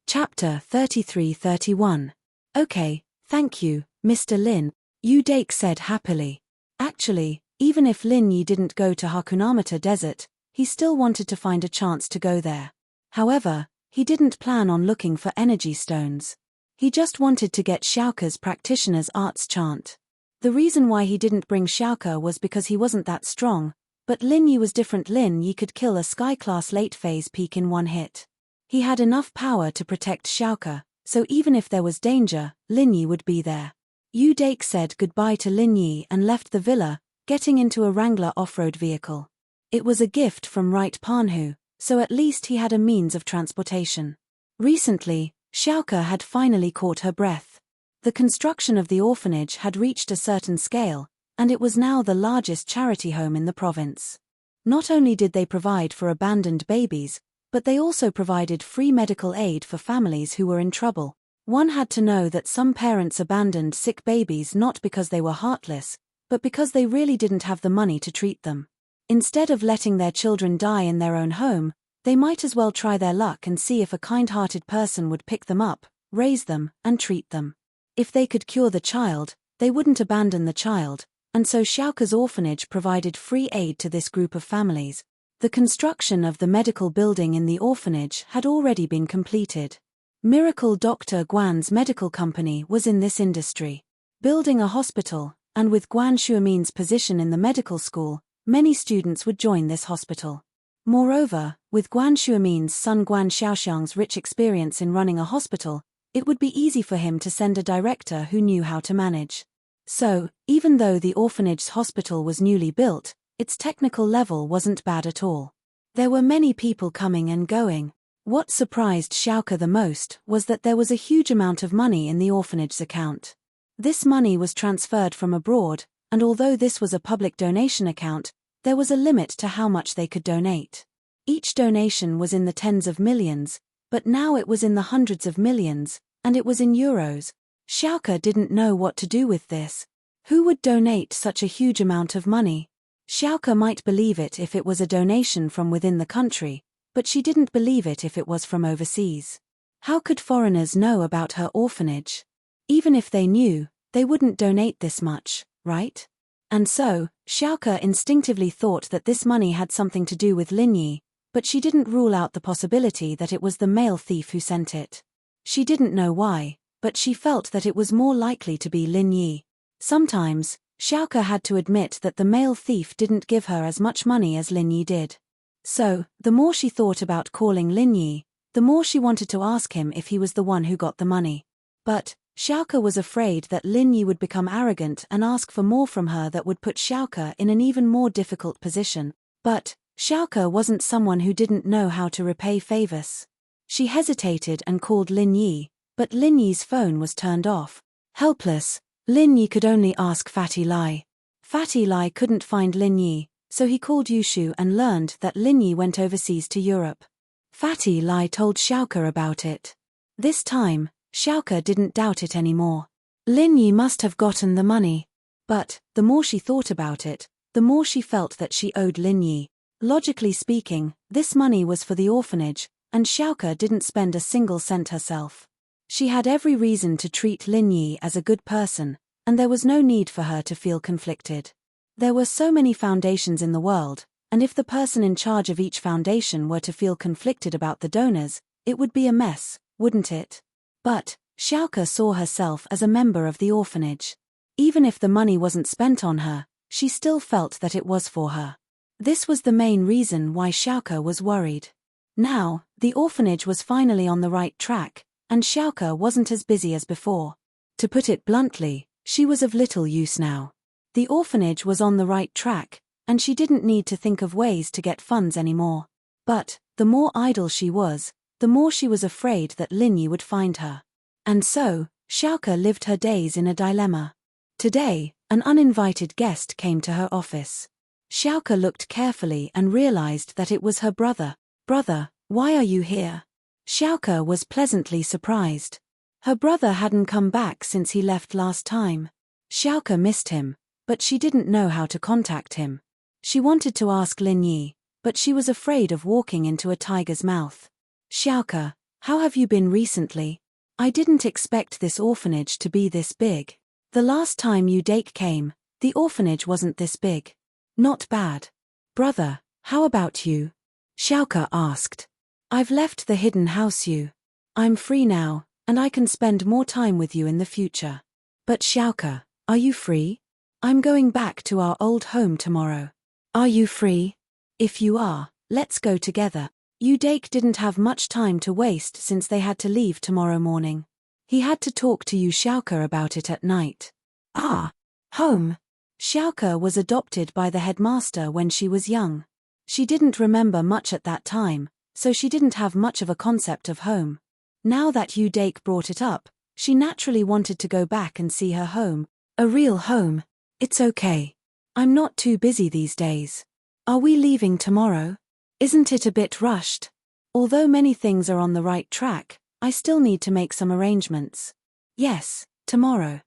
Chapter 33-31. Okay, thank you, Mr. Lin, Yu Dake said happily. Actually, even if Lin Yi didn't go to Hakunamata Desert, he still wanted to find a chance to go there. However, he didn't plan on looking for energy stones. He just wanted to get Xiaoke's practitioner's arts chant. The reason why he didn't bring Xiaoke was because he wasn't that strong, but Lin Yi was different. Lin Yi could kill a sky-class late-phase peak in one hit. He had enough power to protect Xiaoke, so even if there was danger, Lin Yi would be there. Yu Dake said goodbye to Lin Yi and left the villa, getting into a Wrangler off-road vehicle. It was a gift from Right Panhu, so at least he had a means of transportation. Recently, Xiaoke had finally caught her breath. The construction of the orphanage had reached a certain scale, and it was now the largest charity home in the province. Not only did they provide for abandoned babies, but they also provided free medical aid for families who were in trouble. One had to know that some parents abandoned sick babies not because they were heartless, but because they really didn't have the money to treat them. Instead of letting their children die in their own home, they might as well try their luck and see if a kind-hearted person would pick them up, raise them, and treat them. If they could cure the child, they wouldn't abandon the child, and so Xiaoke's orphanage provided free aid to this group of families. The construction of the medical building in the orphanage had already been completed. Miracle Dr. Guan's medical company was in this industry. Building a hospital, and with Guan Xuemin's position in the medical school, many students would join this hospital. Moreover, with Guan Xuemin's son Guan Xiaoxiang's rich experience in running a hospital, it would be easy for him to send a director who knew how to manage. So, even though the orphanage's hospital was newly built, its technical level wasn't bad at all. There were many people coming and going. What surprised Xiaoke the most was that there was a huge amount of money in the orphanage's account. This money was transferred from abroad, and although this was a public donation account, there was a limit to how much they could donate. Each donation was in the tens of millions, but now it was in the hundreds of millions, and it was in euros. Xiaoke didn't know what to do with this. Who would donate such a huge amount of money? Xiaoke might believe it if it was a donation from within the country, but she didn't believe it if it was from overseas. How could foreigners know about her orphanage? Even if they knew, they wouldn't donate this much, right? And so, Xiaoke instinctively thought that this money had something to do with Lin Yi, but she didn't rule out the possibility that it was the male thief who sent it. She didn't know why, but she felt that it was more likely to be Lin Yi. Sometimes, Xiaoke had to admit that the male thief didn't give her as much money as Lin Yi did. So, the more she thought about calling Lin Yi, the more she wanted to ask him if he was the one who got the money. But, Xiaoke was afraid that Lin Yi would become arrogant and ask for more from her that would put Xiaoke in an even more difficult position. But, Xiaoke wasn't someone who didn't know how to repay favors. She hesitated and called Lin Yi, but Lin Yi's phone was turned off. Helpless, Lin Yi could only ask Fatty Lai. Fatty Lai couldn't find Lin Yi, so he called Yushu and learned that Lin Yi went overseas to Europe. Fatty Lai told Xiaoke about it. This time, Xiaoke didn't doubt it anymore. Lin Yi must have gotten the money. But, the more she thought about it, the more she felt that she owed Lin Yi. Logically speaking, this money was for the orphanage, and Xiaoke didn't spend a single cent herself. She had every reason to treat Lin Yi as a good person, and there was no need for her to feel conflicted. There were so many foundations in the world, and if the person in charge of each foundation were to feel conflicted about the donors, it would be a mess, wouldn't it? But, Xiaoke saw herself as a member of the orphanage. Even if the money wasn't spent on her, she still felt that it was for her. This was the main reason why Xiaoke was worried. Now, the orphanage was finally on the right track, and Xiaoke wasn't as busy as before. To put it bluntly, she was of little use now. The orphanage was on the right track, and she didn't need to think of ways to get funds anymore. But, the more idle she was, the more she was afraid that Lin Yi would find her. And so, Xiaoke lived her days in a dilemma. Today, an uninvited guest came to her office. Xiaoke looked carefully and realized that it was her brother. "Brother, why are you here?" Xiaoke was pleasantly surprised. Her brother hadn't come back since he left last time. Xiaoke missed him, but she didn't know how to contact him. She wanted to ask Lin Yi, but she was afraid of walking into a tiger's mouth. "Xiaoke, How have you been recently? I didn't expect this orphanage to be this big. The last time you Dake came, the orphanage wasn't this big. Not bad. Brother, how about you? Xiaoke asked. I've left the hidden house you. I'm free now, and I can spend more time with you in the future. But Xiaoke, are you free? I'm going back to our old home tomorrow. Are you free? If you are, let's go together. Yu Dake didn't have much time to waste since they had to leave tomorrow morning. He had to talk to Yu Xiaoke about it at night. Ah, home. Xiaoke was adopted by the headmaster when she was young. She didn't remember much at that time, so she didn't have much of a concept of home. Now that Yu Dake brought it up, she naturally wanted to go back and see her home. A real home. It's okay. I'm not too busy these days. Are we leaving tomorrow? Isn't it a bit rushed? Although many things are on the right track, I still need to make some arrangements. Yes, tomorrow.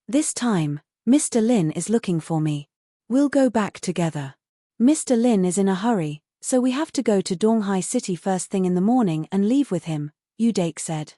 This time, Mr. Lin is looking for me. We'll go back together. Mr. Lin is in a hurry, so we have to go to Donghai City first thing in the morning and leave with him, Yu Dake said.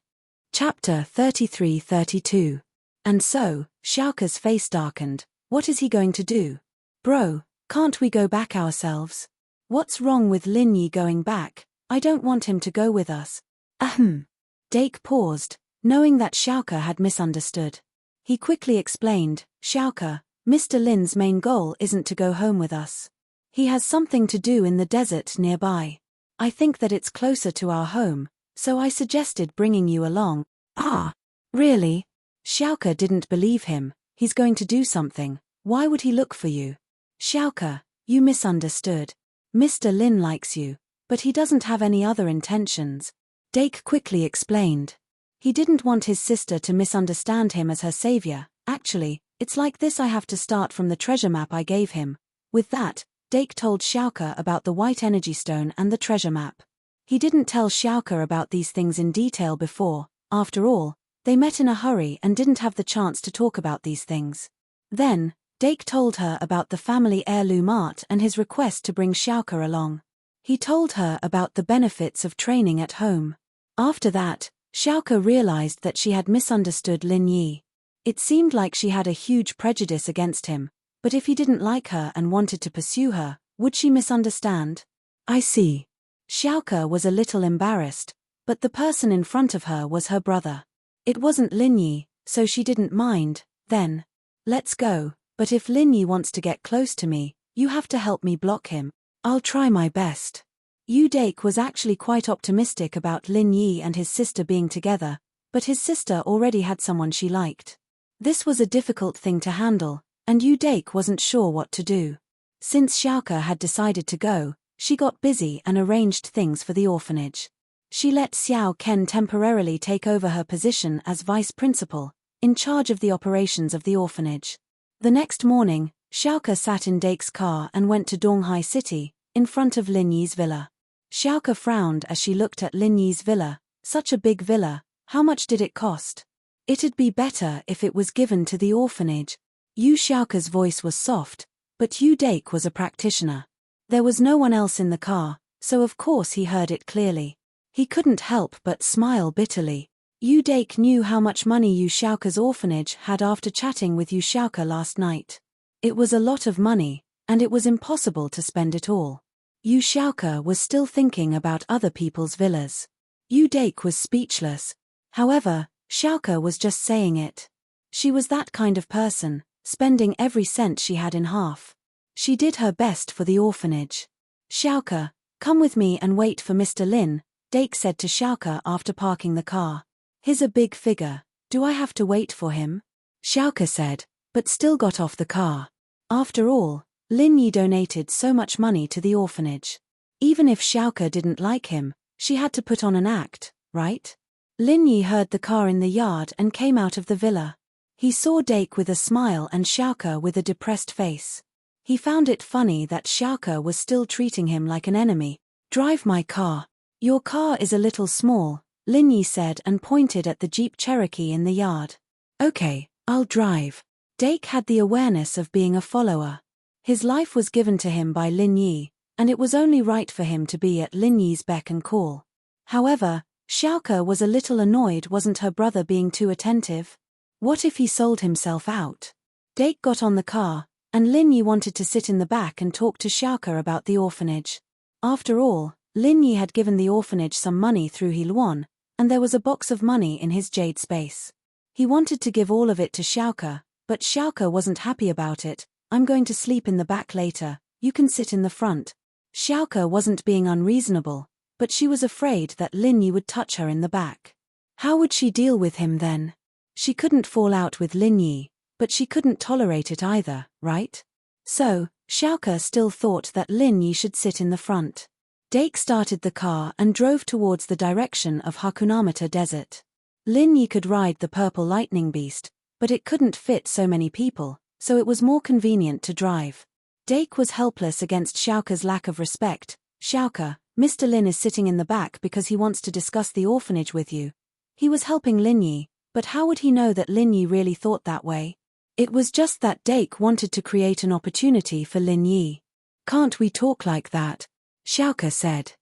Chapter 33-32. And so, Xiaoke's face darkened. What is he going to do? Bro, can't we go back ourselves? What's wrong with Lin Yi going back? I don't want him to go with us. Ahem. Dake paused, knowing that Xiaoke had misunderstood. He quickly explained, Xiaoke, Mr. Lin's main goal isn't to go home with us. He has something to do in the desert nearby. I think that it's closer to our home, so I suggested bringing you along. Ah, really? Xiaoke didn't believe him. He's going to do something. Why would he look for you? Xiaoke, you misunderstood. Mr. Lin likes you, but he doesn't have any other intentions. Dake quickly explained. He didn't want his sister to misunderstand him as her savior. Actually, it's like this. I have to start from the treasure map I gave him. With that, Dake told Xiaoke about the white energy stone and the treasure map. He didn't tell Xiaoke about these things in detail before. After all, they met in a hurry and didn't have the chance to talk about these things. Then, Dake told her about the family heirloom art and his request to bring Xiaoke along. He told her about the benefits of training at home. After that, Xiaoke realized that she had misunderstood Lin Yi. It seemed like she had a huge prejudice against him, but if he didn't like her and wanted to pursue her, would she misunderstand? I see. Xiaoke was a little embarrassed, but the person in front of her was her brother. It wasn't Lin Yi, so she didn't mind. Then, let's go. But if Lin Yi wants to get close to me, you have to help me block him. I'll try my best. Yu Dake was actually quite optimistic about Lin Yi and his sister being together, but his sister already had someone she liked. This was a difficult thing to handle, and Yu Dake wasn't sure what to do. Since Xiaoke had decided to go, she got busy and arranged things for the orphanage. She let Xiao Ken temporarily take over her position as vice principal, in charge of the operations of the orphanage. The next morning, Xiaoke sat in Dake's car and went to Donghai City, in front of Lin Yi's villa. Xiaoke frowned as she looked at Lin Yi's villa. Such a big villa, how much did it cost? It'd be better if it was given to the orphanage. Yu Xiaoke's voice was soft, but Yu Dake was a practitioner. There was no one else in the car, so of course he heard it clearly. He couldn't help but smile bitterly. Yu Dake knew how much money Yu Xiaoke's orphanage had after chatting with Yu Xiaoke last night. It was a lot of money, and it was impossible to spend it all. Yu Xiaoke was still thinking about other people's villas. Yu Dake was speechless. However, Xiaoke was just saying it. She was that kind of person, spending every cent she had in half. She did her best for the orphanage. Xiaoke, come with me and wait for Mr. Lin, Dake said to Xiaoke after parking the car. He's a big figure. Do I have to wait for him? Xiaoke said, but still got off the car. After all, Lin Yi donated so much money to the orphanage. Even if Xiaoke didn't like him, she had to put on an act, right? Lin Yi heard the car in the yard and came out of the villa. He saw Dake with a smile and Xiaoke with a depressed face. He found it funny that Xiaoke was still treating him like an enemy. Drive my car. Your car is a little small, Lin Yi said and pointed at the Jeep Cherokee in the yard. Okay, I'll drive. Dake had the awareness of being a follower. His life was given to him by Lin Yi, and it was only right for him to be at Lin Yi's beck and call. However, Xiaoke was a little annoyed. Wasn't her brother being too attentive? What if he sold himself out? Dake got on the car, and Lin Yi wanted to sit in the back and talk to Xiaoke about the orphanage. After all, Lin Yi had given the orphanage some money through He Luan, and there was a box of money in his jade space. He wanted to give all of it to Xiaoke, but Xiaoke wasn't happy about it. I'm going to sleep in the back later, you can sit in the front. Xiaoke wasn't being unreasonable, but she was afraid that Lin Yi would touch her in the back. How would she deal with him then? She couldn't fall out with Lin Yi, but she couldn't tolerate it either, right? So, Xiaoke still thought that Lin Yi should sit in the front. Dake started the car and drove towards the direction of Hakunamata Desert. Lin Yi could ride the purple lightning beast, but it couldn't fit so many people, so it was more convenient to drive. Dake was helpless against Xiaoke's lack of respect. Xiaoke, Mr. Lin is sitting in the back because he wants to discuss the orphanage with you. He was helping Lin Yi, but how would he know that Lin Yi really thought that way? It was just that Dake wanted to create an opportunity for Lin Yi. Can't we talk like that? Xiaoke said.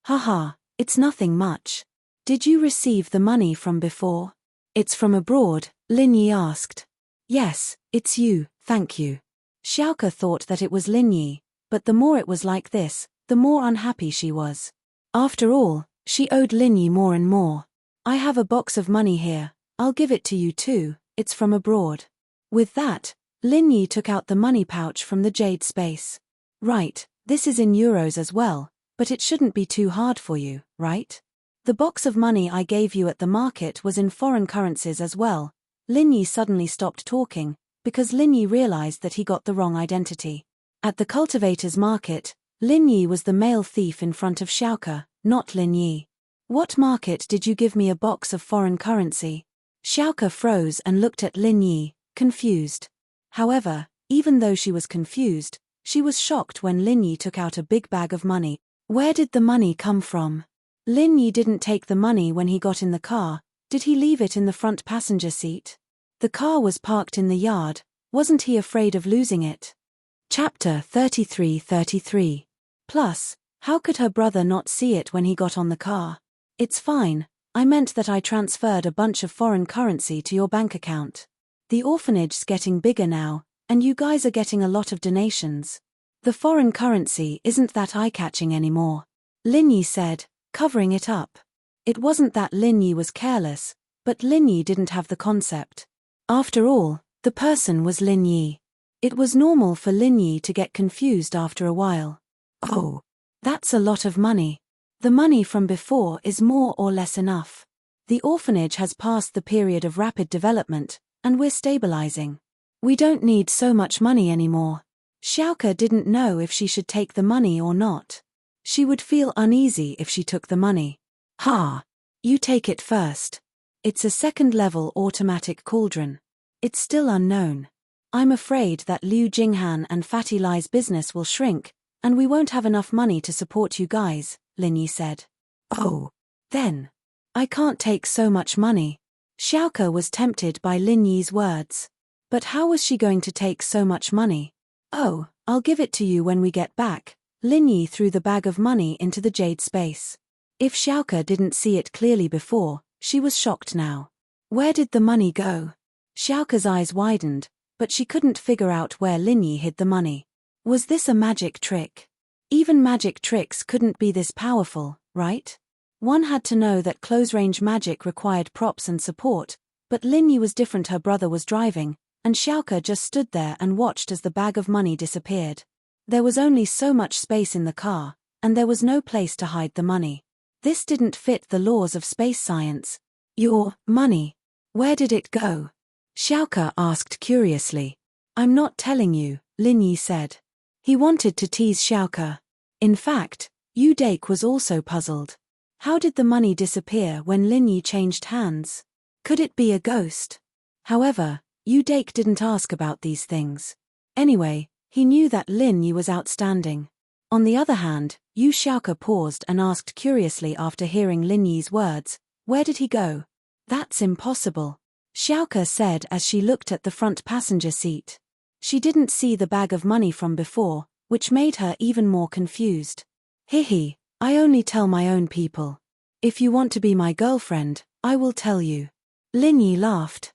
Haha, it's nothing much. Did you receive the money from before? It's from abroad, Lin Yi asked. Yes, it's you, thank you. Xiaoke thought that it was Lin Yi, but the more it was like this, the more unhappy she was. After all, she owed Lin Yi more and more. I have a box of money here, I'll give it to you too, it's from abroad. With that, Lin Yi took out the money pouch from the jade space. Right, this is in euros as well, but it shouldn't be too hard for you, right? The box of money I gave you at the market was in foreign currencies as well. Lin Yi suddenly stopped talking, because Lin Yi realized that he got the wrong identity. At the cultivator's market, Lin Yi was the male thief in front of Xiaoke, not Lin Yi. What market did you give me a box of foreign currency? Xiaoke froze and looked at Lin Yi, confused. However, even though she was confused, she was shocked when Lin Yi took out a big bag of money. Where did the money come from? Lin Yi didn't take the money when he got in the car. Did he leave it in the front passenger seat? The car was parked in the yard. Wasn't he afraid of losing it? Chapter 33:33. Plus, how could her brother not see it when he got on the car? It's fine, I meant that I transferred a bunch of foreign currency to your bank account. The orphanage's getting bigger now, and you guys are getting a lot of donations. The foreign currency isn't that eye-catching anymore, Lin Yi said, covering it up. It wasn't that Lin Yi was careless, but Lin Yi didn't have the concept. After all, the person was Lin Yi. It was normal for Lin Yi to get confused after a while. Oh, that's a lot of money. The money from before is more or less enough. The orphanage has passed the period of rapid development, and we're stabilizing. We don't need so much money anymore. Xiaoke didn't know if she should take the money or not. She would feel uneasy if she took the money. Ha! You take it first. It's a second-level automatic cauldron. It's still unknown. I'm afraid that Liu Jinghan and Fatty Lai's business will shrink, and we won't have enough money to support you guys, Lin Yi said. Oh. Then. I can't take so much money. Xiaoke was tempted by Lin Yi's words. But how was she going to take so much money? Oh, I'll give it to you when we get back. Lin Yi threw the bag of money into the jade space. If Xiaoke didn't see it clearly before, she was shocked now. Where did the money go? Xiaoke's eyes widened, but she couldn't figure out where Lin Yi hid the money. Was this a magic trick? Even magic tricks couldn't be this powerful, right? One had to know that close-range magic required props and support, but Lin Yi was different. Her brother was driving, and Xiaoke just stood there and watched as the bag of money disappeared. There was only so much space in the car, and there was no place to hide the money. This didn't fit the laws of space science. Your money. Where did it go? Xiaoke asked curiously. I'm not telling you, Lin Yi said. He wanted to tease Xiaoke. In fact, Yu Dake was also puzzled. How did the money disappear when Lin Yi changed hands? Could it be a ghost? However, Yu Dake didn't ask about these things. Anyway, he knew that Lin Yi was outstanding. On the other hand, Yu Xiaoke paused and asked curiously after hearing Lin Yi's words, where did he go? That's impossible, Xiaoke said as she looked at the front passenger seat. She didn't see the bag of money from before, which made her even more confused. Hihi, I only tell my own people. If you want to be my girlfriend, I will tell you. Lin Yi laughed.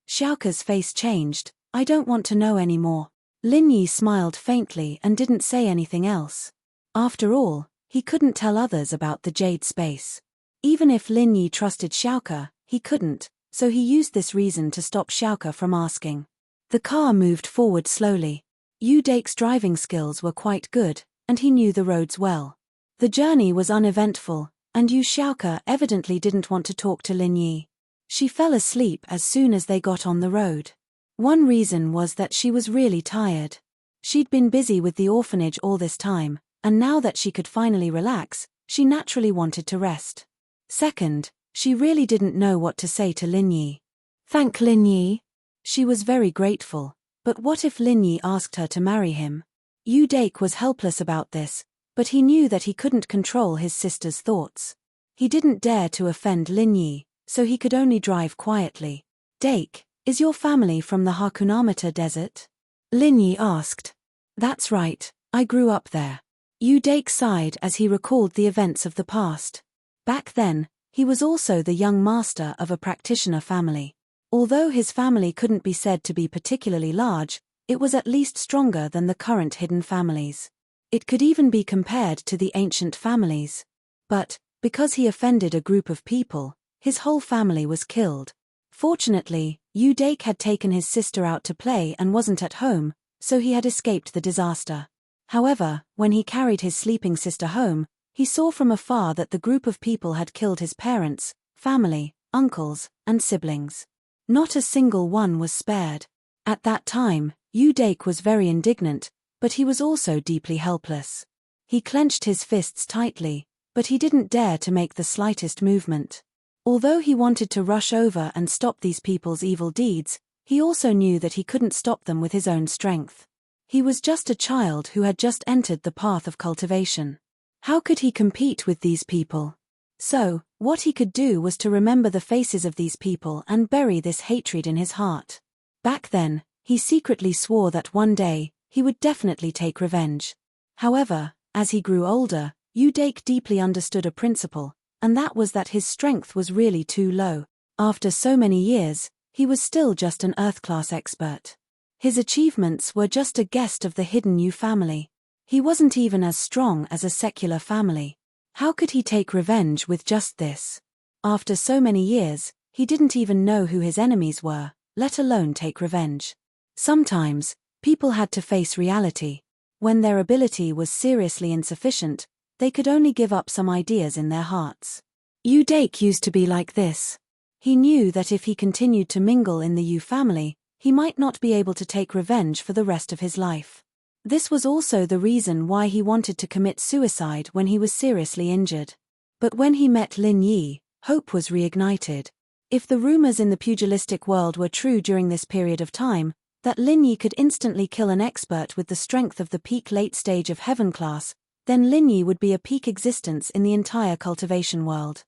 Xiaoka's face changed. I don't want to know anymore. Lin Yi smiled faintly and didn't say anything else. After all, he couldn't tell others about the jade space. Even if Lin Yi trusted Xiaoka, he couldn't, so he used this reason to stop Xiaoka from asking. The car moved forward slowly. Yu Dake's driving skills were quite good, and he knew the roads well. The journey was uneventful, and Yu Xiaoka evidently didn't want to talk to Lin Yi. She fell asleep as soon as they got on the road. One reason was that she was really tired. She'd been busy with the orphanage all this time, and now that she could finally relax, she naturally wanted to rest. Second, she really didn't know what to say to Lin Yi. Thank Lin Yi. She was very grateful, but what if Lin Yi asked her to marry him? Yu Dake was helpless about this, but he knew that he couldn't control his sister's thoughts. He didn't dare to offend Lin Yi, so he could only drive quietly. Dake, is your family from the Hakunamata desert? Lin Yi asked. That's right, I grew up there. Yu Dake sighed as he recalled the events of the past. Back then, he was also the young master of a practitioner family. Although his family couldn't be said to be particularly large, it was at least stronger than the current hidden families. It could even be compared to the ancient families. But, because he offended a group of people, his whole family was killed. Fortunately, Yu Dake had taken his sister out to play and wasn't at home, so he had escaped the disaster. However, when he carried his sleeping sister home, he saw from afar that the group of people had killed his parents, family, uncles, and siblings. Not a single one was spared. At that time, Yu Dake was very indignant, but he was also deeply helpless. He clenched his fists tightly, but he didn't dare to make the slightest movement. Although he wanted to rush over and stop these people's evil deeds, he also knew that he couldn't stop them with his own strength. He was just a child who had just entered the path of cultivation. How could he compete with these people? So, what he could do was to remember the faces of these people and bury this hatred in his heart. Back then, he secretly swore that one day, he would definitely take revenge. However, as he grew older, Yu Dake deeply understood a principle, and that was that his strength was really too low. After so many years, he was still just an Earth-class expert. His achievements were just a guest of the hidden Yu family. He wasn't even as strong as a secular family. How could he take revenge with just this? After so many years, he didn't even know who his enemies were, let alone take revenge. Sometimes, people had to face reality. When their ability was seriously insufficient, they could only give up some ideas in their hearts. Yu Dake used to be like this. He knew that if he continued to mingle in the Yu family, he might not be able to take revenge for the rest of his life. This was also the reason why he wanted to commit suicide when he was seriously injured. But when he met Lin Yi, hope was reignited. If the rumors in the pugilistic world were true during this period of time, that Lin Yi could instantly kill an expert with the strength of the peak late stage of heaven class, then Lin Yi would be a peak existence in the entire cultivation world.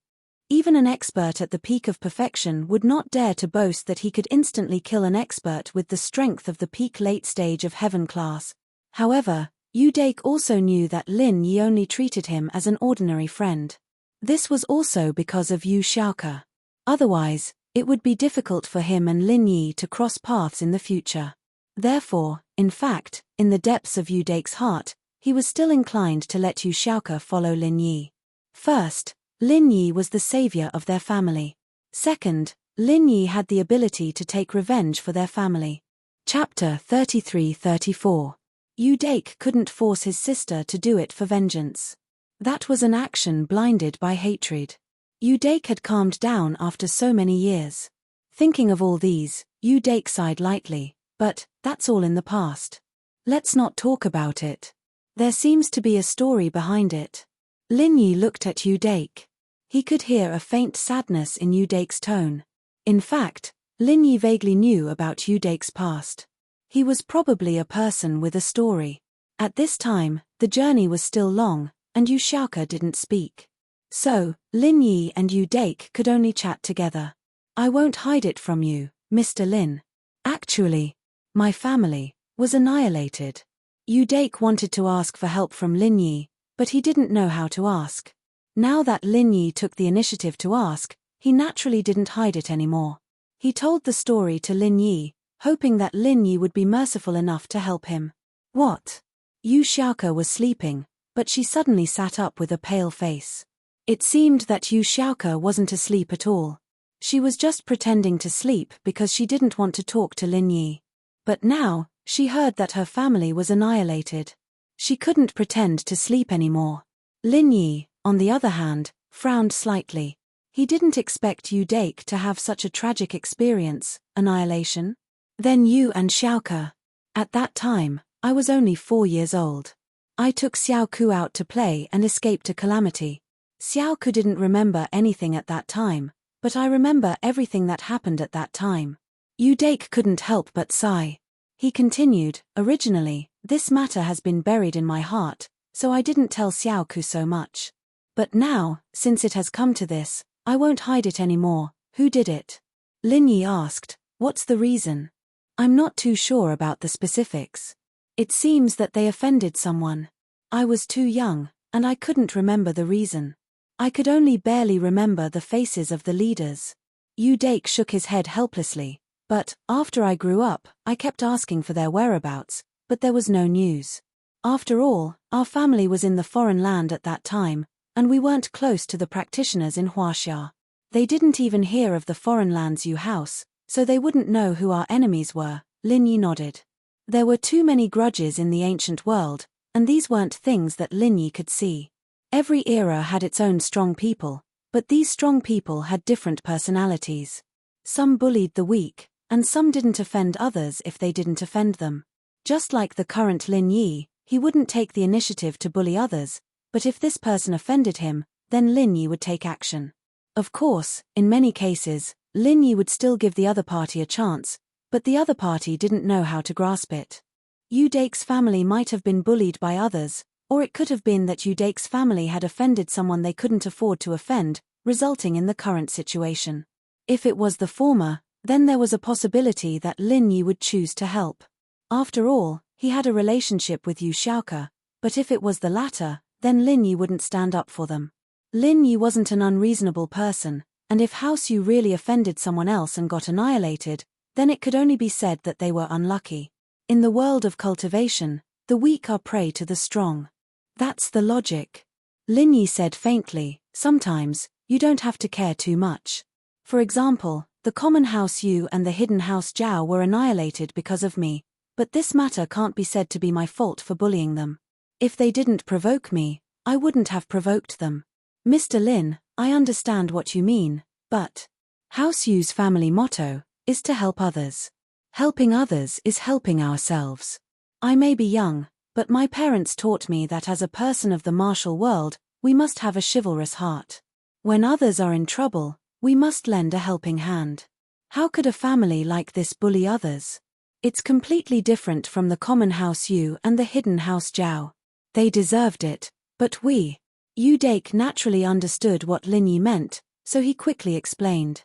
Even an expert at the peak of perfection would not dare to boast that he could instantly kill an expert with the strength of the peak late stage of heaven class. However, Yu Dake also knew that Lin Yi only treated him as an ordinary friend. This was also because of Yu Xiaoka. Otherwise, it would be difficult for him and Lin Yi to cross paths in the future. Therefore, in fact, in the depths of Yu Dake's heart, he was still inclined to let Yu Xiaoka follow Lin Yi. First, Lin Yi was the savior of their family. Second, Lin Yi had the ability to take revenge for their family. Chapter 33-34. Yu Dake couldn't force his sister to do it for vengeance. That was an action blinded by hatred. Yu Dake had calmed down after so many years. Thinking of all these, Yu Dake sighed lightly, but that's all in the past. Let's not talk about it. There seems to be a story behind it. Lin Yi looked at Yu Dake. He could hear a faint sadness in Yu Dake's tone. In fact, Lin Yi vaguely knew about Yu Dake's past. He was probably a person with a story. At this time, the journey was still long, and Yu Xiaoka didn't speak. So, Lin Yi and Yu Dake could only chat together. I won't hide it from you, Mr. Lin. Actually, my family was annihilated. Yu Dake wanted to ask for help from Lin Yi, but he didn't know how to ask. Now that Lin Yi took the initiative to ask, he naturally didn't hide it anymore. He told the story to Lin Yi, hoping that Lin Yi would be merciful enough to help him. What? Yu Xiaoke was sleeping, but she suddenly sat up with a pale face. It seemed that Yu Xiaoke wasn't asleep at all. She was just pretending to sleep because she didn't want to talk to Lin Yi. But now, she heard that her family was annihilated. She couldn't pretend to sleep anymore. Lin Yi, on the other hand, frowned slightly. He didn't expect Yu Dake to have such a tragic experience, annihilation. Then Yu and Xiaoke. At that time, I was only 4 years old. I took Xiao Ku out to play and escaped a calamity. Xiao Ku didn't remember anything at that time, but I remember everything that happened at that time. Yu Dake couldn't help but sigh. He continued, originally, this matter has been buried in my heart, so I didn't tell Xiao Ku so much. But now, since it has come to this, I won't hide it anymore. Who did it? Lin Yi asked, what's the reason? I'm not too sure about the specifics. It seems that they offended someone. I was too young, and I couldn't remember the reason. I could only barely remember the faces of the leaders. Yu Dake shook his head helplessly, but, after I grew up, I kept asking for their whereabouts, but there was no news. After all, our family was in the foreign land at that time, and we weren't close to the practitioners in Huaxia. They didn't even hear of the foreign land's Yu house, so they wouldn't know who our enemies were. Lin Yi nodded. There were too many grudges in the ancient world, and these weren't things that Lin Yi could see. Every era had its own strong people, but these strong people had different personalities. Some bullied the weak, and some didn't offend others if they didn't offend them. Just like the current Lin Yi, he wouldn't take the initiative to bully others, but if this person offended him, then Lin Yi would take action. Of course, in many cases, Lin Yi would still give the other party a chance, but the other party didn't know how to grasp it. Yu Dake's family might have been bullied by others, or it could have been that Yu Dake's family had offended someone they couldn't afford to offend, resulting in the current situation. If it was the former, then there was a possibility that Lin Yi would choose to help. After all, he had a relationship with Yu Xiaoke, but if it was the latter, then Lin Yi wouldn't stand up for them. Lin Yi wasn't an unreasonable person, and if House Yu really offended someone else and got annihilated, then it could only be said that they were unlucky. In the world of cultivation, the weak are prey to the strong. That's the logic. Lin Yi said faintly, sometimes, you don't have to care too much. For example, the common House Yu and the hidden House Jiao were annihilated because of me, but this matter can't be said to be my fault for bullying them. If they didn't provoke me, I wouldn't have provoked them. Mr. Lin, I understand what you mean, but House Yu's family motto is to help others. Helping others is helping ourselves. I may be young, but my parents taught me that as a person of the martial world, we must have a chivalrous heart. When others are in trouble, we must lend a helping hand. How could a family like this bully others? It's completely different from the common House Yu and the hidden House Jiao. They deserved it, but we. Yu Dake naturally understood what Lin Yi meant, so he quickly explained.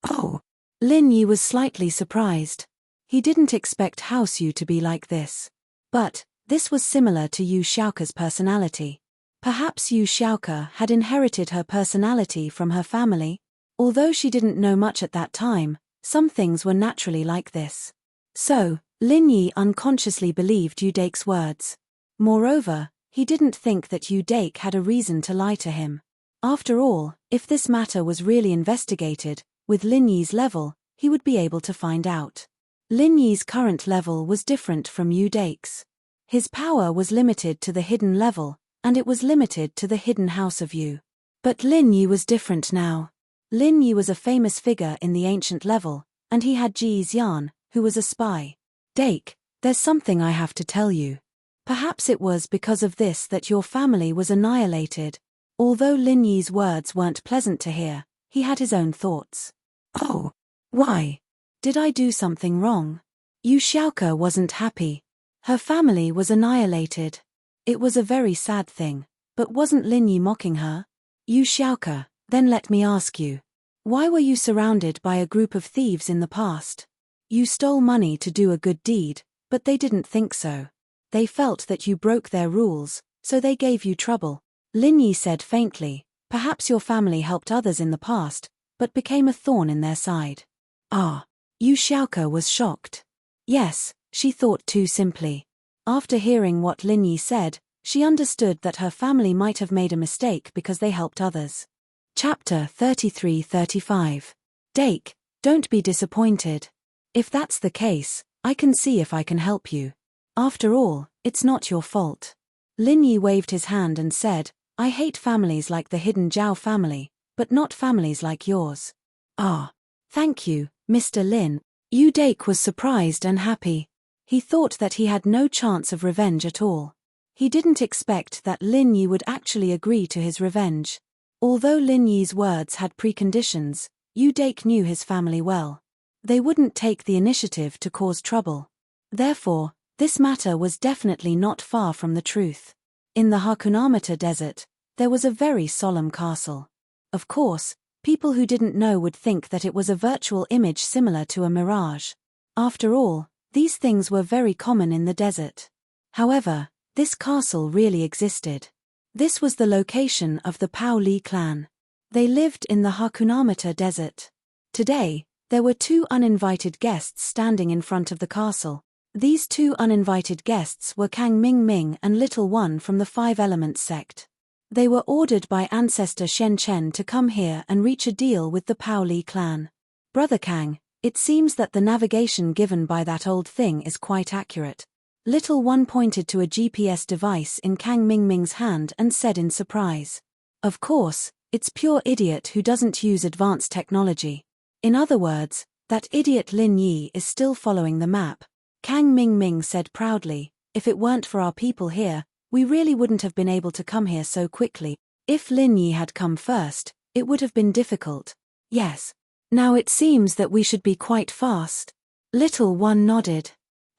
Oh. Lin Yi was slightly surprised. He didn't expect House Yu to be like this. But this was similar to Yu Xiaoke's personality. Perhaps Yu Xiaoke had inherited her personality from her family. Although she didn't know much at that time, some things were naturally like this. So, Lin Yi unconsciously believed Yu Dake's words. Moreover, he didn't think that Yu Dake had a reason to lie to him. After all, if this matter was really investigated, with Lin Yi's level, he would be able to find out. Lin Yi's current level was different from Yu Dake's. His power was limited to the hidden level, and it was limited to the hidden House of Yu. But Lin Yi was different now. Lin Yi was a famous figure in the ancient level, and he had Ji Xian, who was a spy. Dake, there's something I have to tell you. Perhaps it was because of this that your family was annihilated. Although Lin Yi's words weren't pleasant to hear, he had his own thoughts. Oh, why? Did I do something wrong? Yu Xiaoke wasn't happy. Her family was annihilated. It was a very sad thing, but wasn't Lin Yi mocking her? Yu Xiaoke, then let me ask you. Why were you surrounded by a group of thieves in the past? You stole money to do a good deed, but they didn't think so. They felt that you broke their rules, so they gave you trouble. Lin Yi said faintly, Perhaps your family helped others in the past, but became a thorn in their side. Ah. Yu Xiaoke was shocked. Yes, she thought too simply. After hearing what Lin Yi said, she understood that her family might have made a mistake because they helped others. Chapter 33-35. Dake, don't be disappointed. If that's the case, I can see if I can help you. After all, it's not your fault. Lin Yi waved his hand and said, I hate families like the hidden Zhao family, but not families like yours. Ah. Thank you, Mr. Lin. Yu Dake was surprised and happy. He thought that he had no chance of revenge at all. He didn't expect that Lin Yi would actually agree to his revenge. Although Lin Yi's words had preconditions, Yu Dake knew his family well. They wouldn't take the initiative to cause trouble. Therefore, this matter was definitely not far from the truth. In the Hakunamata Desert, there was a very solemn castle. Of course, people who didn't know would think that it was a virtual image similar to a mirage. After all, these things were very common in the desert. However, this castle really existed. This was the location of the Pao Li clan. They lived in the Hakunamata Desert. Today, there were 2 uninvited guests standing in front of the castle. These 2 uninvited guests were Kang Ming and Little One from the Five Elements sect. They were ordered by ancestor Shen Chen to come here and reach a deal with the Pao Li clan. Brother Kang, it seems that the navigation given by that old thing is quite accurate. Little One pointed to a GPS device in Kang Ming's hand and said in surprise. Of course, it's pure idiot who doesn't use advanced technology. In other words, that idiot Lin Yi is still following the map. Kang Ming said proudly, if it weren't for our people here, we really wouldn't have been able to come here so quickly. If Lin Yi had come first, it would have been difficult. Yes. Now it seems that we should be quite fast. Little One nodded.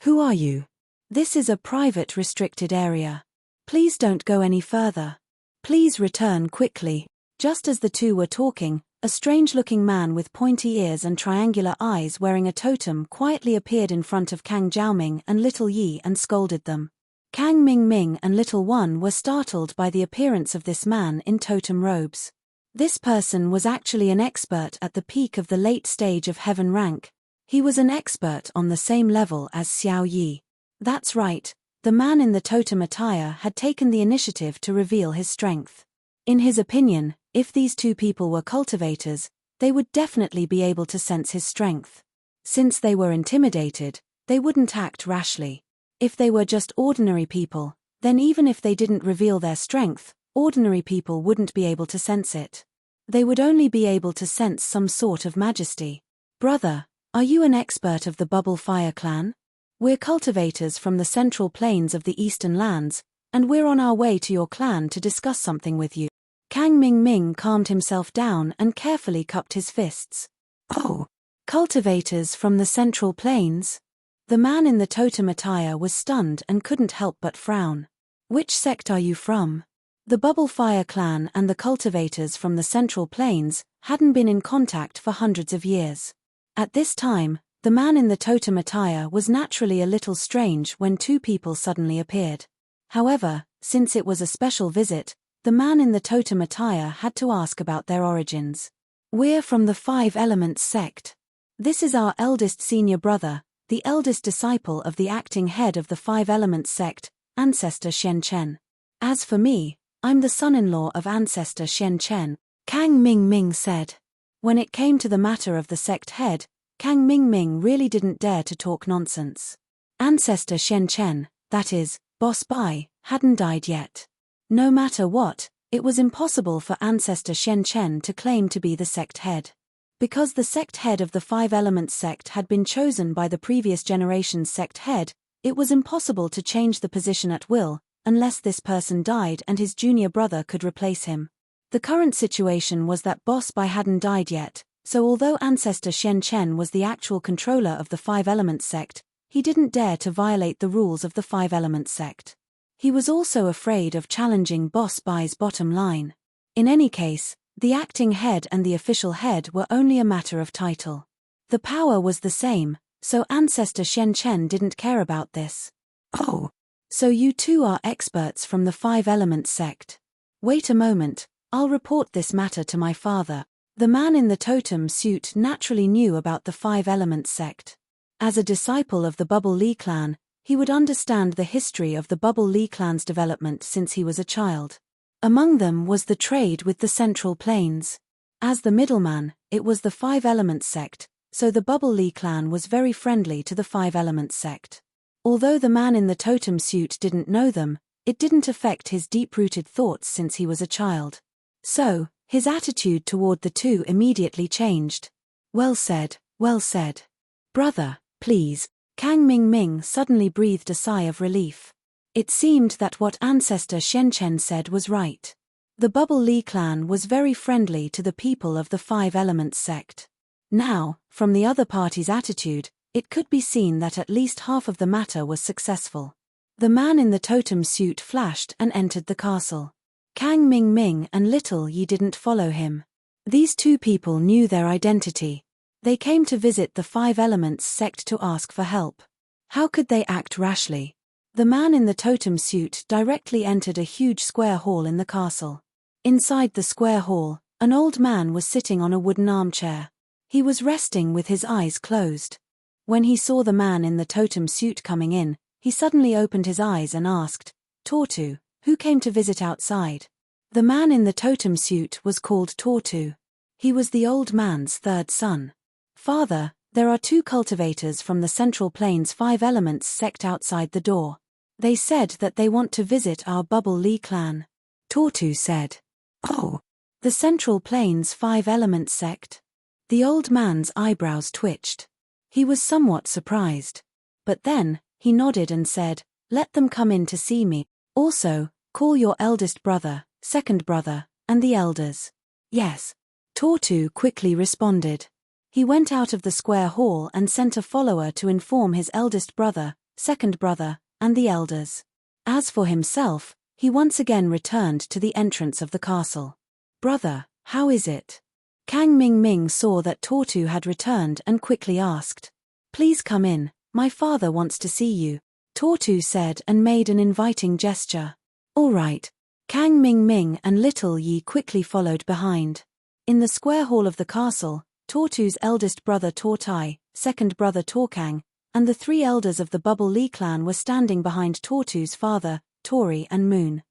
Who are you? This is a private restricted area. Please don't go any further. Please return quickly. Just as the 2 were talking, a strange-looking man with pointy ears and triangular eyes wearing a totem quietly appeared in front of Kang Zhaoming and Little Yi and scolded them. Kang Ming and Little One were startled by the appearance of this man in totem robes. This person was actually an expert at the peak of the late stage of heaven rank. He was an expert on the same level as Xiao Yi. That's right, the man in the totem attire had taken the initiative to reveal his strength. In his opinion, if these 2 people were cultivators, they would definitely be able to sense his strength. Since they were intimidated, they wouldn't act rashly. If they were just ordinary people, then even if they didn't reveal their strength, ordinary people wouldn't be able to sense it. They would only be able to sense some sort of majesty. Brother, are you an expert of the Bubble Fire clan? We're cultivators from the central plains of the eastern lands, and we're on our way to your clan to discuss something with you. Kang Ming calmed himself down and carefully cupped his fists. Oh, cultivators from the central plains? The man in the totem attire was stunned and couldn't help but frown. Which sect are you from? The Bubble Fire clan and the cultivators from the Central Plains hadn't been in contact for hundreds of years. At this time, the man in the totem attire was naturally a little strange when 2 people suddenly appeared. However, since it was a special visit, the man in the totem attire had to ask about their origins. We're from the Five Elements sect. This is our eldest senior brother, the eldest disciple of the acting head of the Five Elements sect, ancestor Shen Chen. As for me, I'm the son-in-law of ancestor Shen Chen, Kang Ming said. When it came to the matter of the sect head, Kang Ming really didn't dare to talk nonsense. Ancestor Shen Chen, that is, Boss Bai, hadn't died yet. No matter what, it was impossible for ancestor Shen Chen to claim to be the sect head. Because the sect head of the Five Elements sect had been chosen by the previous generation's sect head, it was impossible to change the position at will, unless this person died and his junior brother could replace him. The current situation was that Boss Bai hadn't died yet, so although ancestor Shen Chen was the actual controller of the Five Elements sect, he didn't dare to violate the rules of the Five Elements sect. He was also afraid of challenging Boss Bai's bottom line. In any case, the acting head and the official head were only a matter of title. The power was the same, so ancestor Shen Chen didn't care about this. Oh, so you 2 are experts from the Five Elements sect. Wait a moment, I'll report this matter to my father. The man in the totem suit naturally knew about the Five Elements sect. As a disciple of the Bubble Lee clan, he would understand the history of the Bubble Lee clan's development since he was a child. Among them was the trade with the Central Plains. As the middleman, it was the Five Elements sect, so the Bubble Lee clan was very friendly to the Five Elements sect. Although the man in the totem suit didn't know them, it didn't affect his deep-rooted thoughts since he was a child. So, his attitude toward the two immediately changed. Well said, well said. Brother, please. Kang Ming Ming suddenly breathed a sigh of relief. It seemed that what ancestor Shenchen said was right. The Bubble Lee clan was very friendly to the people of the Five Elements sect. Now, from the other party's attitude, it could be seen that at least half of the matter was successful. The man in the totem suit flashed and entered the castle. Kang Ming Ming and Little Yi didn't follow him. These two people knew their identity. They came to visit the Five Elements sect to ask for help. How could they act rashly? The man in the totem suit directly entered a huge square hall in the castle. Inside the square hall, an old man was sitting on a wooden armchair. He was resting with his eyes closed. When he saw the man in the totem suit coming in, he suddenly opened his eyes and asked, "Tortu, who came to visit outside?" The man in the totem suit was called Tortu. He was the old man's third son. "Father, there are two cultivators from the Central Plains Five Elements sect outside the door. They said that they want to visit our Bubble Lee clan." Tortu said. "Oh, the Central Plains Five Elements sect?" The old man's eyebrows twitched. He was somewhat surprised. But then, he nodded and said, "Let them come in to see me. Also, call your eldest brother, second brother, and the elders." "Yes." Tortu quickly responded. He went out of the square hall and sent a follower to inform his eldest brother, second brother, and the elders. As for himself, he once again returned to the entrance of the castle. "Brother, how is it?" Kang Ming Ming saw that Tortu had returned and quickly asked. "Please come in, my father wants to see you," Tortu said and made an inviting gesture. "All right." Kang Ming Ming and Little Yi quickly followed behind. In the square hall of the castle, Tortu's eldest brother Tortai, second brother Torkang, and the three elders of the Bubble Lee clan were standing behind Tortu's father, Tori and Moon.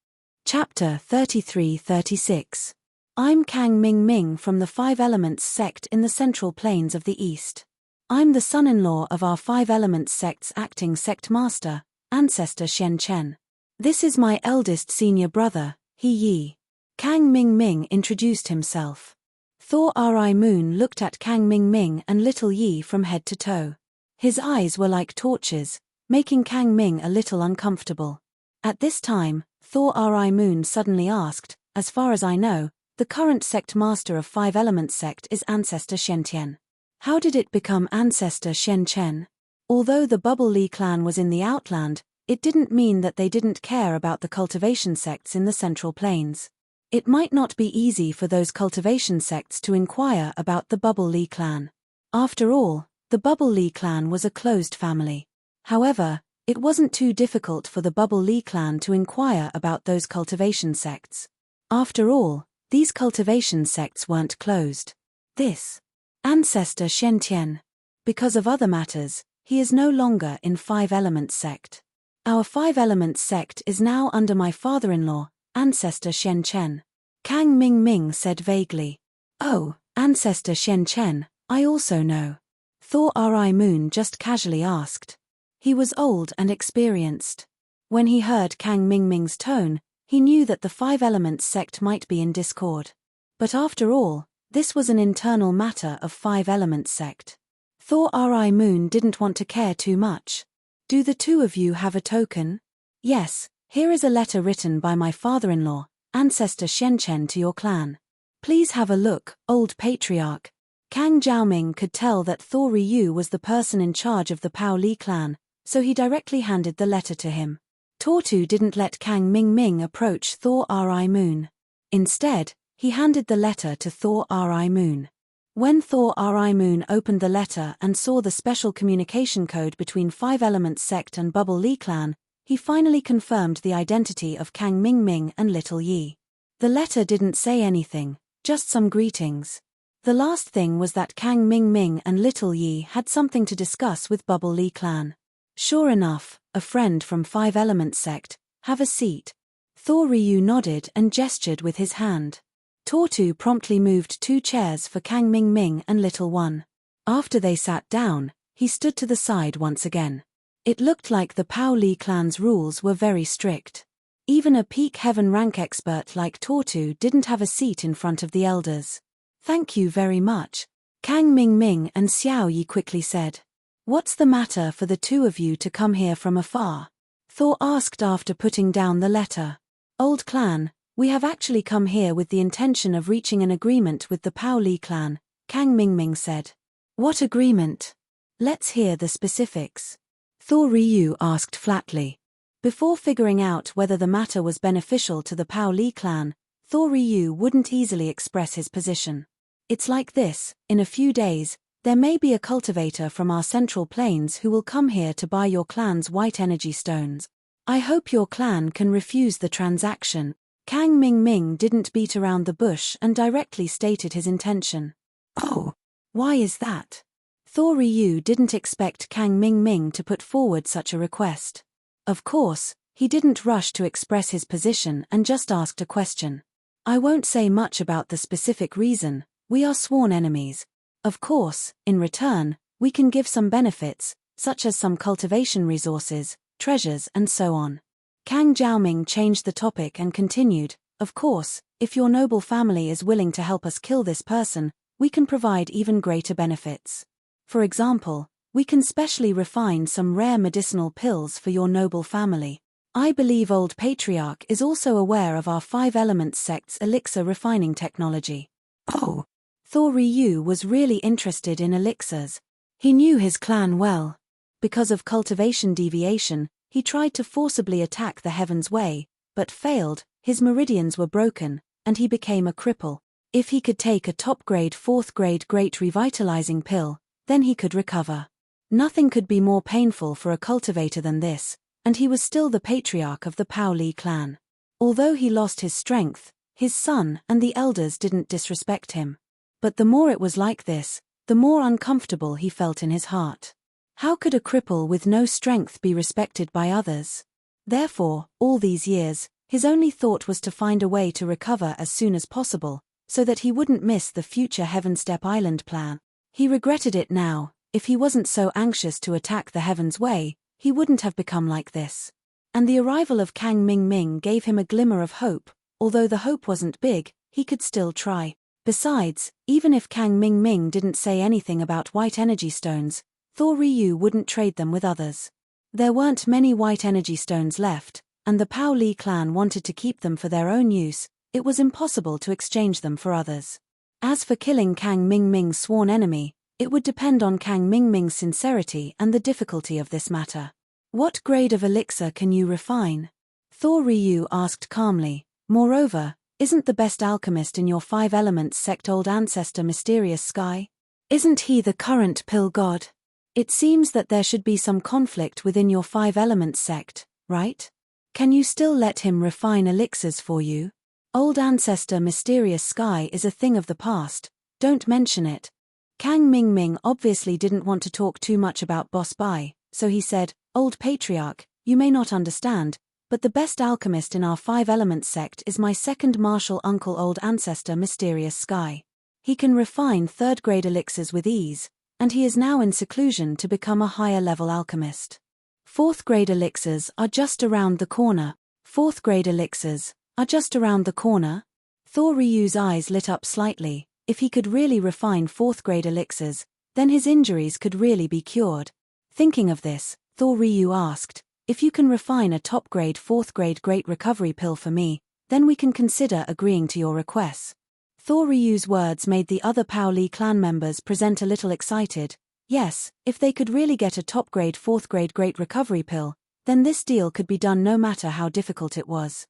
Chapter 33-36. I'm Kang Ming Ming from the Five Elements sect in the Central Plains of the East. I'm the son-in-law of our Five Elements sect's acting sect master, ancestor Shen Chen. This is my eldest senior brother, He Yi. Kang Ming Ming introduced himself. Thor Ri Moon looked at Kang Ming Ming and Little Yi from head to toe. His eyes were like torches, making Kang Ming a little uncomfortable. At this time, Thor Ri Moon suddenly asked, "As far as I know, the current sect master of Five Elements sect is ancestor Shen Tian. How did it become ancestor Shen Chen?" Although the Bubble Lee clan was in the Outland, it didn't mean that they didn't care about the cultivation sects in the Central Plains. It might not be easy for those cultivation sects to inquire about the Bubble Lee clan. After all, the Bubble Lee clan was a closed family. However, it wasn't too difficult for the Bubble Lee clan to inquire about those cultivation sects. After all, these cultivation sects weren't closed. This ancestor Shen Tian. Because of other matters, he is no longer in Five Elements sect. Our Five Elements sect is now under my father-in-law, ancestor Shen Chen. Kang Ming Ming said vaguely. "Oh, ancestor Shen Chen, I also know." Thor Ri Moon just casually asked. He was old and experienced. When he heard Kang Ming Ming's tone, he knew that the Five Elements sect might be in discord. But after all, this was an internal matter of Five Elements sect. Thor Ri Moon didn't want to care too much. "Do the two of you have a token?" "Yes, here is a letter written by my father-in-law, ancestor Shen Chen, to your clan. Please have a look, old patriarch." Kang Jiaoming could tell that Thor Ryu was the person in charge of the Pao Li clan, so he directly handed the letter to him. Tortu didn't let Kang Ming Ming approach Thor Ri Moon. Instead, he handed the letter to Thor Ri Moon. When Thor Ri Moon opened the letter and saw the special communication code between Five Elements sect and Bubble Lee clan, he finally confirmed the identity of Kang Ming Ming and Little Yi. The letter didn't say anything, just some greetings. The last thing was that Kang Ming Ming and Little Yi had something to discuss with Bubble Lee clan. Sure enough, a friend from Five Elements sect. Have a seat. Thor Ryu nodded and gestured with his hand. Tortu promptly moved 2 chairs for Kang Ming Ming and Little One. After they sat down, he stood to the side once again. It looked like the Pao Li clan's rules were very strict. Even a peak heaven rank expert like Tortu didn't have a seat in front of the elders. Thank you very much. Kang Ming Ming and Xiao Yi quickly said. What's the matter for the 2 of you to come here from afar? Thor asked after putting down the letter. Old clan, we have actually come here with the intention of reaching an agreement with the Pao Li clan, Kang Ming Ming said. What agreement? Let's hear the specifics. Thor Ryu asked flatly. Before figuring out whether the matter was beneficial to the Pao Li clan, Thor Ryu wouldn't easily express his position. It's like this, in a few days, there may be a cultivator from our central plains who will come here to buy your clan's white energy stones. I hope your clan can refuse the transaction. Kang Ming Ming didn't beat around the bush and directly stated his intention. Oh, why is that? Thor Ryu didn't expect Kang Ming Ming to put forward such a request. Of course, he didn't rush to express his position and just asked a question. I won't say much about the specific reason, we are sworn enemies. Of course, in return, we can give some benefits, such as some cultivation resources, treasures and so on. Kang Jiaoming changed the topic and continued, of course, if your noble family is willing to help us kill this person, we can provide even greater benefits. For example, we can specially refine some rare medicinal pills for your noble family. I believe Old Patriarch is also aware of our Five Elements sect's elixir refining technology. Oh! Thor Ryu was really interested in elixirs. He knew his clan well. Because of cultivation deviation, he tried to forcibly attack the Heaven's Way, but failed, his meridians were broken, and he became a cripple. If he could take a top-grade 4th-grade Great Revitalizing Pill, then he could recover. Nothing could be more painful for a cultivator than this, and he was still the patriarch of the Pao Li clan. Although he lost his strength, his son and the elders didn't disrespect him. But the more it was like this, the more uncomfortable he felt in his heart. How could a cripple with no strength be respected by others? Therefore, all these years, his only thought was to find a way to recover as soon as possible, so that he wouldn't miss the future Heavenstep Island plan. He regretted it now. If he wasn't so anxious to attack the Heaven's Way, he wouldn't have become like this. And the arrival of Kang Ming Ming gave him a glimmer of hope. Although the hope wasn't big, he could still try. Besides, even if Kang Ming Ming didn't say anything about white energy stones, Thor Ryu wouldn't trade them with others. There weren't many white energy stones left, and the Pao Li clan wanted to keep them for their own use. It was impossible to exchange them for others. As for killing Kang Ming Ming's sworn enemy, it would depend on Kang Ming Ming's sincerity and the difficulty of this matter. What grade of elixir can you refine? Thor Ryu asked calmly. Moreover, isn't the best alchemist in your Five Elements sect old ancestor Mysterious Sky? Isn't he the current pill god? It seems that there should be some conflict within your Five Elements sect, right? Can you still let him refine elixirs for you? Old ancestor Mysterious Sky is a thing of the past, don't mention it. Kang Ming Ming obviously didn't want to talk too much about Boss Bai, so he said, Old Patriarch, you may not understand, but the best alchemist in our Five Elements sect is my second martial uncle old ancestor Mysterious Sky. He can refine 3rd-grade elixirs with ease, and he is now in seclusion to become a higher-level alchemist. 4th-grade elixirs are just around the corner. 4th-grade elixirs are just around the corner? Thor Ryu's eyes lit up slightly. If he could really refine 4th-grade elixirs, then his injuries could really be cured. Thinking of this, Thor Ryu asked, if you can refine a top-grade 4th-grade Great Recovery Pill for me, then we can consider agreeing to your requests. Thor Ryu's words made the other Pao Li clan members present a little excited. Yes, if they could really get a top-grade 4th-grade Great Recovery Pill, then this deal could be done no matter how difficult it was.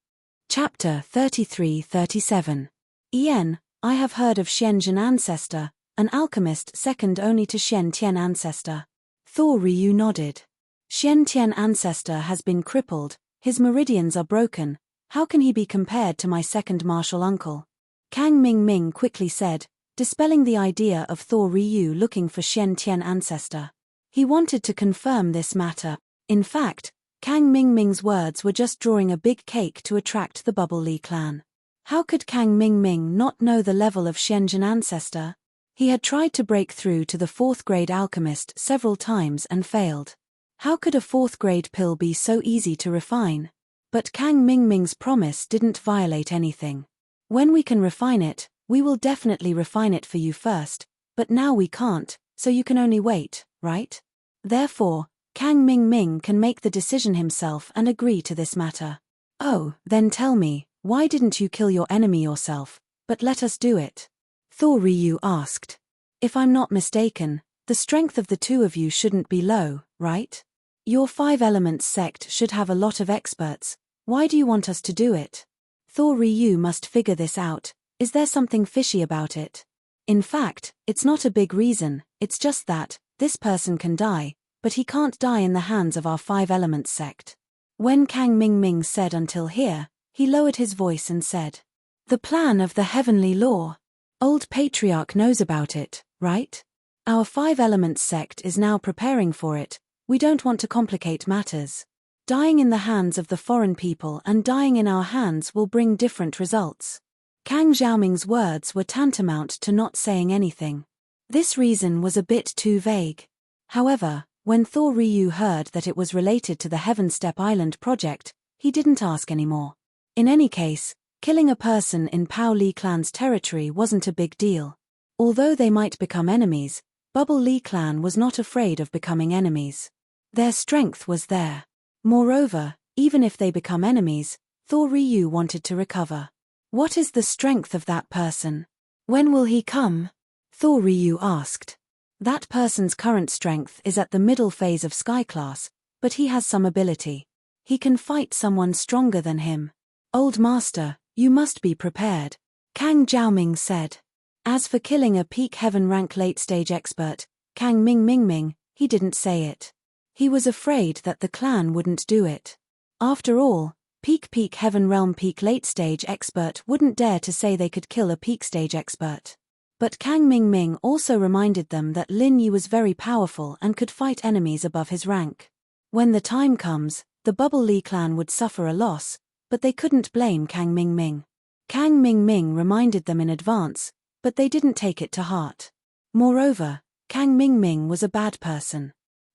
Chapter 33-37. Ian, I have heard of Xian Zhen Ancestor, an alchemist second only to Xian Tian Ancestor. Thor Ryu nodded. Xian Tian Ancestor has been crippled, his meridians are broken, How can he be compared to my second martial uncle? Kang Ming quickly said, dispelling the idea of Thor Ryu looking for Shen Tian ancestor. He wanted to confirm this matter. In fact, Kang Ming's words were just drawing a big cake to attract the Bubble Li clan. How could Kang Ming not know the level of Shenzhen ancestor? He had tried to break through to the 4th grade alchemist several times and failed. How could a 4th grade pill be so easy to refine? But Kang Ming's promise didn't violate anything. When we can refine it, we will definitely refine it for you first, but now we can't, so you can only wait, right? Therefore, Kang Ming can make the decision himself and agree to this matter. Oh, then tell me, why didn't you kill your enemy yourself, but let us do it? Thor Ryu asked. If I'm not mistaken, the strength of the two of you shouldn't be low, right? Your 5 Elements sect should have a lot of experts. Why do you want us to do it? Thor Ryu must figure this out. Is there something fishy about it? In fact, it's not a big reason, it's just that, this person can die, but he can't die in the hands of our 5 Elements sect. When Kang Ming said until here, he lowered his voice and said, the plan of the heavenly law. Old Patriarch knows about it, right? Our 5 Elements sect is now preparing for it. We don't want to complicate matters. Dying in the hands of the foreign people and dying in our hands will bring different results. Kang Xiaoming's words were tantamount to not saying anything. This reason was a bit too vague. However, when Thor Ryu heard that it was related to the Heaven Step Island project, he didn't ask anymore. In any case, killing a person in Pao Li clan's territory wasn't a big deal. Although they might become enemies, Bubble Li clan was not afraid of becoming enemies. Their strength was there. Moreover, even if they become enemies, Thor Ryu wanted to recover. What is the strength of that person? When will he come? Thor Ryu asked. That person's current strength is at the middle phase of Sky Class, but he has some ability. He can fight someone stronger than him. Old Master, you must be prepared, Kang Xiaoming said. As for killing a peak heaven rank late-stage expert, Kang Ming, he didn't say it. He was afraid that the clan wouldn't do it. After all, peak heaven realm peak late-stage expert wouldn't dare to say they could kill a peak stage expert. But Kang Ming also reminded them that Lin Yi was very powerful and could fight enemies above his rank. When the time comes, the Bubble Li clan would suffer a loss, but they couldn't blame Kang Ming. Kang Ming reminded them in advance, but they didn't take it to heart. Moreover, Kang Ming was a bad person.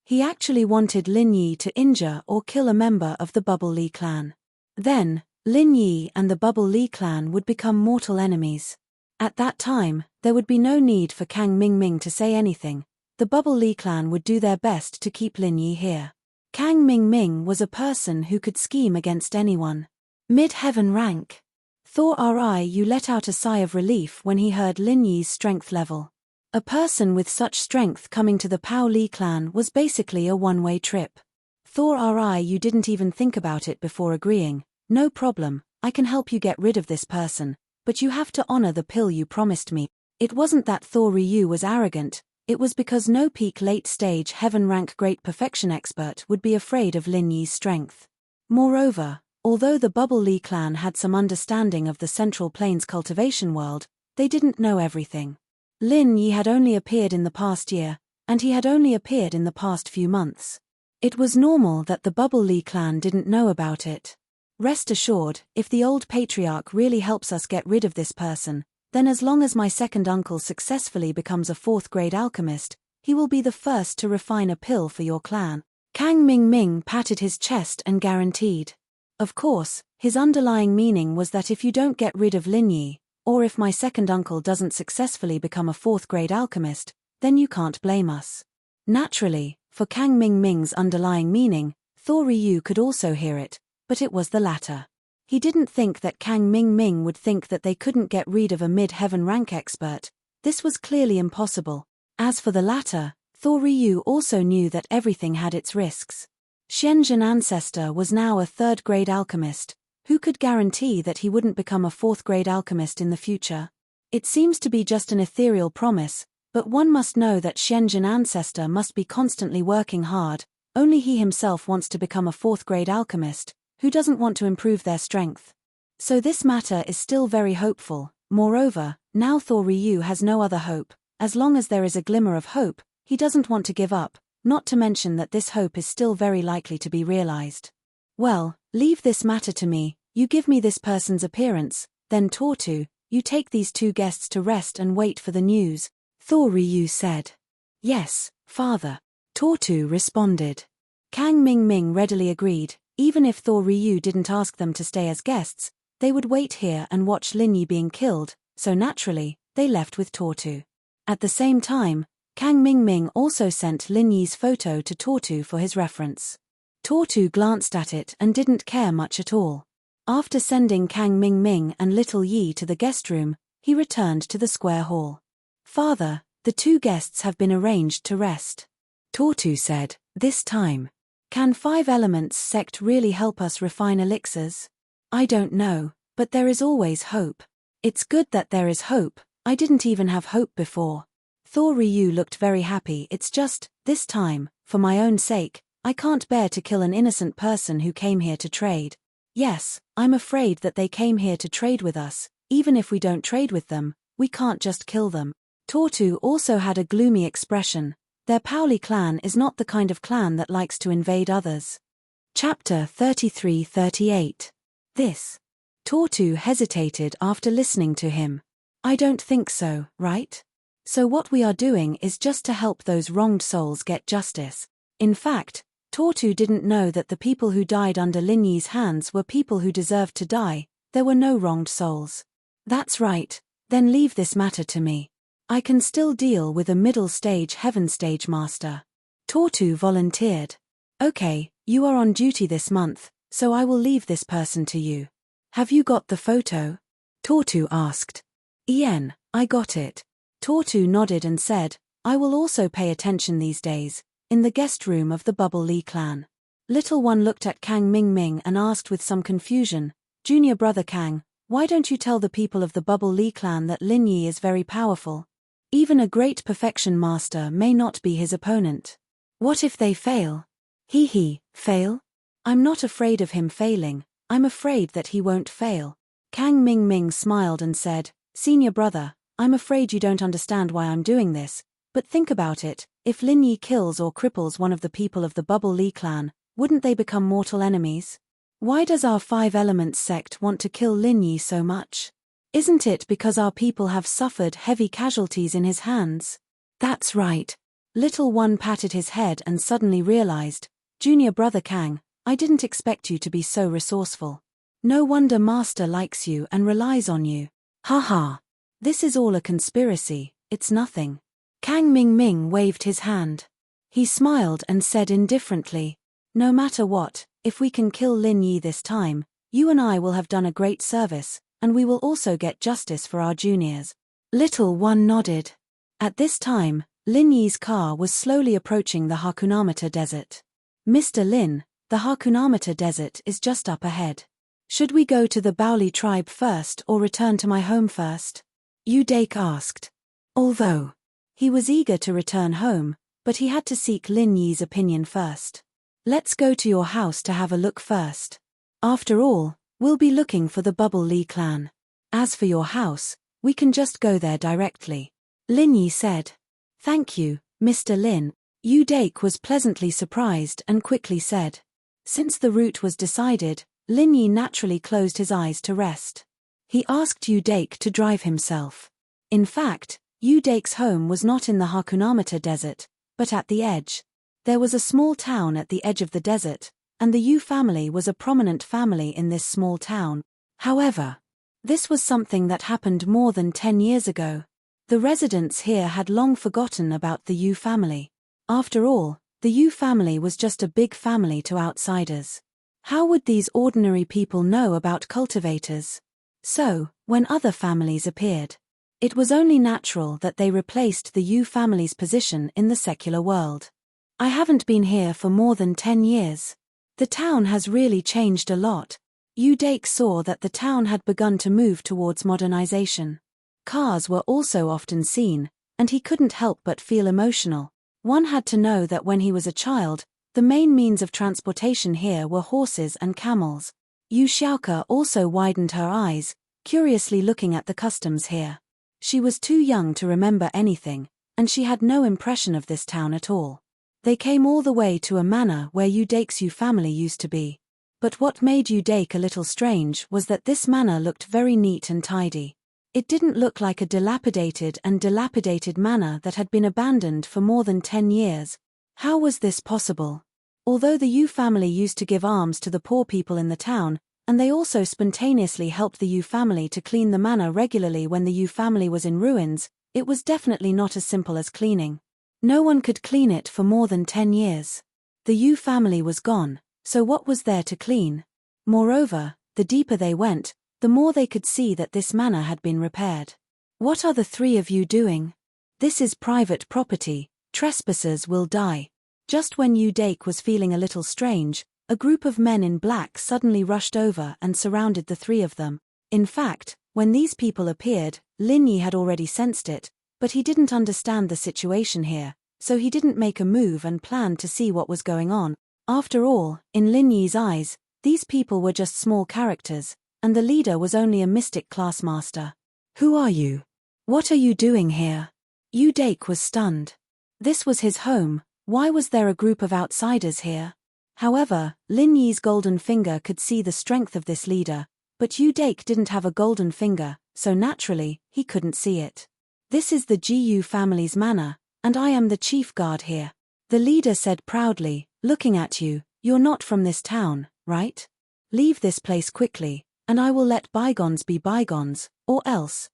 He actually wanted Lin Yi to injure or kill a member of the Bubble Li clan. Then, Lin Yi and the Bubble Li clan would become mortal enemies. At that time, there would be no need for Kang Ming to say anything. The Bubble Li clan would do their best to keep Lin Yi here. Kang Ming was a person who could scheme against anyone. Mid-heaven rank. Thor Ryu let out a sigh of relief when he heard Lin Yi's strength level. A person with such strength coming to the Pao Li clan was basically a one-way trip. Thor Ryu didn't even think about it before agreeing. No problem, I can help you get rid of this person, but you have to honor the pill you promised me. It wasn't that Thor Ryu was arrogant, it was because no peak late-stage heaven rank great perfection expert would be afraid of Lin Yi's strength. Moreover, although the Bubble Li clan had some understanding of the Central Plains cultivation world, they didn't know everything. Lin Yi had only appeared in the past year, and he had only appeared in the past few months. It was normal that the Bubble Li clan didn't know about it. Rest assured, if the old patriarch really helps us get rid of this person, then as long as my second uncle successfully becomes a 4th grade alchemist, he will be the first to refine a pill for your clan. Kang Ming patted his chest and guaranteed. Of course, his underlying meaning was that if you don't get rid of Lin Yi, or if my second uncle doesn't successfully become a 4th grade alchemist, then you can't blame us. Naturally, for Kang Ming's underlying meaning, Thor Ryu could also hear it, but it was the latter. He didn't think that Kang Ming would think that they couldn't get rid of a mid-heaven rank expert. This was clearly impossible. As for the latter, Thor Ryu also knew that everything had its risks. Shenzhen ancestor was now a 3rd grade alchemist. Who could guarantee that he wouldn't become a 4th grade alchemist in the future? It seems to be just an ethereal promise, but one must know that Shenzhen ancestor must be constantly working hard. Only he himself wants to become a 4th grade alchemist. Who doesn't want to improve their strength? So this matter is still very hopeful. Moreover, now Thor Ryu has no other hope. As long as there is a glimmer of hope, he doesn't want to give up, not to mention that this hope is still very likely to be realized. Well, leave this matter to me. You give me this person's appearance, then Tortu, you take these two guests to rest and wait for the news, Thor Ryu said. Yes, father, Tortu responded. Kang Ming Ming readily agreed. Even if Thor Ryu didn't ask them to stay as guests, they would wait here and watch Lin Yi being killed, so naturally, they left with Tortu. At the same time, Kang Ming Ming also sent Lin Yi's photo to Tortu for his reference. Tortu glanced at it and didn't care much at all. After sending Kang Ming Ming and little Yi to the guest room, he returned to the square hall. Father, the two guests have been arranged to rest. Tortu said, this time. Can 5 Elements sect really help us refine elixirs? I don't know, but there is always hope. It's good that there is hope. I didn't even have hope before. Thor Ryu looked very happy. It's just, this time, for my own sake, I can't bear to kill an innocent person who came here to trade. Yes, I'm afraid that they came here to trade with us. Even if we don't trade with them, we can't just kill them. Tortu also had a gloomy expression. Their Pauli clan is not the kind of clan that likes to invade others. Chapter 33-38. This. Tortu hesitated after listening to him. I don't think so, right? So what we are doing is just to help those wronged souls get justice. In fact, Tortu didn't know that the people who died under Lin Yi's hands were people who deserved to die. There were no wronged souls. That's right, then leave this matter to me. I can still deal with a middle stage heaven stage master. Tortu volunteered. Okay, you are on duty this month, so I will leave this person to you. Have you got the photo? Tortu asked. I got it. Tortu nodded and said, I will also pay attention these days, in the guest room of the Bubble Lee clan. Little one looked at Kang Ming Ming and asked with some confusion, Junior brother Kang, why don't you tell the people of the Bubble Lee clan that Lin Yi is very powerful? Even a great perfection master may not be his opponent. What if they fail? Fail? I'm not afraid of him failing, I'm afraid that he won't fail. Kang Ming Ming smiled and said, Senior brother, I'm afraid you don't understand why I'm doing this, but think about it, if Lin Yi kills or cripples one of the people of the Bubble Lee clan, wouldn't they become mortal enemies? Why does our 5 Elements sect want to kill Lin Yi so much? Isn't it because our people have suffered heavy casualties in his hands? That's right. Little one patted his head and suddenly realized, Junior brother Kang, I didn't expect you to be so resourceful. No wonder Master likes you and relies on you. Haha. This is all a conspiracy, it's nothing. Kang Ming Ming waved his hand. He smiled and said indifferently, no matter what, if we can kill Lin Yi this time, you and I will have done a great service, and we will also get justice for our juniors. Little one nodded. At this time, Lin Yi's car was slowly approaching the Hakunamata Desert. Mr. Lin, the Hakunamata Desert is just up ahead. Should we go to the Baoli tribe first or return to my home first? Udake asked. Although he was eager to return home, but he had to seek Lin Yi's opinion first. Let's go to your house to have a look first. After all, we'll be looking for the Bubble Lee clan. As for your house, we can just go there directly. Lin Yi said. Thank you, Mr. Lin. Udake was pleasantly surprised and quickly said. Since the route was decided, Lin Yi naturally closed his eyes to rest. He asked Udake to drive himself. In fact, Udake's home was not in the Hakunamata Desert, but at the edge. There was a small town at the edge of the desert, and the Yu family was a prominent family in this small town. However, this was something that happened more than 10 years ago. The residents here had long forgotten about the Yu family. After all, the Yu family was just a big family to outsiders. How would these ordinary people know about cultivators? So, when other families appeared, it was only natural that they replaced the Yu family's position in the secular world. I haven't been here for more than 10 years. The town has really changed a lot. Udake saw that the town had begun to move towards modernization. Cars were also often seen, and he couldn't help but feel emotional. One had to know that when he was a child, the main means of transportation here were horses and camels. Yu Xiaoke also widened her eyes, curiously looking at the customs here. She was too young to remember anything, and she had no impression of this town at all. They came all the way to a manor where Yu Dake's Yu family used to be. But what made Yu Dake a little strange was that this manor looked very neat and tidy. It didn't look like a dilapidated manor that had been abandoned for more than 10 years. How was this possible? Although the Yu family used to give alms to the poor people in the town, and they also spontaneously helped the Yu family to clean the manor regularly when the Yu family was in ruins, it was definitely not as simple as cleaning. No one could clean it for more than 10 years. The Yu family was gone, so what was there to clean? Moreover, the deeper they went, the more they could see that this manor had been repaired. What are the three of you doing? This is private property, trespassers will die. Just when Yu Dake was feeling a little strange, a group of men in black suddenly rushed over and surrounded the three of them. In fact, when these people appeared, Lin Yi had already sensed it, but he didn't understand the situation here, so he didn't make a move and planned to see what was going on. After all, in Lin Yi's eyes, these people were just small characters, and the leader was only a mystic class master. Who are you? What are you doing here? Yu Dake was stunned. This was his home, why was there a group of outsiders here? However, Lin Yi's golden finger could see the strength of this leader, but Yu Dake didn't have a golden finger, so naturally, he couldn't see it. This is the Yu family's manor, and I am the chief guard here. The leader said proudly, looking at you, you're not from this town, right? Leave this place quickly, and I will let bygones be bygones, or else,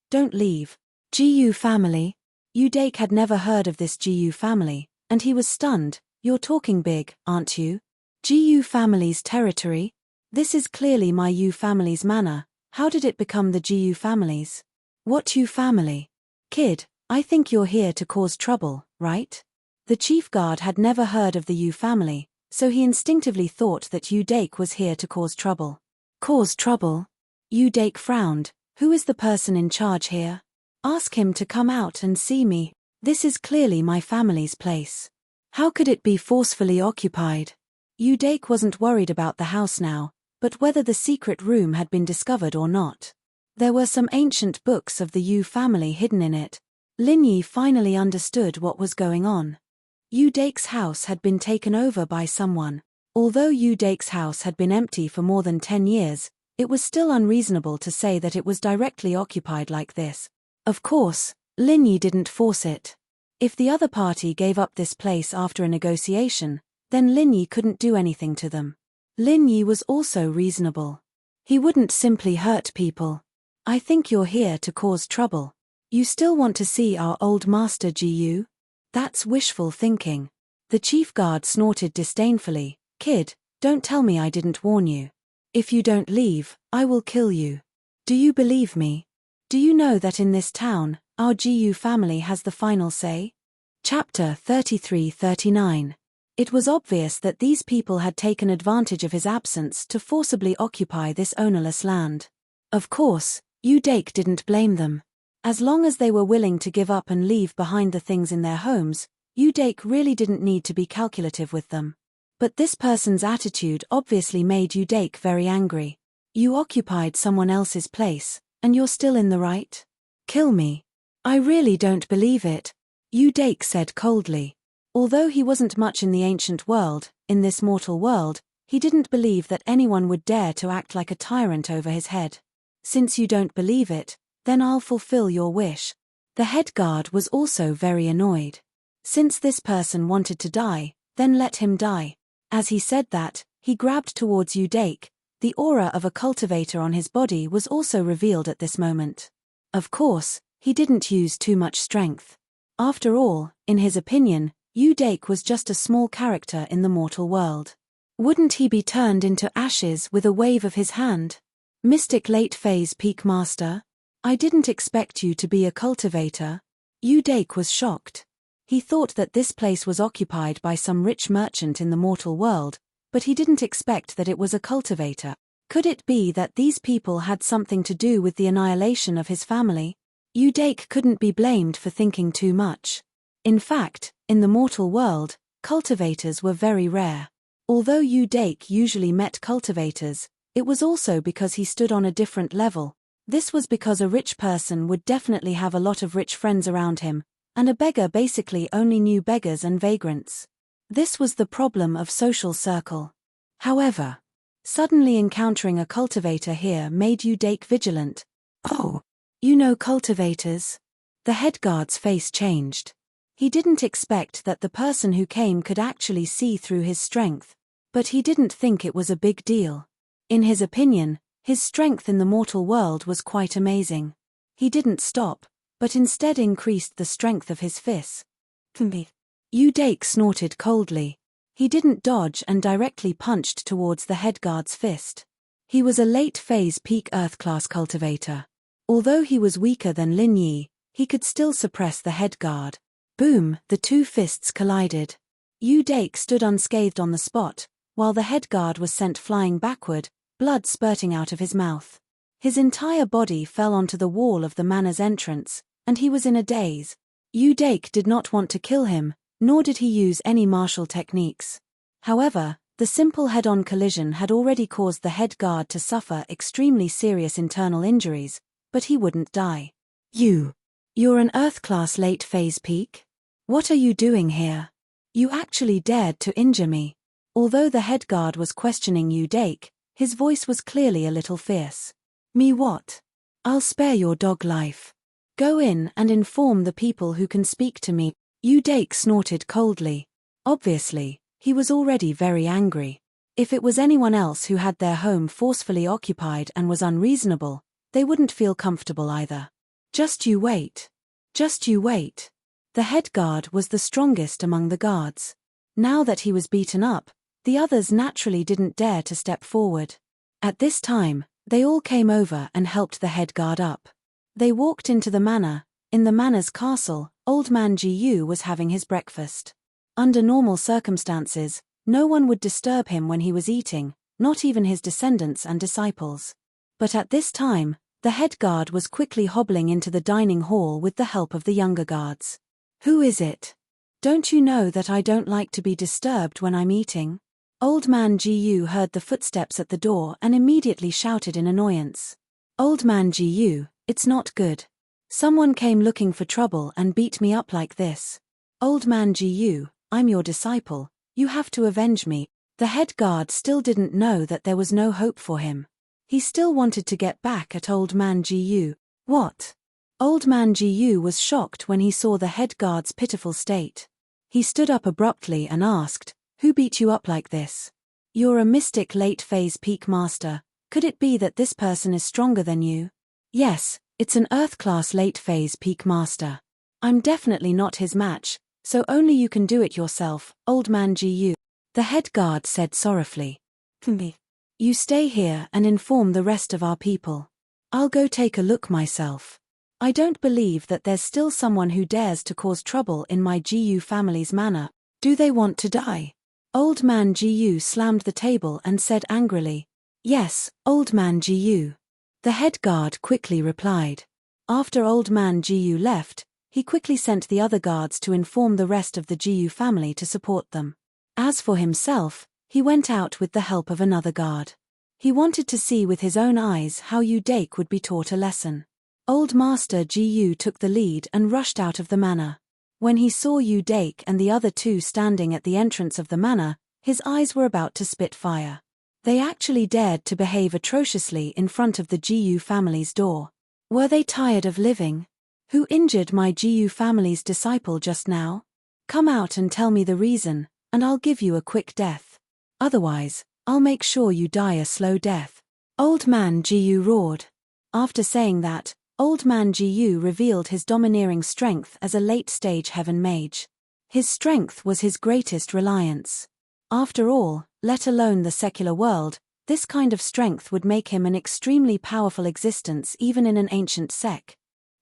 don't leave. Yu family? Yu Dake had never heard of this Yu family, and he was stunned. You're talking big, aren't you? Yu family's territory? This is clearly my Yu family's manor, how did it become the Yu family's? What Yu family? Kid, I think you're here to cause trouble, right? The chief guard had never heard of the Yu family, so he instinctively thought that Yu Dake was here to cause trouble. Cause trouble? Yu Dake frowned. Who is the person in charge here? Ask him to come out and see me. This is clearly my family's place. How could it be forcefully occupied? Yu Dake wasn't worried about the house now, but whether the secret room had been discovered or not. There were some ancient books of the Yu family hidden in it. Lin Yi finally understood what was going on. Yu Dake's house had been taken over by someone. Although Yu Dake's house had been empty for more than 10 years, it was still unreasonable to say that it was directly occupied like this. Of course, Lin Yi didn't force it. If the other party gave up this place after a negotiation, then Lin Yi couldn't do anything to them. Lin Yi was also reasonable. He wouldn't simply hurt people. I think you're here to cause trouble. You still want to see our old master Yu? That's wishful thinking. The chief guard snorted disdainfully. Kid, don't tell me I didn't warn you. If you don't leave, I will kill you. Do you believe me? Do you know that in this town, our Yu family has the final say? Chapter 33-39. It was obvious that these people had taken advantage of his absence to forcibly occupy this ownerless land. Of course, Yu Dake didn't blame them. As long as they were willing to give up and leave behind the things in their homes, Yu Dake really didn't need to be calculative with them. But this person's attitude obviously made Yu Dake very angry. You occupied someone else's place, and you're still in the right? Kill me. I really don't believe it, Yu Dake said coldly. Although he wasn't much in the ancient world, in this mortal world, he didn't believe that anyone would dare to act like a tyrant over his head. Since you don't believe it, then I'll fulfill your wish. The head guard was also very annoyed. Since this person wanted to die, then let him die. As he said that, he grabbed towards Yu Dake. The aura of a cultivator on his body was also revealed at this moment. Of course, he didn't use too much strength. After all, in his opinion, Yu Dake was just a small character in the mortal world. Wouldn't he be turned into ashes with a wave of his hand? Mystic late phase peak master? I didn't expect you to be a cultivator. Yu Dake was shocked. He thought that this place was occupied by some rich merchant in the mortal world, but he didn't expect that it was a cultivator. Could it be that these people had something to do with the annihilation of his family? Yu Dake couldn't be blamed for thinking too much. In fact, in the mortal world, cultivators were very rare. Although Yu Dake usually met cultivators, It was also because he stood on a different level. This was because a rich person would definitely have a lot of rich friends around him, and a beggar basically only knew beggars and vagrants. This was the problem of social circle. However, suddenly encountering a cultivator here made Udake vigilant. Oh, you know cultivators? The head guard's face changed. He didn't expect that the person who came could actually see through his strength, but he didn't think it was a big deal. In his opinion, his strength in the mortal world was quite amazing. He didn't stop, but instead increased the strength of his fists. Udake snorted coldly. He didn't dodge and directly punched towards the head guard's fist. He was a late-phase peak Earth-class cultivator. Although he was weaker than Lin Yi, he could still suppress the head guard. Boom, the two fists collided. Udake stood unscathed on the spot, while the head guard was sent flying backward, blood spurting out of his mouth. His entire body fell onto the wall of the manor's entrance, and he was in a daze. Udake did not want to kill him, nor did he use any martial techniques. However, the simple head-on collision had already caused the head guard to suffer extremely serious internal injuries, but he wouldn't die. You're an Earth-class late-phase peak? What are you doing here? You actually dared to injure me. Although the head guard was questioning Udake, his voice was clearly a little fierce. Me what? I'll spare your dog life. Go in and inform the people who can speak to me. Udake snorted coldly. Obviously, he was already very angry. If it was anyone else who had their home forcefully occupied and was unreasonable, they wouldn't feel comfortable either. Just you wait. Just you wait. The head guard was the strongest among the guards. Now that he was beaten up, the others naturally didn't dare to step forward. At this time, they all came over and helped the head guard up. They walked into the manor. In the manor's castle, Old Man Gu was having his breakfast. Under normal circumstances, no one would disturb him when he was eating, not even his descendants and disciples. But at this time, the head guard was quickly hobbling into the dining hall with the help of the younger guards. Who is it? Don't you know that I don't like to be disturbed when I'm eating? Old Man Gu heard the footsteps at the door and immediately shouted in annoyance. Old Man Gu, it's not good. Someone came looking for trouble and beat me up like this. Old Man Gu, I'm your disciple, you have to avenge me. The head guard still didn't know that there was no hope for him. He still wanted to get back at Old Man Gu. What? Old Man Gu was shocked when he saw the head guard's pitiful state. He stood up abruptly and asked, who beat you up like this? You're a mystic late-phase peak master. Could it be that this person is stronger than you? Yes, it's an Earth-class late-phase peak master. I'm definitely not his match, so only you can do it yourself, Old Man Gu. The head guard said sorrowfully. You stay here and inform the rest of our people. I'll go take a look myself. I don't believe that there's still someone who dares to cause trouble in my Gu family's manor. Do they want to die? Old Man Gu slammed the table and said angrily. Yes, Old Man Gu. The head guard quickly replied. After Old Man Gu left, he quickly sent the other guards to inform the rest of the Gu family to support them. As for himself, he went out with the help of another guard. He wanted to see with his own eyes how Udake would be taught a lesson. Old Master Gu took the lead and rushed out of the manor. When he saw Udake and the other two standing at the entrance of the manor, his eyes were about to spit fire. They actually dared to behave atrociously in front of the Gu family's door. Were they tired of living? Who injured my Gu family's disciple just now? Come out and tell me the reason, and I'll give you a quick death. Otherwise, I'll make sure you die a slow death. Old Man Gu roared. After saying that, Old Man Gu revealed his domineering strength as a late-stage heaven mage. His strength was his greatest reliance. After all, let alone the secular world, this kind of strength would make him an extremely powerful existence even in an ancient sect.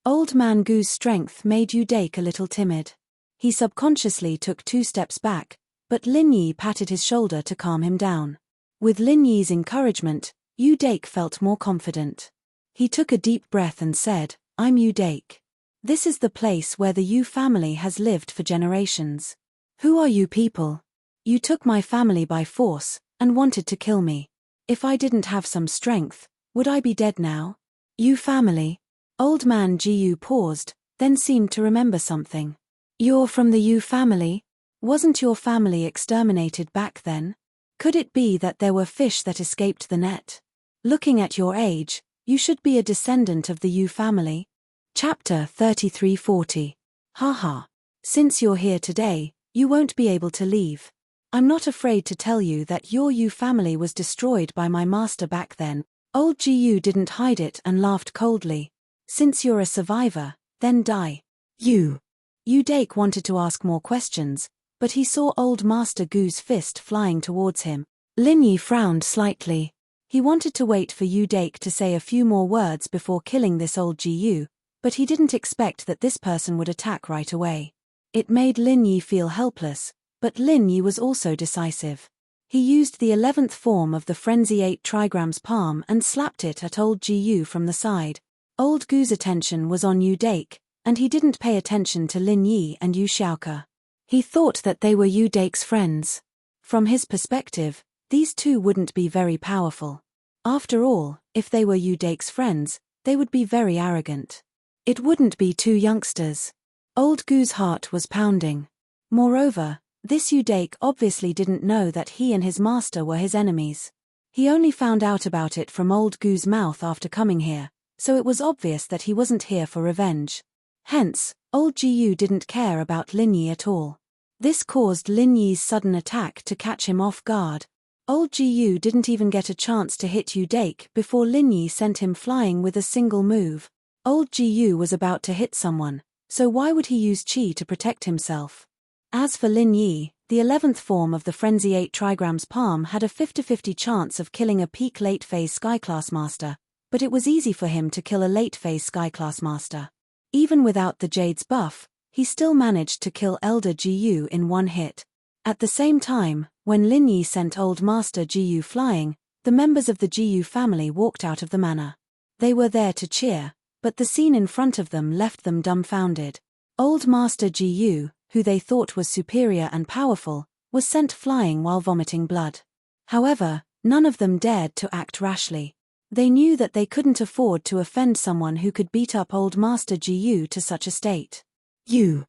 Old Man Gu's strength made Udake a little timid. He subconsciously took 2 steps back, but Lin Yi patted his shoulder to calm him down. With Lin Yi's encouragement, Udake felt more confident. He took a deep breath and said, I'm Udake. This is the place where the Yu family has lived for generations. Who are you people? You took my family by force, and wanted to kill me. If I didn't have some strength, would I be dead now? Yu family. Old man Jiyu paused, then seemed to remember something. You're from the Yu family? Wasn't your family exterminated back then? Could it be that there were fish that escaped the net? Looking at your age, you should be a descendant of the Yu family. Chapter 3340. Haha. Since you're here today, you won't be able to leave. I'm not afraid to tell you that your Yu family was destroyed by my master back then. Old Jiyu didn't hide it and laughed coldly. Since you're a survivor, then die. Yu Dake wanted to ask more questions, but he saw old Master Gu's fist flying towards him. Lin Yi frowned slightly. He wanted to wait for Yu Dake to say a few more words before killing this old Jiyu, but he didn't expect that this person would attack right away. It made Lin Yi feel helpless, but Lin Yi was also decisive. He used the 11th form of the Frenzy 8 Trigram's palm and slapped it at old Jiyu from the side. Old Gu's attention was on Yu Dake, and he didn't pay attention to Lin Yi and Yu Xiaoke. He thought that they were Yu Dake's friends. From his perspective, these two wouldn't be very powerful. After all, if they were Yu Dake's friends, they would be very arrogant. It wouldn't be two youngsters. Old Gu's heart was pounding. Moreover, this Yu Dake obviously didn't know that he and his master were his enemies. He only found out about it from old Gu's mouth after coming here, so it was obvious that he wasn't here for revenge. Hence, old Jiyu didn't care about Lin Yi at all. This caused Lin Yi's sudden attack to catch him off guard. Old Jiyu didn't even get a chance to hit Yu Dake before Lin Yi sent him flying with a single move. Old Jiyu was about to hit someone, so why would he use Qi to protect himself? As for Lin Yi, the 11th form of the Frenzy 8 Trigram's palm had a 50-50 chance of killing a peak late-phase Sky-class master, but it was easy for him to kill a late-phase Sky-class master. Even without the Jade's buff, he still managed to kill Elder Jiyu in one hit. At the same time, when Lin Yi sent old Master Jiyu flying, the members of the Jiyu family walked out of the manor. They were there to cheer, but the scene in front of them left them dumbfounded. Old Master Jiyu, who they thought was superior and powerful, was sent flying while vomiting blood. However, none of them dared to act rashly. They knew that they couldn't afford to offend someone who could beat up old Master Jiyu to such a state. You.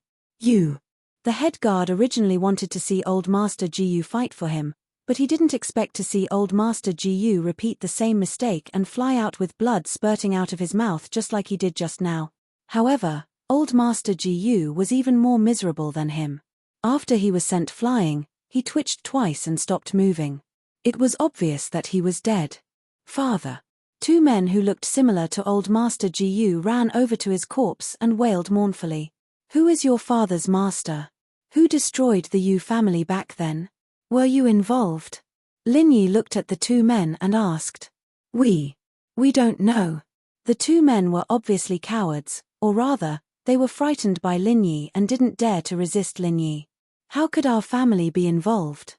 The head guard originally wanted to see old Master Jiyu fight for him, but he didn't expect to see old Master Jiyu repeat the same mistake and fly out with blood spurting out of his mouth just like he did just now. However, old Master Jiyu was even more miserable than him. After he was sent flying, he twitched twice and stopped moving. It was obvious that he was dead. Father. Two men who looked similar to old Master Jiyu ran over to his corpse and wailed mournfully. Who is your father's master? Who destroyed the Yu family back then? Were you involved? Lin Yi looked at the two men and asked. We don't know. The two men were obviously cowards, or rather, they were frightened by Lin Yi and didn't dare to resist Lin Yi. How could our family be involved?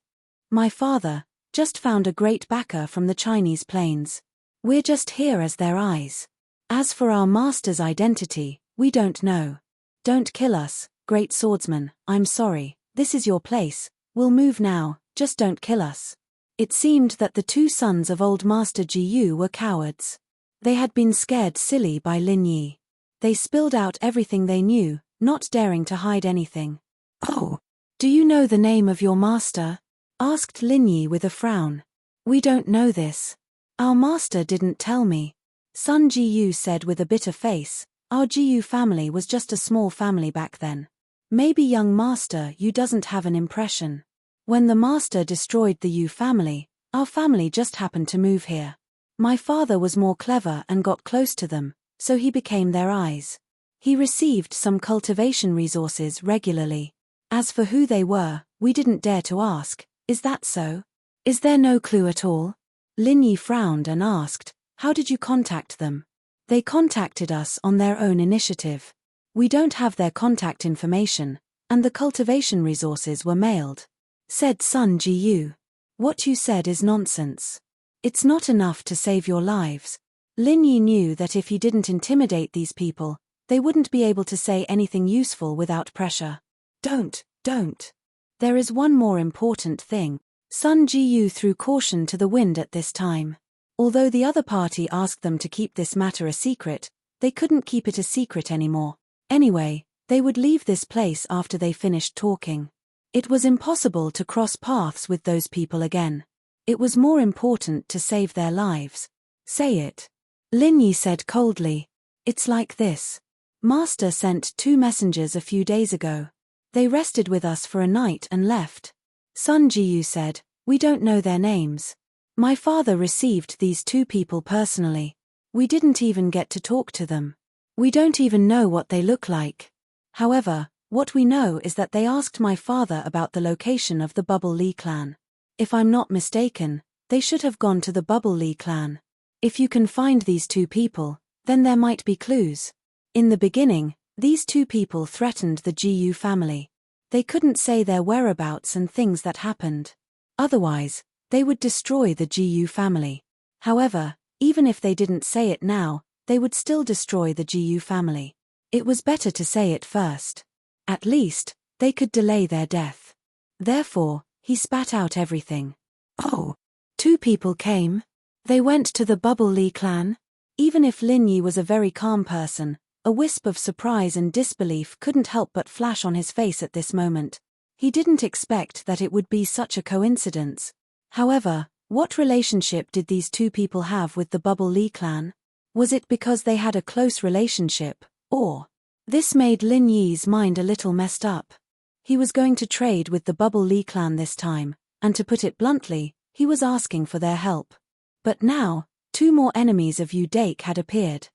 My father just found a great backer from the Chinese plains. We're just here as their eyes. As for our master's identity, we don't know. Don't kill us, great swordsman, I'm sorry, this is your place, we'll move now, just don't kill us. It seemed that the two sons of old Master Jiyu were cowards. They had been scared silly by Lin Yi. They spilled out everything they knew, not daring to hide anything. Oh, do you know the name of your master? Asked Lin Yi with a frown. We don't know this. Our master didn't tell me. Son Jiyu said with a bitter face. Our Jiyu family was just a small family back then. Maybe young Master Yu doesn't have an impression. When the master destroyed the Yu family, our family just happened to move here. My father was more clever and got close to them, so he became their eyes. He received some cultivation resources regularly. As for who they were, we didn't dare to ask. Is that so? Is there no clue at all? Lin Yi frowned and asked, how did you contact them? They contacted us on their own initiative. We don't have their contact information, and the cultivation resources were mailed. Said Sun Jiyu. What you said is nonsense. It's not enough to save your lives. Lin Yi knew that if he didn't intimidate these people, they wouldn't be able to say anything useful without pressure. Don't. There is one more important thing. Sun Jiyu threw caution to the wind at this time. Although the other party asked them to keep this matter a secret, they couldn't keep it a secret anymore. Anyway, they would leave this place after they finished talking. It was impossible to cross paths with those people again. It was more important to save their lives. Say it. Lin Yi said coldly. It's like this. Master sent 2 messengers a few days ago. They rested with us for a night and left. Sun Jiyu said, we don't know their names. My father received these 2 people personally. We didn't even get to talk to them. We don't even know what they look like. However, what we know is that they asked my father about the location of the Bubble Lee clan. If I'm not mistaken, they should have gone to the Bubble Lee clan. If you can find these 2 people, then there might be clues. In the beginning, these 2 people threatened the Jiyu family. They couldn't say their whereabouts and things that happened. Otherwise, they would destroy the Jiyu family. However, even if they didn't say it now, they would still destroy the Jiyu family. It was better to say it first. At least, they could delay their death. Therefore, he spat out everything. Oh, 2 people came? They went to the Bubble Lee clan? Even if Lin Yi was a very calm person, a wisp of surprise and disbelief couldn't help but flash on his face at this moment. He didn't expect that it would be such a coincidence. However, what relationship did these 2 people have with the Bubble Lee clan? Was it because they had a close relationship, or? This made Lin Yi's mind a little messed up. He was going to trade with the Bubble Lee clan this time, and to put it bluntly, he was asking for their help. But now, 2 more enemies of Yu Dake had appeared.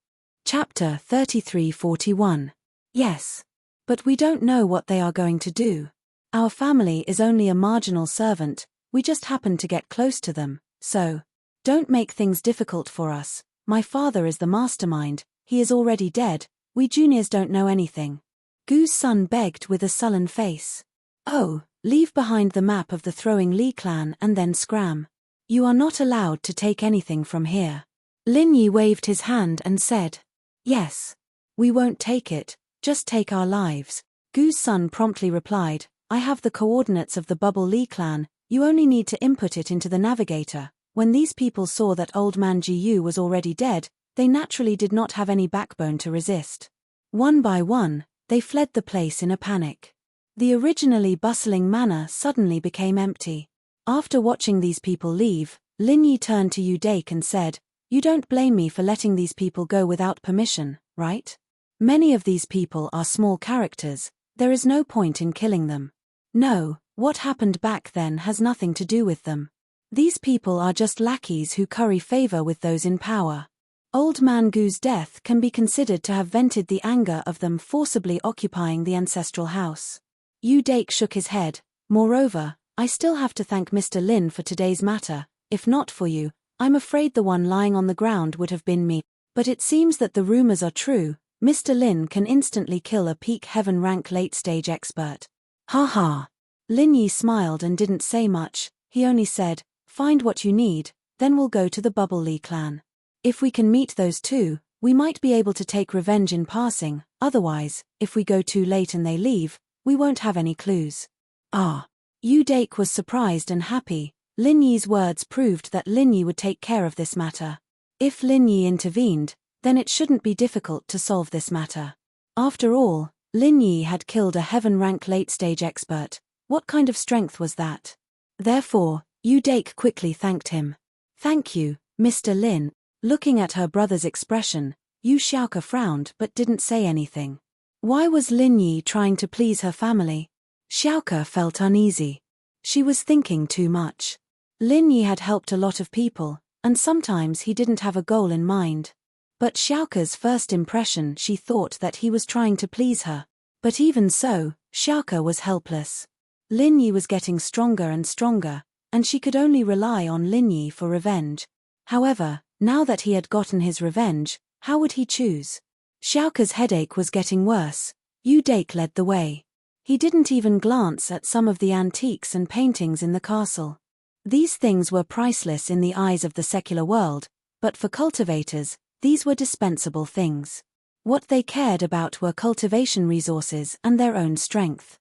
Chapter 3341. Yes. But we don't know what they are going to do. Our family is only a marginal servant, we just happened to get close to them, so. Don't make things difficult for us. My father is the mastermind, he is already dead, we juniors don't know anything. Gu's son begged with a sullen face. Oh, leave behind the map of the Throwing Lee clan and then scram. You are not allowed to take anything from here. Lin Yi waved his hand and said. Yes. We won't take it, just take our lives. Gu's son promptly replied, I have the coordinates of the Bubble Lee clan, you only need to input it into the navigator. When these people saw that old man Jiyu was already dead, they naturally did not have any backbone to resist. One by one, they fled the place in a panic. The originally bustling manor suddenly became empty. After watching these people leave, Lin Yi turned to Yu Dake and said, you don't blame me for letting these people go without permission, right? Many of these people are small characters, there is no point in killing them. No, what happened back then has nothing to do with them. These people are just lackeys who curry favor with those in power. Old Man Gu's death can be considered to have vented the anger of them forcibly occupying the ancestral house. Yu Dake shook his head. Moreover, I still have to thank Mr. Lin for today's matter. If not for you, I'm afraid the one lying on the ground would have been me. But it seems that the rumors are true. Mr. Lin can instantly kill a peak heaven rank late-stage expert. Ha ha. Lin Yi smiled and didn't say much, he only said, find what you need, then we'll go to the Bubble Lee clan. If we can meet those 2, we might be able to take revenge in passing, otherwise, if we go too late and they leave, we won't have any clues. Ah. Yu Dake was surprised and happy. Lin Yi's words proved that Lin Yi would take care of this matter. If Lin Yi intervened, then it shouldn't be difficult to solve this matter. After all, Lin Yi had killed a heaven rank late-stage expert. What kind of strength was that? Therefore, Yu Dake quickly thanked him. Thank you, Mr. Lin. Looking at her brother's expression, Yu Xiaoke frowned but didn't say anything. Why was Lin Yi trying to please her family? Xiaoke felt uneasy. She was thinking too much. Lin Yi had helped a lot of people, and sometimes he didn't have a goal in mind. But Xiaoke's first impression, she thought that he was trying to please her. But even so, Xiaoke was helpless. Lin Yi was getting stronger and stronger, and she could only rely on Lin Yi for revenge. However, now that he had gotten his revenge, how would he choose? Xiaoke's headache was getting worse. Yu Dake led the way. He didn't even glance at some of the antiques and paintings in the castle. These things were priceless in the eyes of the secular world, but for cultivators, these were dispensable things. What they cared about were cultivation resources and their own strength.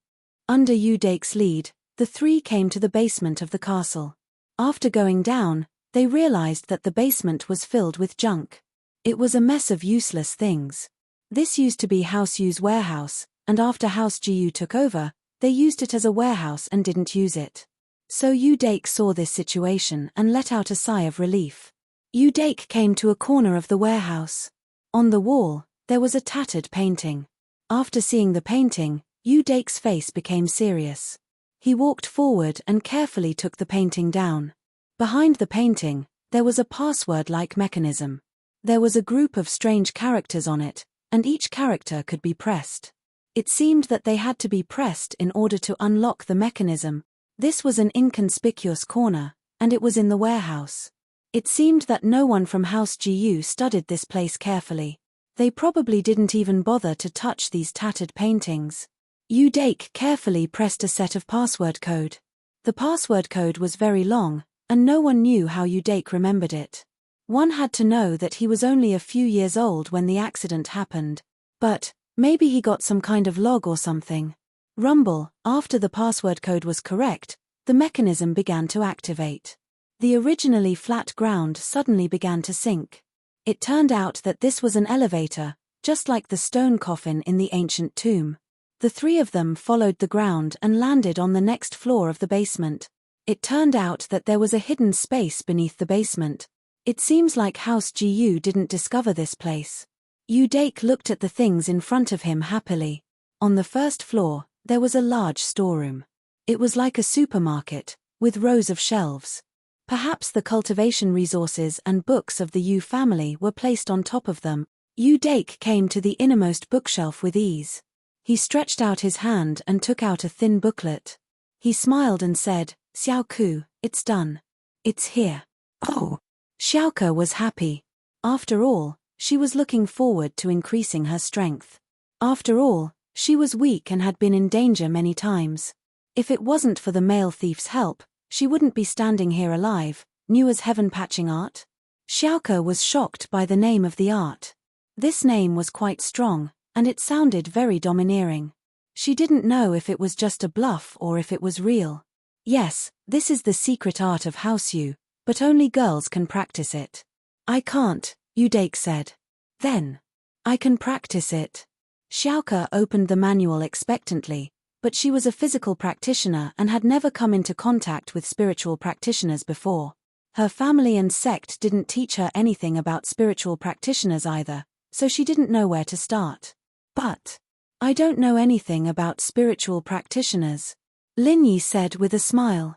Under Yu Dake's lead, The three came to the basement of the castle. After going down, they realized that the basement was filled with junk. It was a mess of useless things. This used to be House U's warehouse, and after House Gu took over, they used it as a warehouse and didn't use it. So Udake saw this situation and let out a sigh of relief. Udake came to a corner of the warehouse. On the wall, there was a tattered painting. After seeing the painting, Udake's face became serious. He walked forward and carefully took the painting down. Behind the painting, there was a password-like mechanism. There was a group of strange characters on it, and each character could be pressed. It seemed that they had to be pressed in order to unlock the mechanism. This was an inconspicuous corner, and it was in the warehouse. It seemed that no one from House Gu studied this place carefully. They probably didn't even bother to touch these tattered paintings. Udake carefully pressed a set of password code. The password code was very long, and no one knew how Udake remembered it. One had to know that he was only a few years old when the accident happened. But maybe he got some kind of log or something. Rumble, after the password code was correct, the mechanism began to activate. The originally flat ground suddenly began to sink. It turned out that this was an elevator, just like the stone coffin in the ancient tomb. The three of them followed the ground and landed on the next floor of the basement. It turned out that there was a hidden space beneath the basement. It seems like House Gu didn't discover this place. Udake looked at the things in front of him happily. On the first floor, there was a large storeroom. It was like a supermarket, with rows of shelves. Perhaps the cultivation resources and books of the Yu family were placed on top of them. Udake came to the innermost bookshelf with ease. He stretched out his hand and took out a thin booklet. He smiled and said, "Xiaoku, it's done. It's here." Oh! Xiaoke was happy. After all, she was looking forward to increasing her strength. After all, she was weak and had been in danger many times. If it wasn't for the male thief's help, she wouldn't be standing here alive, new as heaven patching art. Xiaoke was shocked by the name of the art. This name was quite strong, and it sounded very domineering. She didn't know if it was just a bluff or if it was real. Yes, this is the secret art of House Yu, but only girls can practice it. I can't, Udake said. Then, I can practice it. Xiaoke opened the manual expectantly, but she was a physical practitioner and had never come into contact with spiritual practitioners before. Her family and sect didn't teach her anything about spiritual practitioners either, so she didn't know where to start. But I don't know anything about spiritual practitioners, Linyi said with a smile.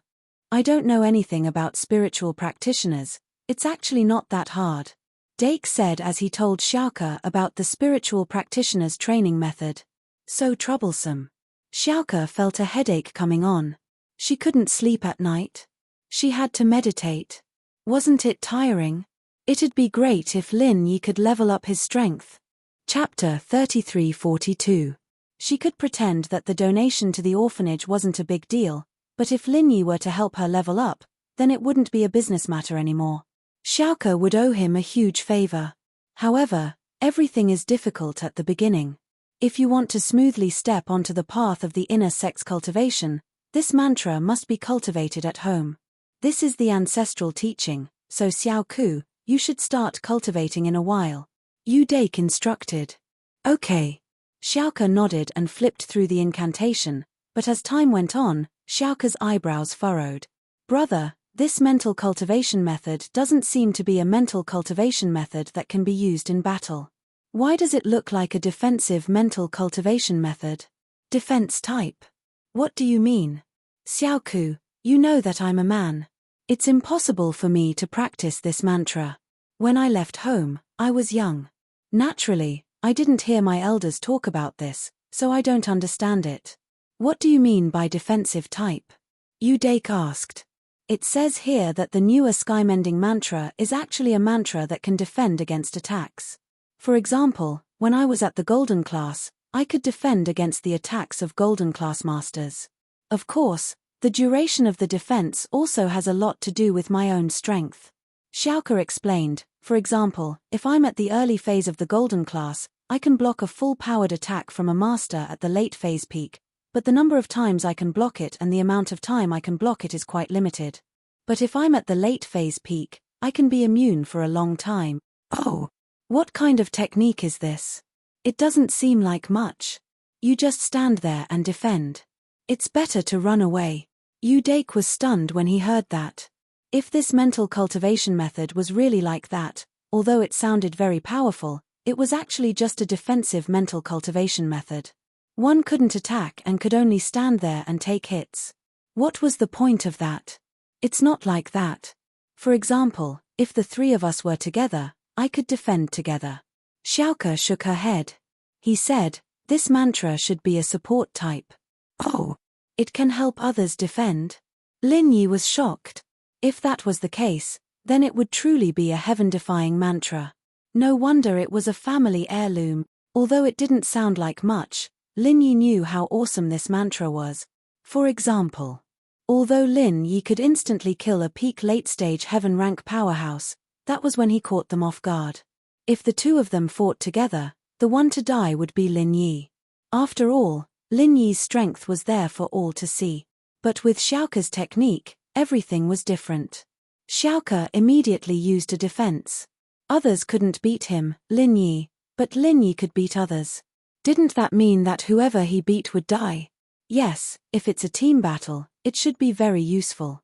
I don't know anything about spiritual practitioners. It's actually not that hard, Dake said as he told Xiaoke about the spiritual practitioner's training method. So troublesome. Xiaoke felt a headache coming on. She couldn't sleep at night. She had to meditate. Wasn't it tiring? It'd be great if Lin Yi could level up his strength. Chapter 3342. She could pretend that the donation to the orphanage wasn't a big deal, but if Lin Yi were to help her level up, then it wouldn't be a business matter anymore. Xiaoke would owe him a huge favor. However, everything is difficult at the beginning. If you want to smoothly step onto the path of the inner sex cultivation, this mantra must be cultivated at home. This is the ancestral teaching, so Xiaoku, you should start cultivating in a while. Udake instructed. Okay. Xiaoke nodded and flipped through the incantation, but as time went on, Xiaoke's eyebrows furrowed. Brother, this mental cultivation method doesn't seem to be a mental cultivation method that can be used in battle. Why does it look like a defensive mental cultivation method? Defense type. What do you mean? Xiaoku, you know that I'm a man. It's impossible for me to practice this mantra. When I left home, I was young. Naturally, I didn't hear my elders talk about this, so I don't understand it. What do you mean by defensive type? Udake asked. It says here that the newer skymending mantra is actually a mantra that can defend against attacks. For example, when I was at the Golden class, I could defend against the attacks of Golden class masters. Of course, the duration of the defense also has a lot to do with my own strength. Xiaoke explained, for example, if I'm at the early phase of the Golden class, I can block a full-powered attack from a master at the late phase peak, but the number of times I can block it and the amount of time I can block it is quite limited. But if I'm at the late phase peak, I can be immune for a long time. Oh, what kind of technique is this? It doesn't seem like much. You just stand there and defend. It's better to run away. Udake was stunned when he heard that. If this mental cultivation method was really like that, although it sounded very powerful, it was actually just a defensive mental cultivation method. One couldn't attack and could only stand there and take hits. What was the point of that? It's not like that. For example, if the three of us were together, I could defend together. Xiaoke shook her head. He said, this mantra should be a support type. Oh, it can help others defend? Lin Yi was shocked. If that was the case, then it would truly be a heaven-defying mantra. No wonder it was a family heirloom. Although it didn't sound like much, Lin Yi knew how awesome this mantra was. For example, although Lin Yi could instantly kill a peak late-stage heaven-rank powerhouse, that was when he caught them off guard. If the two of them fought together, the one to die would be Lin Yi. After all, Lin Yi's strength was there for all to see. But with Xiaoke's technique, everything was different. Xiaoke immediately used a defense. Others couldn't beat him, Lin Yi, but Lin Yi could beat others. Didn't that mean that whoever he beat would die? Yes, if it's a team battle, it should be very useful.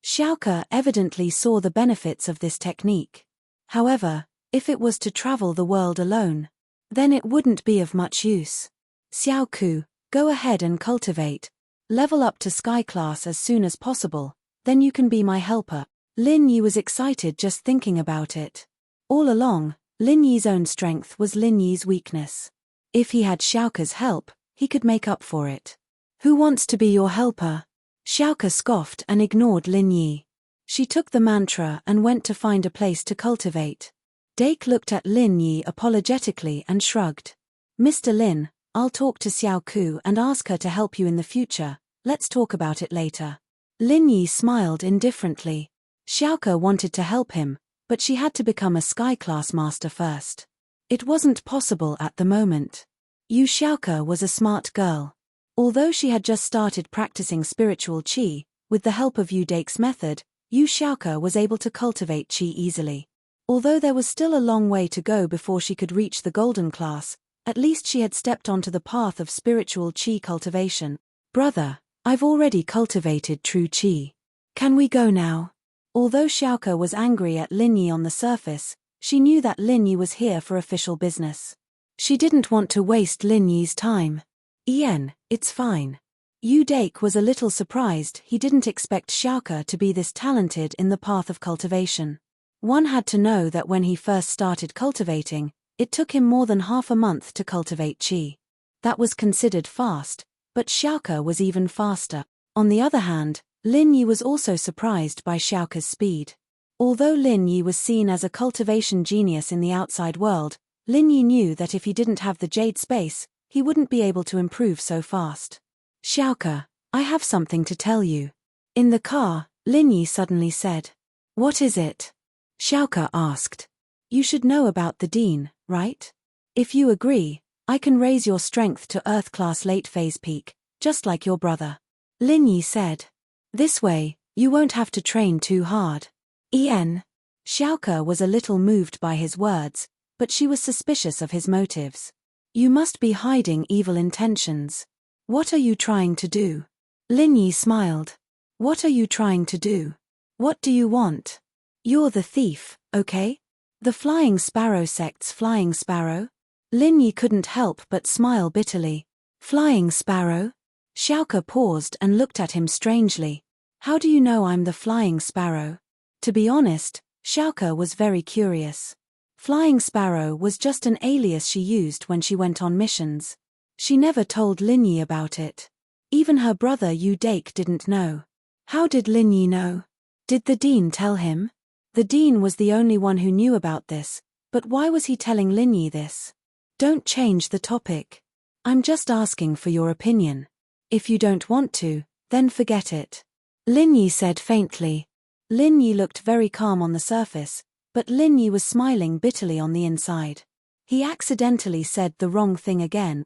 Xiaoke evidently saw the benefits of this technique. However, if it was to travel the world alone, then it wouldn't be of much use. Xiaoku, go ahead and cultivate. Level up to Sky Class as soon as possible, then you can be my helper. Lin Yi was excited just thinking about it. All along, Lin Yi's own strength was Lin Yi's weakness. If he had Xiaoke's help, he could make up for it. Who wants to be your helper? Xiaoke scoffed and ignored Lin Yi. She took the mantra and went to find a place to cultivate. Dake looked at Lin Yi apologetically and shrugged. Mr. Lin, I'll talk to Xiaoku and ask her to help you in the future. Let's talk about it later. Lin Yi smiled indifferently. Xiaoke wanted to help him, but she had to become a Sky Class master first. It wasn't possible at the moment. Yu Xiaoke was a smart girl. Although she had just started practicing spiritual qi, with the help of Udake's method, Yu Xiaoke was able to cultivate qi easily. Although there was still a long way to go before she could reach the golden class, at least she had stepped onto the path of spiritual qi cultivation. Brother, I've already cultivated true qi. Can we go now? Although Xiaoke was angry at Lin Yi on the surface, she knew that Lin Yi was here for official business. She didn't want to waste Lin Yi's time. Ian, it's fine. Udake was a little surprised. He didn't expect Xiaoke to be this talented in the path of cultivation. One had to know that when he first started cultivating, it took him more than half a month to cultivate qi. That was considered fast, but Xiaoke was even faster. On the other hand, Lin Yi was also surprised by Xiaoke's speed. Although Lin Yi was seen as a cultivation genius in the outside world, Lin Yi knew that if he didn't have the jade space, he wouldn't be able to improve so fast. Xiaoke, I have something to tell you. In the car, Lin Yi suddenly said. What is it? Xiaoke asked. You should know about the Dean, right? If you agree, I can raise your strength to Earth Class late phase peak, just like your brother. Lin Yi said. This way, you won't have to train too hard. Ian. Xiaoke was a little moved by his words, but she was suspicious of his motives. You must be hiding evil intentions. What are you trying to do? Lin Yi smiled. What are you trying to do? What do you want? You're the thief, okay? The Flying Sparrow sect's Flying Sparrow? Lin Yi couldn't help but smile bitterly. Flying Sparrow? Xiaoke paused and looked at him strangely. How do you know I'm the Flying Sparrow? To be honest, Xiaoke was very curious. Flying Sparrow was just an alias she used when she went on missions. She never told Lin Yi about it. Even her brother Udake didn't know. How did Lin Yi know? Did the Dean tell him? The Dean was the only one who knew about this, but why was he telling Lin Yi this? Don't change the topic. I'm just asking for your opinion. If you don't want to, then forget it. Lin Yi said faintly. Lin Yi looked very calm on the surface, but Lin Yi was smiling bitterly on the inside. He accidentally said the wrong thing again.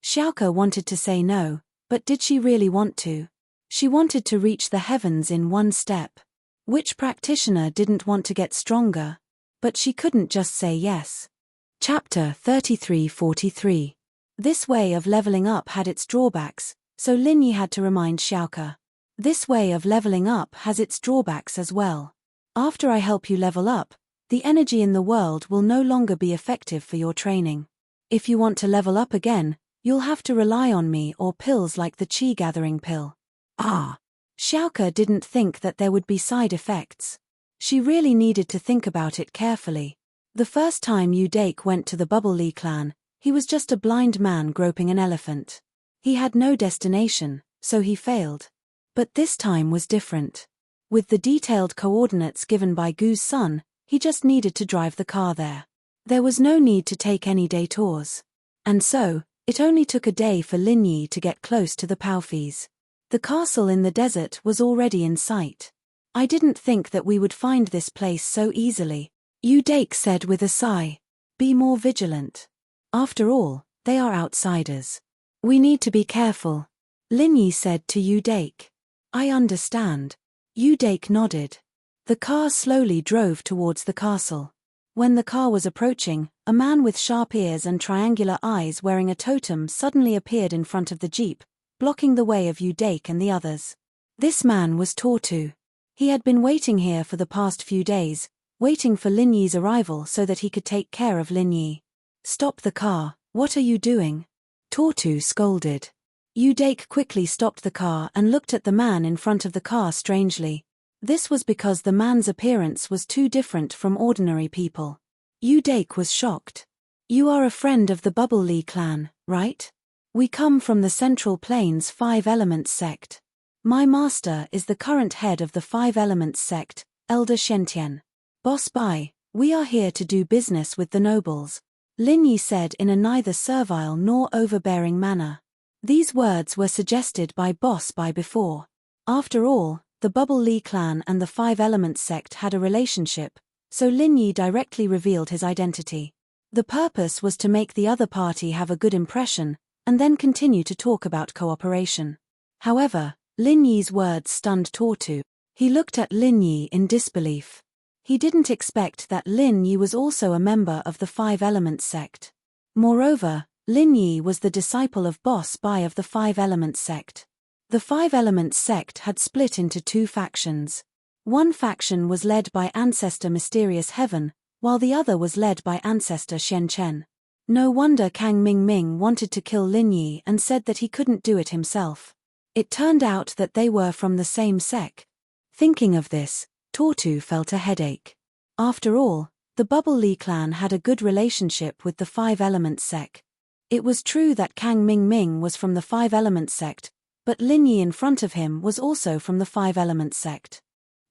Xiaoke wanted to say no, but did she really want to? She wanted to reach the heavens in one step. Which practitioner didn't want to get stronger? But she couldn't just say yes. Chapter 33-43. This way of leveling up had its drawbacks, so Lin Yi had to remind Xiaoke. This way of leveling up has its drawbacks as well. After I help you level up, the energy in the world will no longer be effective for your training. If you want to level up again, you'll have to rely on me or pills like the Qi gathering pill. Ah! Xiaoke didn't think that there would be side effects. She really needed to think about it carefully. The first time Yu Dake went to the Bubble Li clan, he was just a blind man groping an elephant. He had no destination, so he failed. But this time was different. With the detailed coordinates given by Gu's son, he just needed to drive the car there. There was no need to take any detours. And so, it only took a day for Lin Yi to get close to the Paofis. The castle in the desert was already in sight. I didn't think that we would find this place so easily, Yu Dake said with a sigh. Be more vigilant. After all, they are outsiders. We need to be careful, Lin Yi said to Yu Dake. I understand. Yu Dake nodded. The car slowly drove towards the castle. When the car was approaching, a man with sharp ears and triangular eyes wearing a totem suddenly appeared in front of the jeep, blocking the way of Yu Dake and the others. This man was Tortu. He had been waiting here for the past few days, waiting for Lin Yi's arrival so that he could take care of Lin Yi. Stop the car, what are you doing? Tortu scolded. Yu Dake quickly stopped the car and looked at the man in front of the car strangely. This was because the man's appearance was too different from ordinary people. Yu Dake was shocked. You are a friend of the Bubble Li clan, right? We come from the Central Plains Five Elements sect. My master is the current head of the Five Elements sect, Elder Shentian. Boss Bai, we are here to do business with the nobles, Lin Yi said in a neither servile nor overbearing manner. These words were suggested by Boss Bai before. After all, the Bubble Li clan and the Five Elements sect had a relationship, so Lin Yi directly revealed his identity. The purpose was to make the other party have a good impression, and then continue to talk about cooperation. However, Lin Yi's words stunned Tortu. He looked at Lin Yi in disbelief. He didn't expect that Lin Yi was also a member of the Five Elements sect. Moreover, Lin Yi was the disciple of Boss Bai of the Five Elements sect. The Five Elements sect had split into two factions. One faction was led by Ancestor Mysterious Heaven, while the other was led by Ancestor Shen Chen. No wonder Kang Mingming wanted to kill Lin Yi and said that he couldn't do it himself. It turned out that they were from the same sect. Thinking of this, Tortu felt a headache. After all, the Bubble Li clan had a good relationship with the Five Elements sect. It was true that Kang Mingming was from the Five Elements sect, but Lin Yi in front of him was also from the Five Elements sect.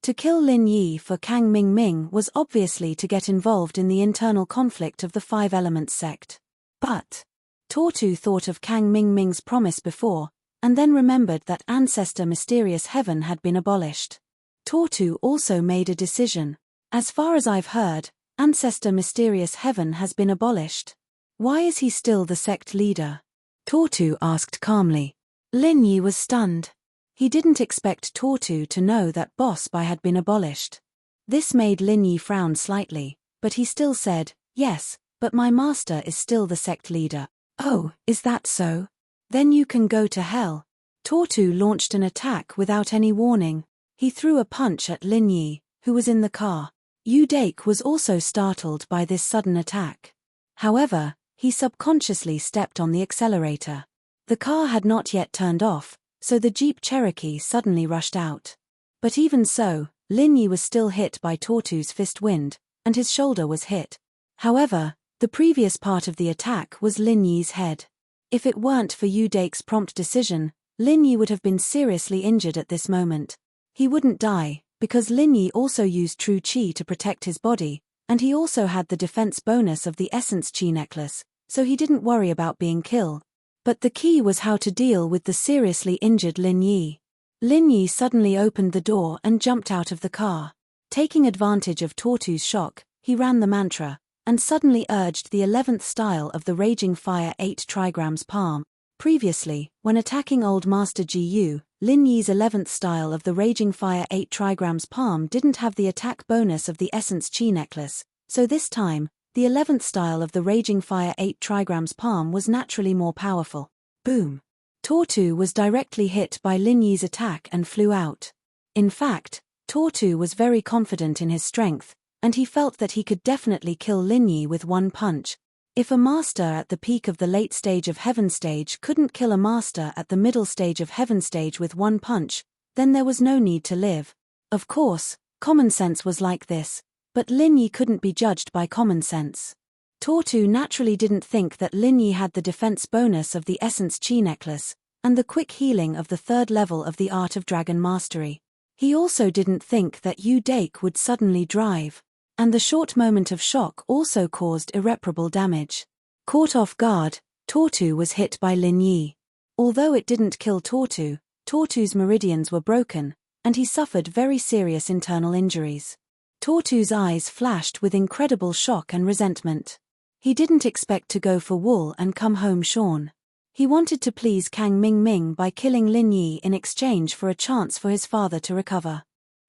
To kill Lin Yi for Kang Mingming was obviously to get involved in the internal conflict of the Five Elements sect. But Tortu thought of Kang Mingming's promise before, and then remembered that Ancestor Mysterious Heaven had been abolished. Tortu also made a decision. As far as I've heard, Ancestor Mysterious Heaven has been abolished. Why is he still the sect leader? Tortu asked calmly. Lin Yi was stunned. He didn't expect Tortu to know that Boss Bai had been abolished. This made Lin Yi frown slightly, but he still said, yes, but my master is still the sect leader. Oh, is that so? Then you can go to hell. Tortu launched an attack without any warning. He threw a punch at Lin Yi, who was in the car. Yu Dake was also startled by this sudden attack. However, he subconsciously stepped on the accelerator. The car had not yet turned off, so the Jeep Cherokee suddenly rushed out. But even so, Lin Yi was still hit by Tortu's fist wind, and his shoulder was hit. However, the previous part of the attack was Lin Yi's head. If it weren't for Yu Dake's prompt decision, Lin Yi would have been seriously injured at this moment. He wouldn't die, because Lin Yi also used True Qi to protect his body, and he also had the defense bonus of the Essence Qi necklace, so he didn't worry about being killed. But the key was how to deal with the seriously injured Lin Yi. Lin Yi suddenly opened the door and jumped out of the car. Taking advantage of Tortu's shock, he ran the mantra, and suddenly urged the 11th style of the Raging Fire 8 trigrams palm. Previously, when attacking Old Master Gu, Lin Yi's 11th style of the Raging Fire 8 trigrams palm didn't have the attack bonus of the Essence Chi necklace, so this time, the 11th style of the Raging Fire 8 trigrams palm was naturally more powerful. Boom! Tortu was directly hit by Lin Yi's attack and flew out. In fact, Tortu was very confident in his strength, and he felt that he could definitely kill Lin Yi with one punch. If a master at the peak of the late stage of Heaven stage couldn't kill a master at the middle stage of Heaven stage with one punch, then there was no need to live. Of course, common sense was like this, but Lin Yi couldn't be judged by common sense. Tortu naturally didn't think that Lin Yi had the defense bonus of the Essence Chi necklace, and the quick healing of the 3rd level of the Art of Dragon Mastery. He also didn't think that Yu Dake would suddenly drive. And the short moment of shock also caused irreparable damage. Caught off guard, Tortu was hit by Lin Yi. Although it didn't kill Tortu, Tortu's meridians were broken, and he suffered very serious internal injuries. Tortu's eyes flashed with incredible shock and resentment. He didn't expect to go for wool and come home shorn. He wanted to please Kang Ming by killing Lin Yi in exchange for a chance for his father to recover.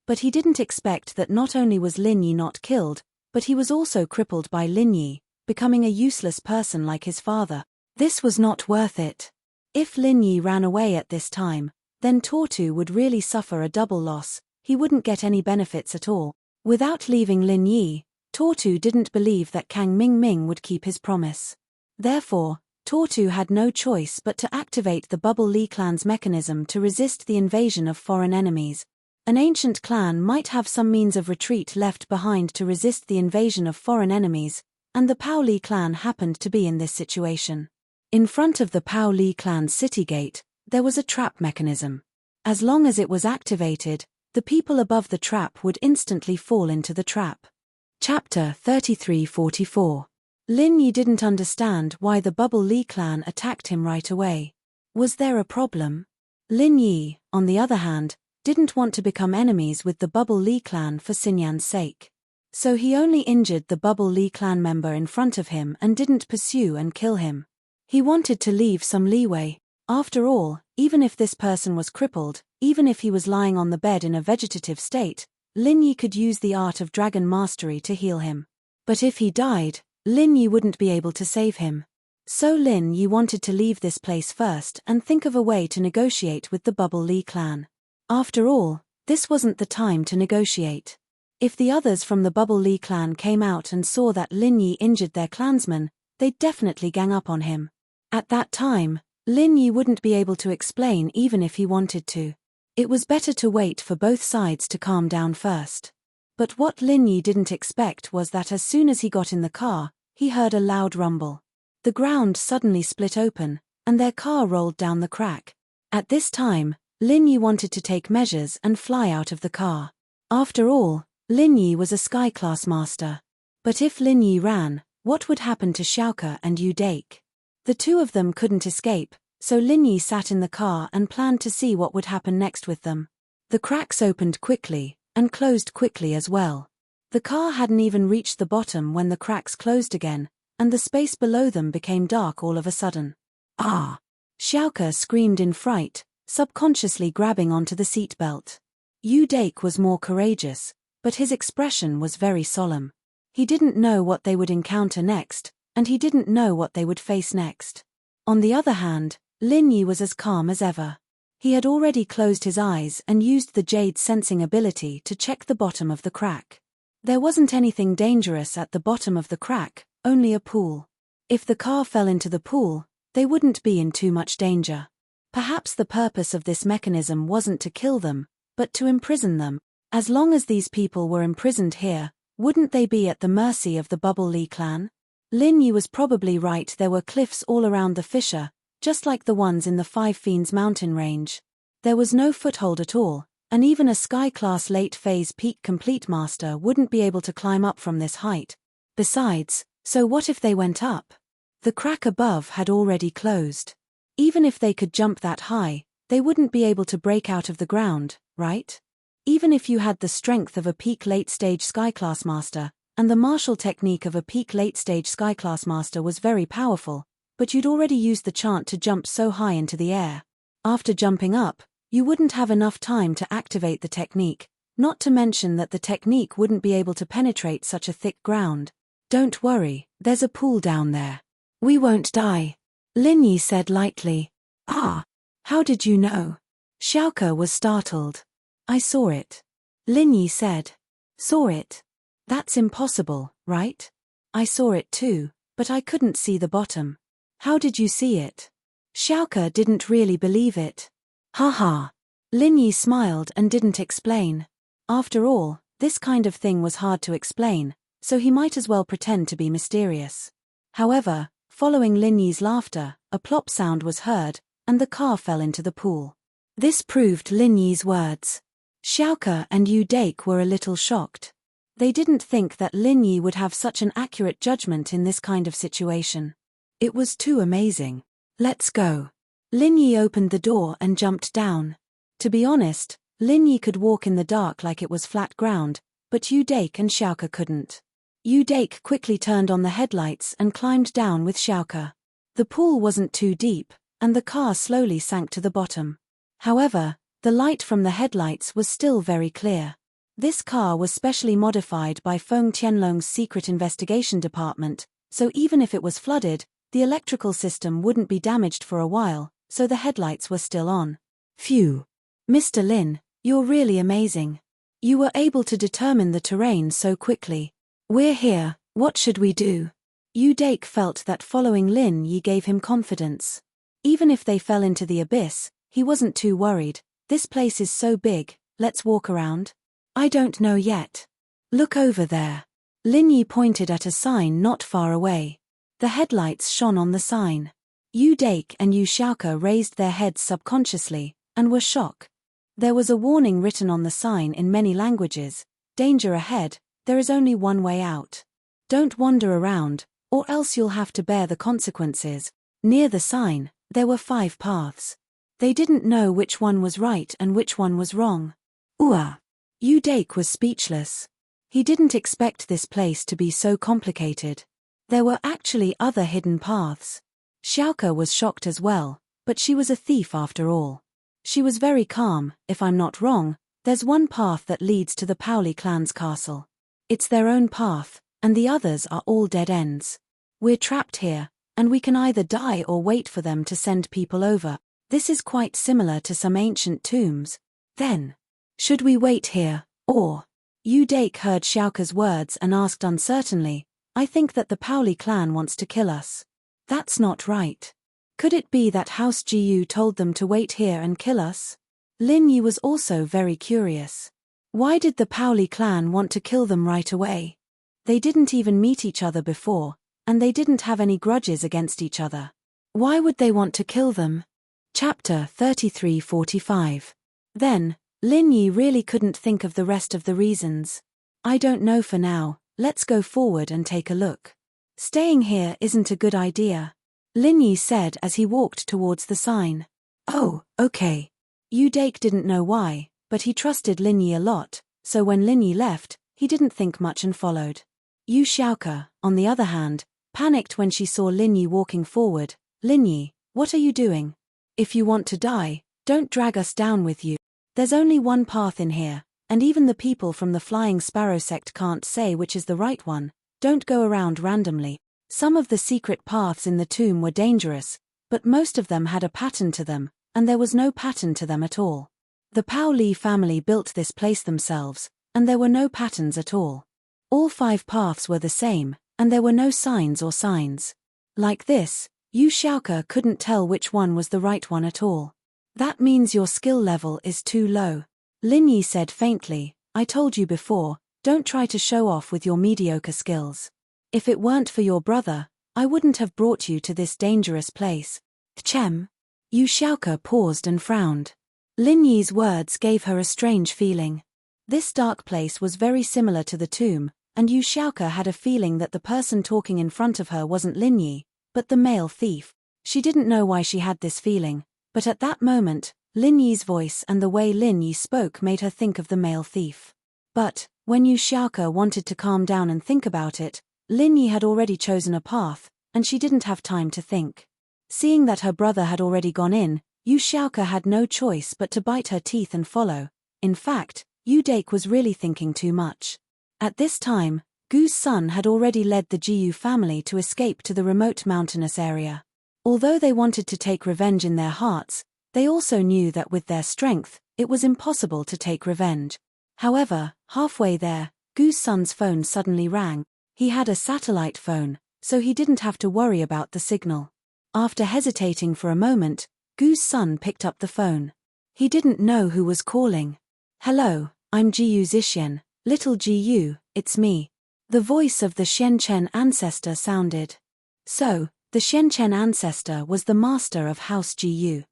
But he didn't expect that not only was Lin Yi not killed, but he was also crippled by Lin Yi, becoming a useless person like his father. This was not worth it. If Lin Yi ran away at this time, then Tortu would really suffer a double loss. He wouldn't get any benefits at all. Without leaving Lin Yi, Tortu didn't believe that Kang Ming would keep his promise. Therefore, Tortu had no choice but to activate the Bubble Li clan's mechanism to resist the invasion of foreign enemies. An ancient clan might have some means of retreat left behind to resist the invasion of foreign enemies, and the Pao Li clan happened to be in this situation. In front of the Pao Li clan's city gate, there was a trap mechanism. As long as it was activated, the people above the trap would instantly fall into the trap. Chapter 3344. Lin Yi didn't understand why the Bubble Li clan attacked him right away. Was there a problem? Lin Yi, on the other hand, didn't want to become enemies with the Bubble Li clan for Xinyan's sake. So he only injured the Bubble Li clan member in front of him and didn't pursue and kill him. He wanted to leave some leeway. After all, even if this person was crippled, even if he was lying on the bed in a vegetative state, Lin Yi could use the Art of Dragon Mastery to heal him. But if he died, Lin Yi wouldn't be able to save him. So Lin Yi wanted to leave this place first and think of a way to negotiate with the Bubble Li clan. After all, this wasn't the time to negotiate. If the others from the Bubble Li clan came out and saw that Lin Yi injured their clansman, they'd definitely gang up on him. At that time, Lin Yi wouldn't be able to explain even if he wanted to. It was better to wait for both sides to calm down first. But what Lin Yi didn't expect was that as soon as he got in the car, he heard a loud rumble. The ground suddenly split open, and their car rolled down the crack. At this time, Lin Yi wanted to take measures and fly out of the car. After all, Lin Yi was a sky class master. But if Lin Yi ran, what would happen to Xiaoke and Yu Dake? The two of them couldn't escape, so Lin Yi sat in the car and planned to see what would happen next with them. The cracks opened quickly, and closed quickly as well. The car hadn't even reached the bottom when the cracks closed again, and the space below them became dark all of a sudden. Ah! Xiaoke screamed in fright, subconsciously grabbing onto the seatbelt. Yu Dake was more courageous, but his expression was very solemn. He didn't know what they would encounter next, and he didn't know what they would face next. On the other hand, Lin Yi was as calm as ever. He had already closed his eyes and used the jade sensing ability to check the bottom of the crack. There wasn't anything dangerous at the bottom of the crack, only a pool. If the car fell into the pool, they wouldn't be in too much danger. Perhaps the purpose of this mechanism wasn't to kill them, but to imprison them. As long as these people were imprisoned here, wouldn't they be at the mercy of the Bubble Li clan? Lin Yi was probably right. There were cliffs all around the fissure, just like the ones in the Five Fiends mountain range. There was no foothold at all, and even a sky-class late-phase peak complete master wouldn't be able to climb up from this height. Besides, so what if they went up? The crack above had already closed. Even if they could jump that high, they wouldn't be able to break out of the ground, right? Even if you had the strength of a peak late-stage sky-class master, and the martial technique of a peak late-stage sky-class master was very powerful, but you'd already used the chant to jump so high into the air. After jumping up, you wouldn't have enough time to activate the technique, not to mention that the technique wouldn't be able to penetrate such a thick ground. Don't worry, there's a pool down there. We won't die, Lin Yi said lightly. Ah, how did you know? Xiaoke was startled. I saw it. Lin Yi said. Saw it? That's impossible, right? I saw it too, but I couldn't see the bottom. How did you see it? Xiaoke didn't really believe it. Ha. Lin Yi smiled and didn't explain. After all, this kind of thing was hard to explain, so he might as well pretend to be mysterious. However, following Lin Yi's laughter, a plop sound was heard, and the car fell into the pool. This proved Lin Yi's words. Xiaoke and Yu Dake were a little shocked. They didn't think that Lin Yi would have such an accurate judgment in this kind of situation. It was too amazing. Let's go. Lin Yi opened the door and jumped down. To be honest, Lin Yi could walk in the dark like it was flat ground, but Yu Dake and Xiaoke couldn't. Yu Dake quickly turned on the headlights and climbed down with Xiaoke. The pool wasn't too deep, and the car slowly sank to the bottom. However, the light from the headlights was still very clear. This car was specially modified by Feng Tianlong's secret investigation department, so even if it was flooded, the electrical system wouldn't be damaged for a while, so the headlights were still on. Phew. Mr. Lin, you're really amazing. You were able to determine the terrain so quickly. We're here, what should we do? Yu Dake felt that following Lin Yi gave him confidence. Even if they fell into the abyss, he wasn't too worried. This place is so big, let's walk around. I don't know yet. Look over there. Lin Yi pointed at a sign not far away. The headlights shone on the sign. Yu Dake and Yu Xiaoke raised their heads subconsciously, and were shocked. There was a warning written on the sign in many languages. Danger ahead, there is only one way out. Don't wander around, or else you'll have to bear the consequences. Near the sign, there were 5 paths. They didn't know which one was right and which one was wrong. Yu Dake was speechless. He didn't expect this place to be so complicated. There were actually other hidden paths. Xiaoke was shocked as well, but she was a thief after all. She was very calm. If I'm not wrong, there's one path that leads to the Paoli clan's castle. It's their own path, and the others are all dead ends. We're trapped here, and we can either die or wait for them to send people over. This is quite similar to some ancient tombs. Then, should we wait here, or? Yu Dake heard Xiaoke's words and asked uncertainly, I think that the Paoli clan wants to kill us. That's not right. Could it be that House Jiyu told them to wait here and kill us? Lin Yi was also very curious. Why did the Paoli clan want to kill them right away? They didn't even meet each other before, and they didn't have any grudges against each other. Why would they want to kill them? Chapter 33:45. Then, Lin Yi really couldn't think of the rest of the reasons. I don't know for now, let's go forward and take a look. Staying here isn't a good idea, Lin Yi said as he walked towards the sign. Oh, okay. Yu Dake didn't know why, but he trusted Lin Yi a lot, so when Lin Yi left, he didn't think much and followed. Yu Xiaoke, on the other hand, panicked when she saw Lin Yi walking forward. Lin Yi, what are you doing? If you want to die, don't drag us down with you. There's only one path in here, and even the people from the Flying Sparrow sect can't say which is the right one. Don't go around randomly. Some of the secret paths in the tomb were dangerous, but most of them had a pattern to them, and there was no pattern to them at all. The Paoli family built this place themselves, and there were no patterns at all. All 5 paths were the same, and there were no signs or signs. Like this, Yu Xiaoke couldn't tell which one was the right one at all. That means your skill level is too low, Lin Yi said faintly. I told you before, don't try to show off with your mediocre skills. If it weren't for your brother, I wouldn't have brought you to this dangerous place. Chem. Yu Xiaoke paused and frowned. Lin Yi's words gave her a strange feeling. This dark place was very similar to the tomb, and Yu Xiaoke had a feeling that the person talking in front of her wasn't Lin Yi, but the male thief. She didn't know why she had this feeling, but at that moment, Lin Yi's voice and the way Lin Yi spoke made her think of the male thief. But, when Yu Xiaoke wanted to calm down and think about it, Lin Yi had already chosen a path, and she didn't have time to think. Seeing that her brother had already gone in, Yu Xiaoke had no choice but to bite her teeth and follow. In fact, Yu Dake was really thinking too much. At this time, Gu's son had already led the Jiyu family to escape to the remote mountainous area. Although they wanted to take revenge in their hearts, they also knew that with their strength, it was impossible to take revenge. However, halfway there, Gu's son's phone suddenly rang. He had a satellite phone, so he didn't have to worry about the signal. After hesitating for a moment, Gu's son picked up the phone. He didn't know who was calling. "Hello, I'm Jiyu Zixuan, little Jiyu, it's me." The voice of the Xianchen ancestor sounded. So, the Xianchen ancestor was the master of House Jiyu.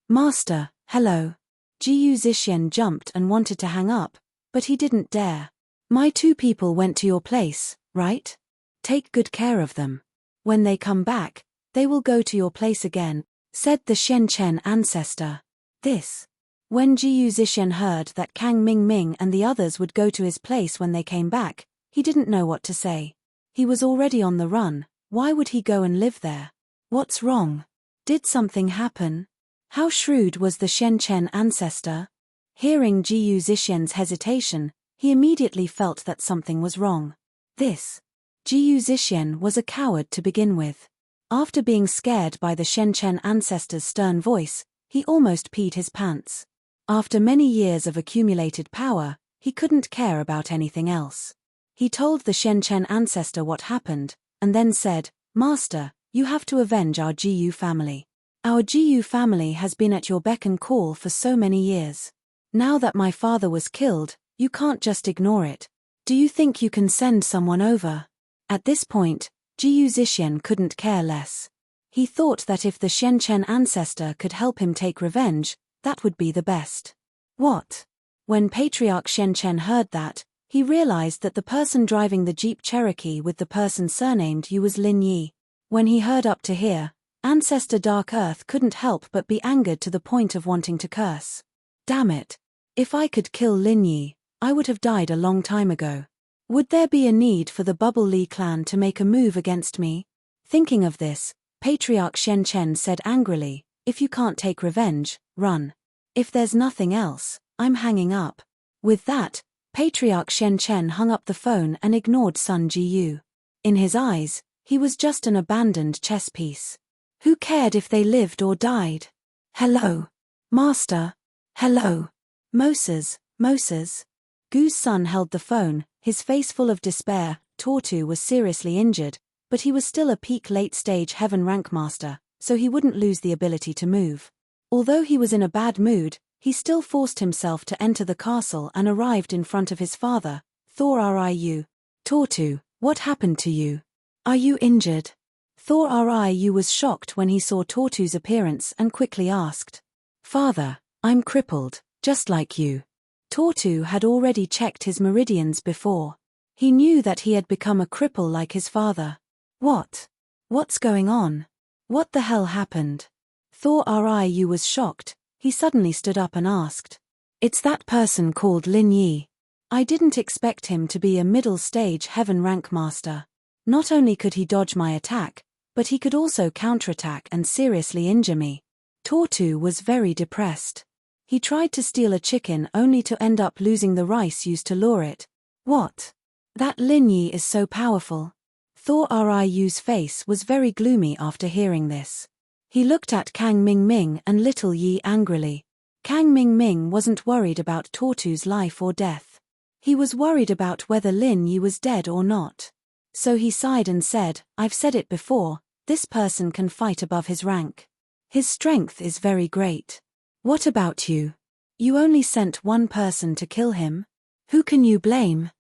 Master, hello. Jiyu Zixuan jumped and wanted to hang up, but he didn't dare. "My two people went to your place, right? Take good care of them. When they come back, they will go to your place again," said the Xianchen ancestor. When Jiyu Zixuan heard that Kang Mingming and the others would go to his place when they came back, he didn't know what to say. He was already on the run, why would he go and live there? What's wrong? Did something happen? How shrewd was the Xianchen ancestor? Hearing Jiyu Zixuan's hesitation, he immediately felt that something was wrong. Jiyu Zixuan was a coward to begin with. After being scared by the Xianchen ancestor's stern voice, he almost peed his pants. After many years of accumulated power, he couldn't care about anything else. He told the Xianchen ancestor what happened, and then said, "Master, you have to avenge our Jiyu family. Our Jiyu family has been at your beck and call for so many years. Now that my father was killed, you can't just ignore it. Do you think you can send someone over?" At this point, Jiyu Zixuan couldn't care less. He thought that if the Xianchen ancestor could help him take revenge, that would be the best. What? When Patriarch Xianchen heard that, he realized that the person driving the Jeep Cherokee with the person surnamed Yu was Lin Yi. When he heard up to here, Ancestor Dark Earth couldn't help but be angered to the point of wanting to curse. Damn it. If I could kill Lin Yi, I would have died a long time ago. Would there be a need for the Bubble Li clan to make a move against me? Thinking of this, Patriarch Xianchen said angrily, "If you can't take revenge, run. If there's nothing else, I'm hanging up." With that, Patriarch Xianchen hung up the phone and ignored Sun Jiyu. In his eyes, he was just an abandoned chess piece. Who cared if they lived or died? "Hello. Master. Hello. Moses. Gu's son held the phone, his face full of despair. Tortu was seriously injured, but he was still a peak late-stage heaven rank master, so he wouldn't lose the ability to move. Although he was in a bad mood, he still forced himself to enter the castle and arrived in front of his father, Thor Riu. "Tortu, what happened to you? Are you injured?" Thor Riu was shocked when he saw Tortu's appearance and quickly asked, "Father, I'm crippled, just like you." Tortu had already checked his meridians before. He knew that he had become a cripple like his father. What's going on? What the hell happened? Thor Riu was shocked. He suddenly stood up and asked, "It's that person called Lin Yi. I didn't expect him to be a middle-stage heaven rank master. Not only could he dodge my attack, but he could also counterattack and seriously injure me." Tortu was very depressed. He tried to steal a chicken only to end up losing the rice used to lure it. What? That Lin Yi is so powerful. Thor Riu's face was very gloomy after hearing this. He looked at Kang Mingming and Little Yi angrily. Kang Mingming wasn't worried about Tortu's life or death. He was worried about whether Lin Yi was dead or not. So he sighed and said, "I've said it before, this person can fight above his rank. His strength is very great. What about you? You only sent one person to kill him? Who can you blame?"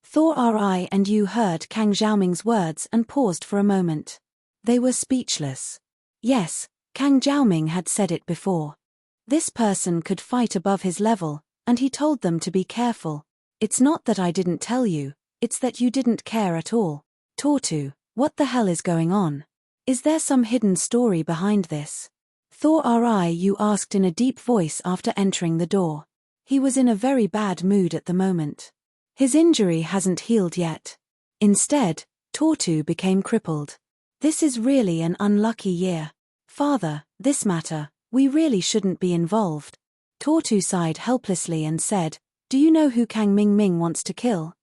Thor Ri and Yu heard Kang Xiaoming's words and paused for a moment. They were speechless. Yes, Kang Xiaoming had said it before. This person could fight above his level, and he told them to be careful. "It's not that I didn't tell you, it's that you didn't care at all. Tortu, what the hell is going on? Is there some hidden story behind this?" Thor Riu asked in a deep voice after entering the door. He was in a very bad mood at the moment. His injury hasn't healed yet. Instead, Tortu became crippled. This is really an unlucky year. Father, this matter, we really shouldn't be involved. Tortu sighed helplessly and said, do you know who Kang Ming wants to kill?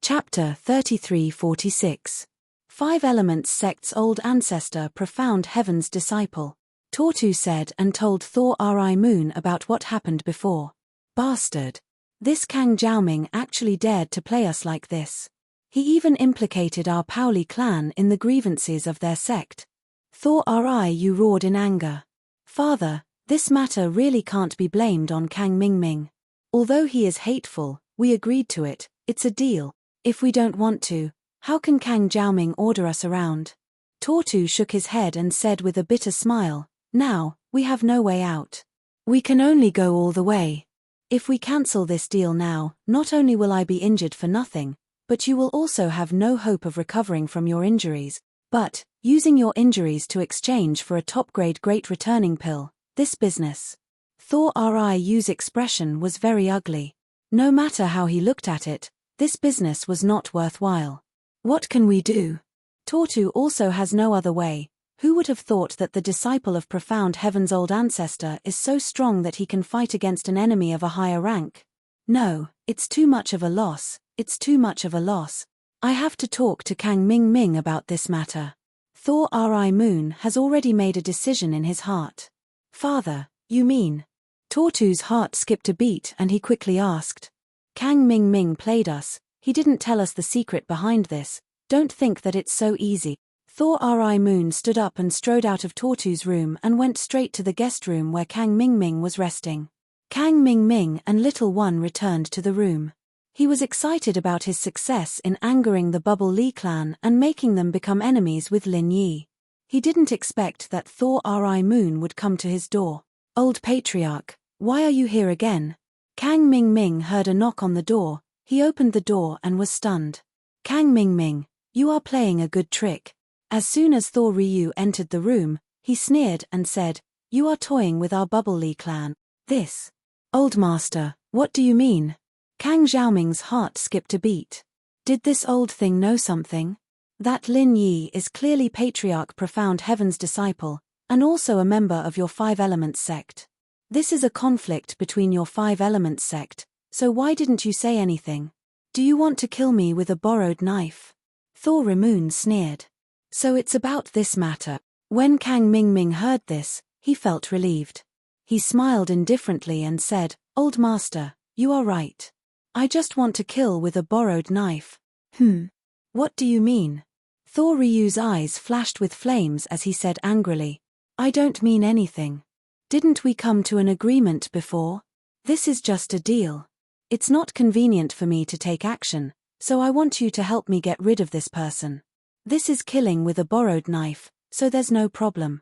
Chapter 3346. Five Elements Sect's old ancestor, profound heaven's disciple. Tortu said and told Thor Ri Moon about what happened before. Bastard. This Kang Jiaoming actually dared to play us like this. He even implicated our Paoli clan in the grievances of their sect. Thor Ri roared in anger. Father, this matter really can't be blamed on Kang Ming. Although he is hateful, we agreed to it, it's a deal. If we don't want to, how can Kang Jiaoming order us around? Tortu shook his head and said with a bitter smile, now, we have no way out. We can only go all the way. If we cancel this deal now, not only will I be injured for nothing, but you will also have no hope of recovering from your injuries, but, using your injuries to exchange for a top-grade great returning pill, this business. Thor Riu's expression was very ugly. No matter how he looked at it, this business was not worthwhile. What can we do? Tortu also has no other way. Who would have thought that the disciple of profound heaven's old ancestor is so strong that he can fight against an enemy of a higher rank? No, it's too much of a loss, it's too much of a loss. I have to talk to Kang Ming about this matter. Thor Ri Moon has already made a decision in his heart. Father, you mean? Tortu's heart skipped a beat and he quickly asked. Kang Ming played us, he didn't tell us the secret behind this, don't think that it's so easy. Thor Ri Moon stood up and strode out of Tortu's room and went straight to the guest room where Kang Ming was resting. Kang Ming and Little One returned to the room. He was excited about his success in angering the Bubble Li clan and making them become enemies with Lin Yi. He didn't expect that Thor Ri Moon would come to his door. Old Patriarch, why are you here again? Kang Ming heard a knock on the door, he opened the door and was stunned. Kang Ming, you are playing a good trick. As soon as Thor Ryu entered the room, he sneered and said, you are toying with our Bubble Li clan. This. Old Master, what do you mean? Kang Jiaoming's heart skipped a beat. Did this old thing know something? That Lin Yi is clearly Patriarch Profound Heaven's disciple, and also a member of your Five Elements sect. This is a conflict between your Five Elements sect, so why didn't you say anything? Do you want to kill me with a borrowed knife? Thor Moon sneered. So it's about this matter. When Kang Ming heard this, he felt relieved. He smiled indifferently and said, Old Master, you are right. I just want to kill with a borrowed knife. What do you mean? Thor Ryu's eyes flashed with flames as he said angrily, I don't mean anything. Didn't we come to an agreement before? This is just a deal. It's not convenient for me to take action, so I want you to help me get rid of this person. This is killing with a borrowed knife, so there's no problem.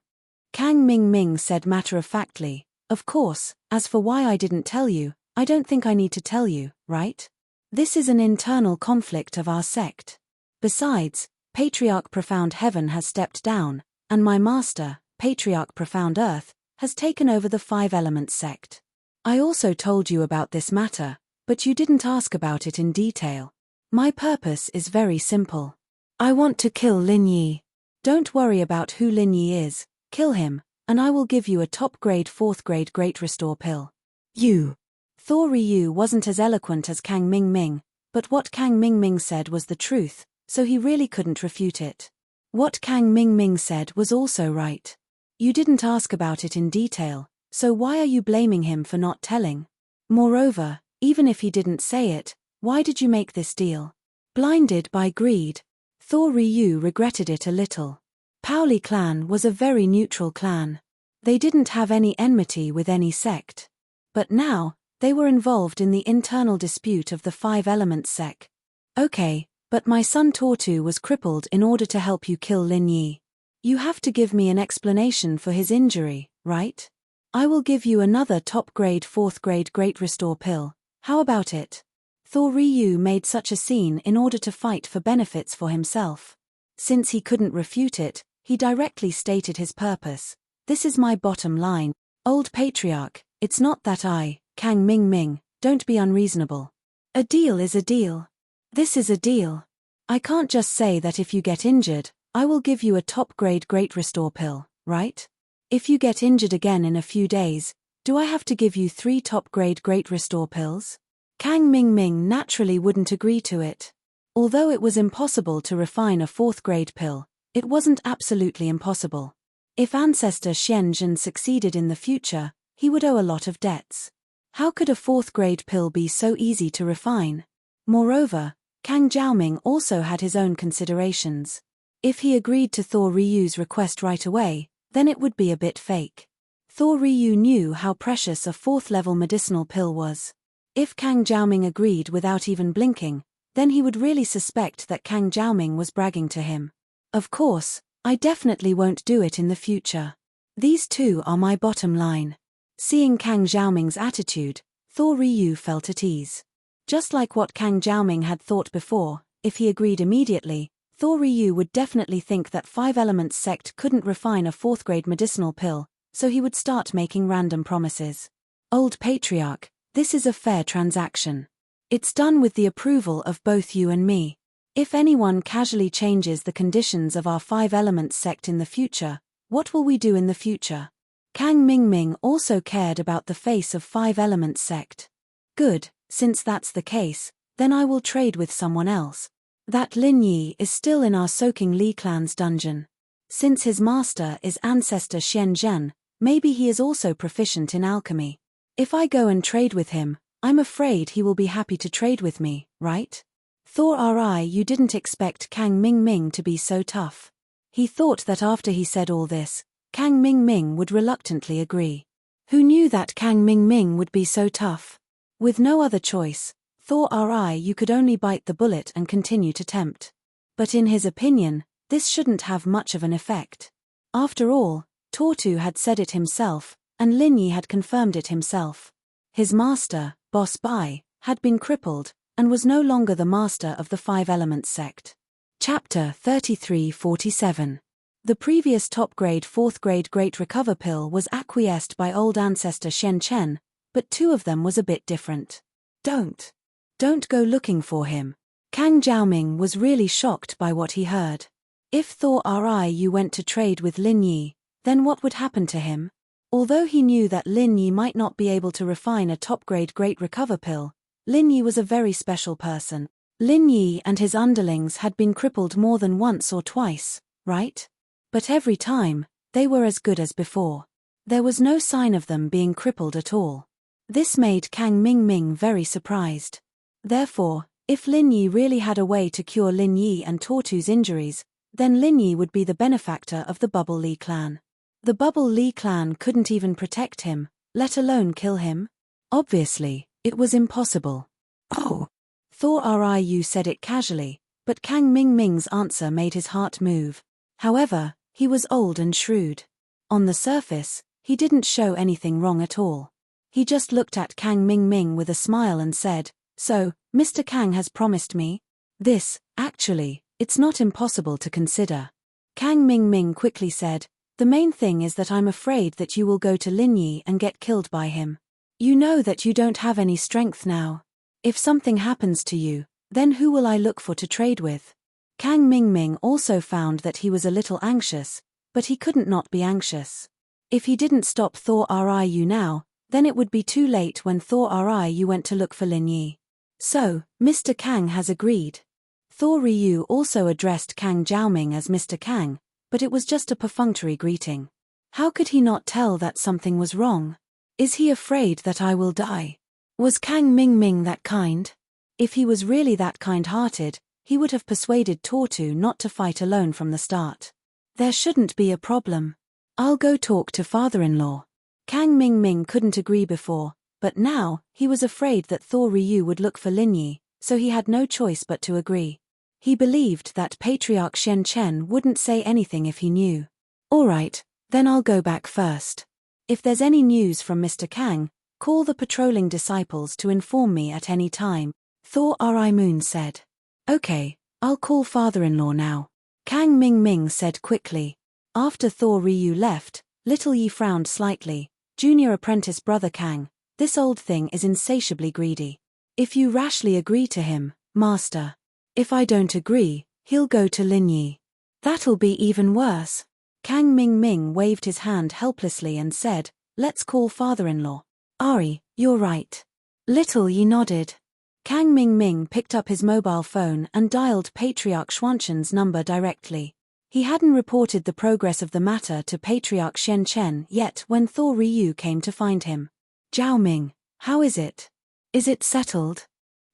Kang Ming said matter-of-factly, of course, as for why I didn't tell you, I don't think I need to tell you, right? This is an internal conflict of our sect. Besides, Patriarch Profound Heaven has stepped down, and my master, Patriarch Profound Earth, has taken over the Five Elements sect. I also told you about this matter, but you didn't ask about it in detail. My purpose is very simple. I want to kill Lin Yi. Don't worry about who Lin Yi is, kill him, and I will give you a top-grade 4th-grade Great Restore pill. You. Thor Ryu wasn't as eloquent as Kang Ming, but what Kang Ming said was the truth, so he really couldn't refute it. What Kang Ming said was also right. You didn't ask about it in detail, so why are you blaming him for not telling? Moreover, even if he didn't say it, why did you make this deal? Blinded by greed. Thor Ryu regretted it a little. Paoli clan was a very neutral clan. They didn't have any enmity with any sect. But now, they were involved in the internal dispute of the Five Elements sect. Okay, but my son Tortu was crippled in order to help you kill Lin Yi. You have to give me an explanation for his injury, right? I will give you another top-grade 4th-grade Great Restore pill. How about it? Thor Ryu made such a scene in order to fight for benefits for himself. Since he couldn't refute it, he directly stated his purpose. This is my bottom line. Old Patriarch, it's not that I, Kang Ming, don't be unreasonable. A deal is a deal. This is a deal. I can't just say that if you get injured, I will give you a top-grade Great Restore pill, right? If you get injured again in a few days, do I have to give you 3 top-grade Great Restore pills? Kang Mingming naturally wouldn't agree to it. Although it was impossible to refine a 4th-grade pill, it wasn't absolutely impossible. If Ancestor Xianzhen succeeded in the future, he would owe a lot of debts. How could a 4th-grade pill be so easy to refine? Moreover, Kang Jiaoming also had his own considerations. If he agreed to Thor Ryu's request right away, then it would be a bit fake. Thor Ryu knew how precious a 4th-level medicinal pill was. If Kang Jiaoming agreed without even blinking, then he would really suspect that Kang Jiaoming was bragging to him. Of course, I definitely won't do it in the future. These two are my bottom line. Seeing Kang Jiaoming's attitude, Thor Ryu felt at ease. Just like what Kang Jiaoming had thought before, if he agreed immediately, Thor Ryu would definitely think that 5 Elements sect couldn't refine a 4th-grade medicinal pill, so he would start making random promises. Old Patriarch, this is a fair transaction. It's done with the approval of both you and me. If anyone casually changes the conditions of our 5 Elements sect in the future, what will we do in the future? Kang Mingming also cared about the face of 5 Elements sect. Good, since that's the case, then I will trade with someone else. That Lin Yi is still in our Soaking Li clan's dungeon. Since his master is Ancestor Xianzhen, maybe he is also proficient in alchemy. If I go and trade with him, I'm afraid he will be happy to trade with me, right? Thor Ri didn't expect Kang Mingming to be so tough. He thought that after he said all this, Kang Mingming would reluctantly agree. Who knew that Kang Mingming would be so tough? With no other choice, Thor Ri could only bite the bullet and continue to tempt. But in his opinion, this shouldn't have much of an effect. After all, Tortu had said it himself, and Lin Yi had confirmed it himself. His master, Boss Bai, had been crippled, and was no longer the master of the 5 Elements sect. Chapter 3347. The previous top-grade 4th-grade Great Recover pill was acquiesced by old Ancestor Xianchen, but 2 of them was a bit different. Don't go looking for him. Kang Jiaoming was really shocked by what he heard. If Thor Ryu went to trade with Lin Yi, then what would happen to him? Although he knew that Lin Yi might not be able to refine a top-grade Great Recover pill, Lin Yi was a very special person. Lin Yi and his underlings had been crippled more than once or twice, right? But every time, they were as good as before. There was no sign of them being crippled at all. This made Kang Mingming very surprised. Therefore, if Lin Yi really had a way to cure Lin Yi and Tortu's injuries, then Lin Yi would be the benefactor of the Bubble Li clan. The Bubble Li clan couldn't even protect him, let alone kill him. Obviously, it was impossible. Oh! Thor Ryu said it casually, but Kang Mingming's answer made his heart move. However, he was old and shrewd. On the surface, he didn't show anything wrong at all. He just looked at Kang Mingming with a smile and said, "So, Mr. Kang has promised me? This, actually, it's not impossible to consider." Kang Mingming quickly said, "The main thing is that I'm afraid that you will go to Lin Yi and get killed by him. You know that you don't have any strength now. If something happens to you, then who will I look for to trade with?" Kang Mingming also found that he was a little anxious, but he couldn't not be anxious. If he didn't stop Thor Ryu now, then it would be too late when Thor Ryu went to look for Lin Yi. So, Mr. Kang has agreed. Thor Ryu also addressed Kang Jiaoming as Mr. Kang, but it was just a perfunctory greeting. How could he not tell that something was wrong? Is he afraid that I will die? Was Kang Mingming that kind? If he was really that kind-hearted, he would have persuaded Tortu not to fight alone from the start. There shouldn't be a problem. I'll go talk to father-in-law. Kang Mingming couldn't agree before, but now, he was afraid that Thor Ryu would look for Lin Yi, so he had no choice but to agree. He believed that Patriarch Xianchen wouldn't say anything if he knew. Alright, then I'll go back first. If there's any news from Mr. Kang, call the patrolling disciples to inform me at any time, Thor Moon said. Okay, I'll call father-in-law now. Kang Mingming said quickly. After Thor Ryu left, Little Yi frowned slightly. Junior apprentice brother Kang, this old thing is insatiably greedy. If you rashly agree to him, master. If I don't agree, he'll go to Lin Yi. That'll be even worse. Kang Ming waved his hand helplessly and said, let's call father-in-law. Ari, you're right. Little Yi nodded. Kang Ming picked up his mobile phone and dialed Patriarch Xuanshen's number directly. He hadn't reported the progress of the matter to Patriarch Chen yet when Thor Ryu came to find him. Zhao Ming, how is it? Is it settled?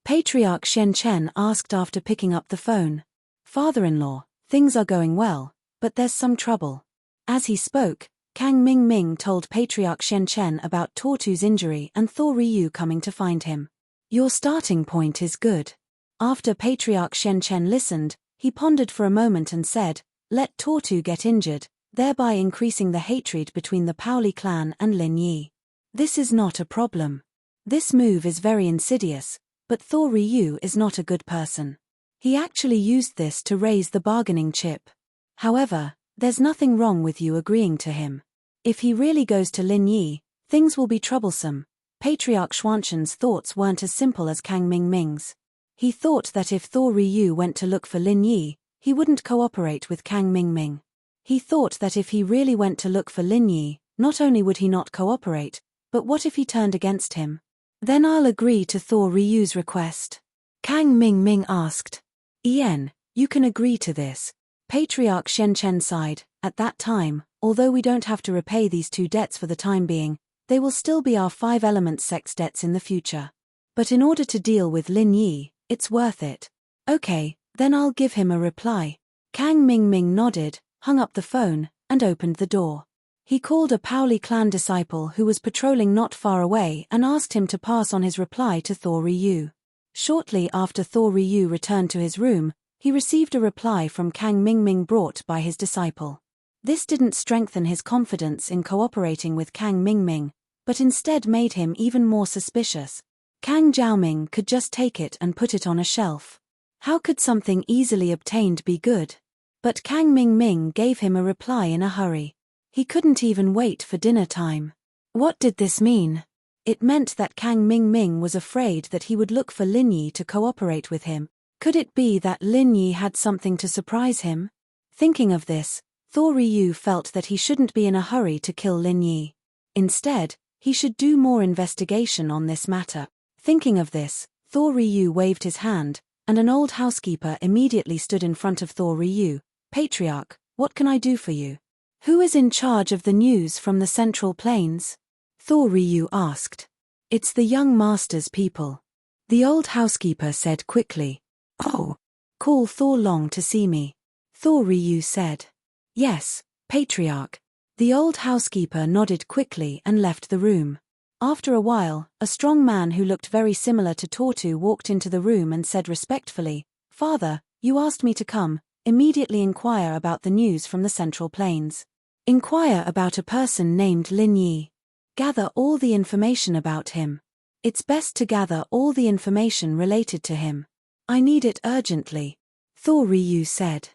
Patriarch Chen asked after picking up the phone. Father-in-law, things are going well, but there's some trouble. As he spoke, Kang Ming told Patriarch Chen about Tortu's injury and Thor Ryu coming to find him. Your starting point is good. After Patriarch Chen listened, he pondered for a moment and said, let Tortu get injured, thereby increasing the hatred between the Paoli clan and Lin Yi. This is not a problem. This move is very insidious, but Thor Ryu is not a good person. He actually used this to raise the bargaining chip. However, there's nothing wrong with you agreeing to him. If he really goes to Lin Yi, things will be troublesome. Patriarch Xuanshen's thoughts weren't as simple as Kang Ming's. He thought that if Thor Ryu went to look for Lin Yi, he wouldn't cooperate with Kang Ming. He thought that if he really went to look for Lin Yi, not only would he not cooperate, but what if he turned against him? Then I'll agree to Thor Ryu's request. Kang Ming asked. Ian, you can agree to this. Patriarch Chen sighed. At that time, although we don't have to repay these two debts for the time being, they will still be our 5 elements sect's debts in the future. But in order to deal with Lin Yi, it's worth it. Okay, then I'll give him a reply. Kang Ming nodded, hung up the phone, and opened the door. He called a Paoli clan disciple who was patrolling not far away and asked him to pass on his reply to Thor Ryu. Shortly after Thor Ryu returned to his room, he received a reply from Kang Ming brought by his disciple. This didn't strengthen his confidence in cooperating with Kang Ming, but instead made him even more suspicious. Kang Zhaoming could just take it and put it on a shelf. How could something easily obtained be good? But Kang Ming gave him a reply in a hurry. He couldn't even wait for dinner time. What did this mean? It meant that Kang Ming was afraid that he would look for Lin Yi to cooperate with him. Could it be that Lin Yi had something to surprise him? Thinking of this, Thor Ryu felt that he shouldn't be in a hurry to kill Lin Yi. Instead, he should do more investigation on this matter. Thinking of this, Thor Ryu waved his hand, and an old housekeeper immediately stood in front of Thor Ryu. Patriarch, what can I do for you? Who is in charge of the news from the Central Plains? Thor Ryu asked. It's the young master's people. The old housekeeper said quickly. Oh. Call Thor Long to see me. Thor Ryu said. Yes, Patriarch. The old housekeeper nodded quickly and left the room. After a while, a strong man who looked very similar to Tortu walked into the room and said respectfully, Father, you asked me to come, immediately inquire about the news from the Central Plains. Inquire about a person named Lin Yi. Gather all the information about him. It's best to gather all the information related to him. I need it urgently. Thor Ryu said.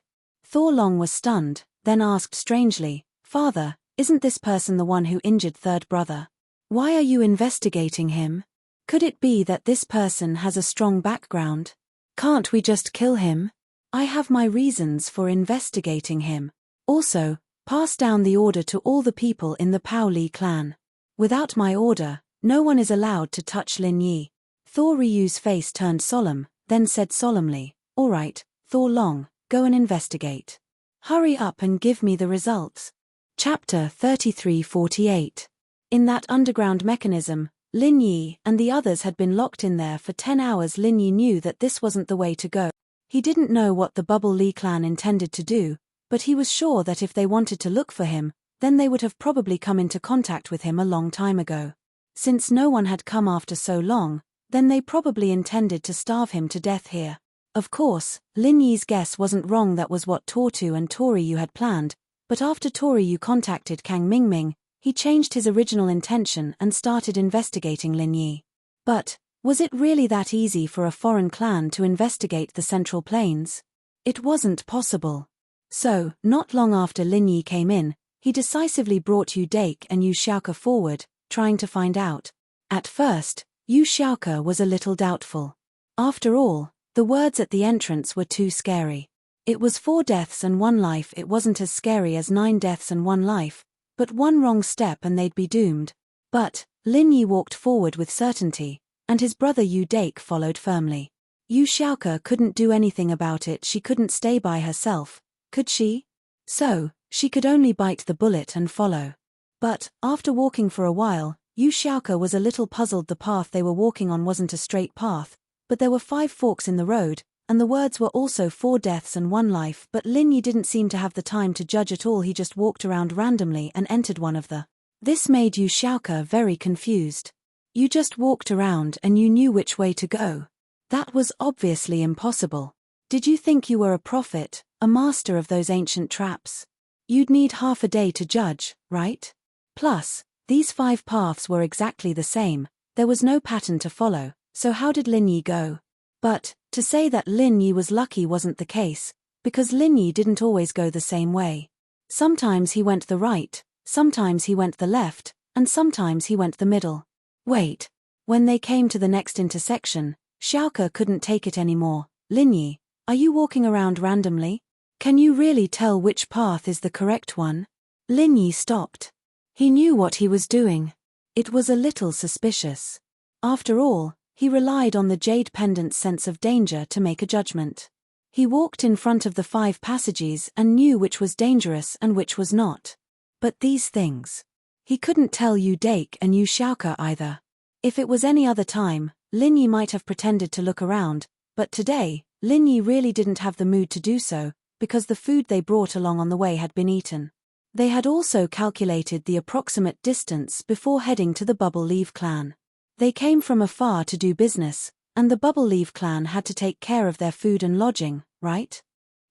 Thor Long was stunned, then asked strangely, Father, isn't this person the one who injured third brother? Why are you investigating him? Could it be that this person has a strong background? Can't we just kill him? I have my reasons for investigating him. Also, pass down the order to all the people in the Paoli clan. Without my order, no one is allowed to touch Lin Yi. Thor Ryu's face turned solemn, then said solemnly, All right, Thor Long, go and investigate. Hurry up and give me the results. Chapter 3348. In that underground mechanism, Lin Yi and the others had been locked in there for 10 hours. Lin Yi knew that this wasn't the way to go. He didn't know what the Bubble Li clan intended to do, but he was sure that if they wanted to look for him, then they would have probably come into contact with him a long time ago. Since no one had come after so long, then they probably intended to starve him to death here. Of course, Lin Yi's guess wasn't wrong. That was what Tortu and Toriyu had planned, but after Toriyu contacted Kang Ming, he changed his original intention and started investigating Lin Yi. But, was it really that easy for a foreign clan to investigate the Central Plains? It wasn't possible. So, not long after Lin Yi came in, he decisively brought Yu Dake and Yu Xiaoke forward, trying to find out. At first, Yu Xiaoke was a little doubtful. After all, the words at the entrance were too scary. It was 4 deaths and 1 life. It wasn't as scary as 9 deaths and 1 life, but 1 wrong step and they'd be doomed. But Lin Yi walked forward with certainty, and his brother Yu Dake followed firmly. Yu Xiaoke couldn't do anything about it. She couldn't stay by herself, could she? So, she could only bite the bullet and follow. But, after walking for a while, Yu Xiaoke was a little puzzled. The path they were walking on wasn't a straight path, but there were 5 forks in the road, and the words were also 4 deaths and 1 life. But Lin Yi didn't seem to have the time to judge at all. He just walked around randomly and entered one of the. This made Yu Xiaoke very confused. You just walked around and you knew which way to go. That was obviously impossible. Did you think you were a prophet, a master of those ancient traps? You'd need half a day to judge, right? Plus, these 5 paths were exactly the same. There was no pattern to follow, so how did Lin Yi go? But, to say that Lin Yi was lucky wasn't the case, because Lin Yi didn't always go the same way. Sometimes he went the right, sometimes he went the left, and sometimes he went the middle. Wait. When they came to the next intersection, Xiaoke couldn't take it anymore. Lin Yi, are you walking around randomly? Can you really tell which path is the correct one? Lin Yi stopped. He knew what he was doing. It was a little suspicious. After all, he relied on the jade pendant's sense of danger to make a judgment. He walked in front of the 5 passages and knew which was dangerous and which was not. But these things. He couldn't tell Yu Dake and Yu Xiaoke either. If it was any other time, Lin Yi might have pretended to look around, but today, Lin Yi really didn't have the mood to do so, because the food they brought along on the way had been eaten. They had also calculated the approximate distance before heading to the Bubble Leaf clan. They came from afar to do business, and the Bubble Leaf clan had to take care of their food and lodging, right?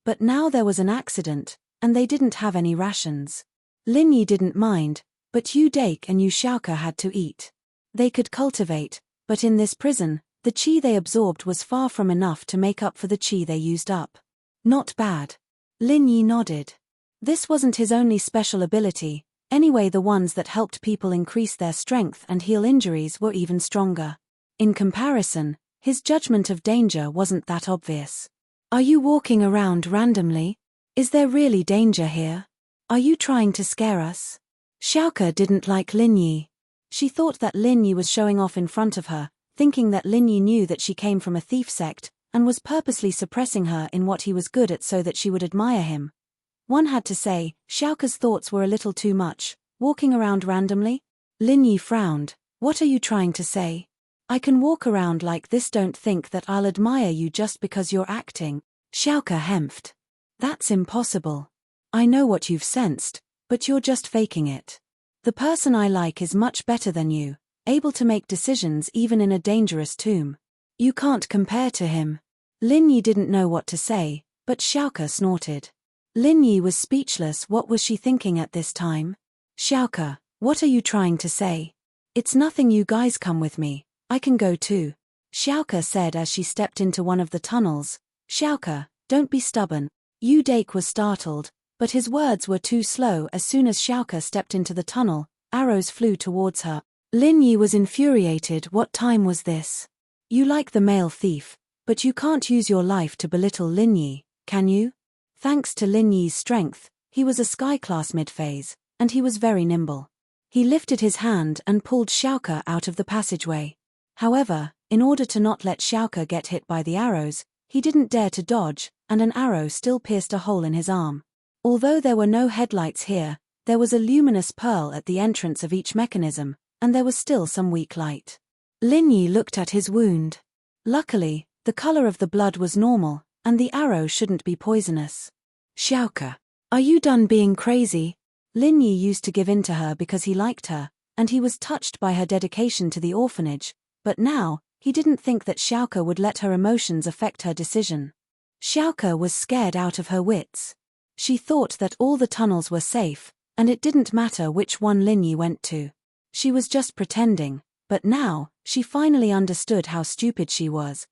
But now there was an accident, and they didn't have any rations. Lin Yi didn't mind, but Yu Dake and Yu Xiaoke had to eat. They could cultivate, but in this prison, the qi they absorbed was far from enough to make up for the qi they used up. Not bad. Lin Yi nodded. This wasn't his only special ability, anyway. The ones that helped people increase their strength and heal injuries were even stronger. In comparison, his judgment of danger wasn't that obvious. Are you walking around randomly? Is there really danger here? Are you trying to scare us? Xiaoke didn't like Lin Yi. She thought that Lin Yi was showing off in front of her, thinking that Lin Yi knew that she came from a thief sect, and was purposely suppressing her in what he was good at so that she would admire him. One had to say, Xiaoke's thoughts were a little too much. Walking around randomly? Lin Yi frowned. What are you trying to say? I can walk around like this. Don't think that I'll admire you just because you're acting. Xiaoke hemphed. That's impossible. I know what you've sensed, but you're just faking it. The person I like is much better than you, able to make decisions even in a dangerous tomb. You can't compare to him. Lin Yi didn't know what to say, but Xiaoke snorted. Lin Yi was speechless. What was she thinking at this time? Xiaoke, what are you trying to say? It's nothing. You guys come with me. I can go too. Xiaoke said as she stepped into one of the tunnels. Xiaoke, don't be stubborn. Yu Dake was startled, but his words were too slow. As soon as Xiaoke stepped into the tunnel, arrows flew towards her. Lin Yi was infuriated. What time was this? You like the male thief, but you can't use your life to belittle Lin Yi, can you? Thanks to Lin Yi's strength, he was a sky-class mid-phase, and he was very nimble. He lifted his hand and pulled Xiaoke out of the passageway. However, in order to not let Xiaoke get hit by the arrows, he didn't dare to dodge, and an arrow still pierced a hole in his arm. Although there were no headlights here, there was a luminous pearl at the entrance of each mechanism, and there was still some weak light. Lin Yi looked at his wound. Luckily, the color of the blood was normal, and the arrow shouldn't be poisonous. Xiaoke, are you done being crazy? Lin Yi used to give in to her because he liked her, and he was touched by her dedication to the orphanage, but now, he didn't think that Xiaoke would let her emotions affect her decision. Xiaoke was scared out of her wits. She thought that all the tunnels were safe, and it didn't matter which one Lin Yi went to. She was just pretending, but now, she finally understood how stupid she was.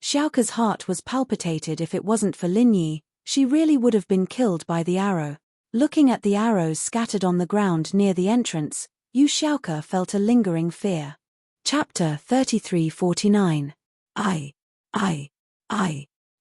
Xiaoke's heart was palpitated. If it wasn't for Lin Yi, she really would have been killed by the arrow. Looking at the arrows scattered on the ground near the entrance, Yu Xiaoke felt a lingering fear. Chapter 3349.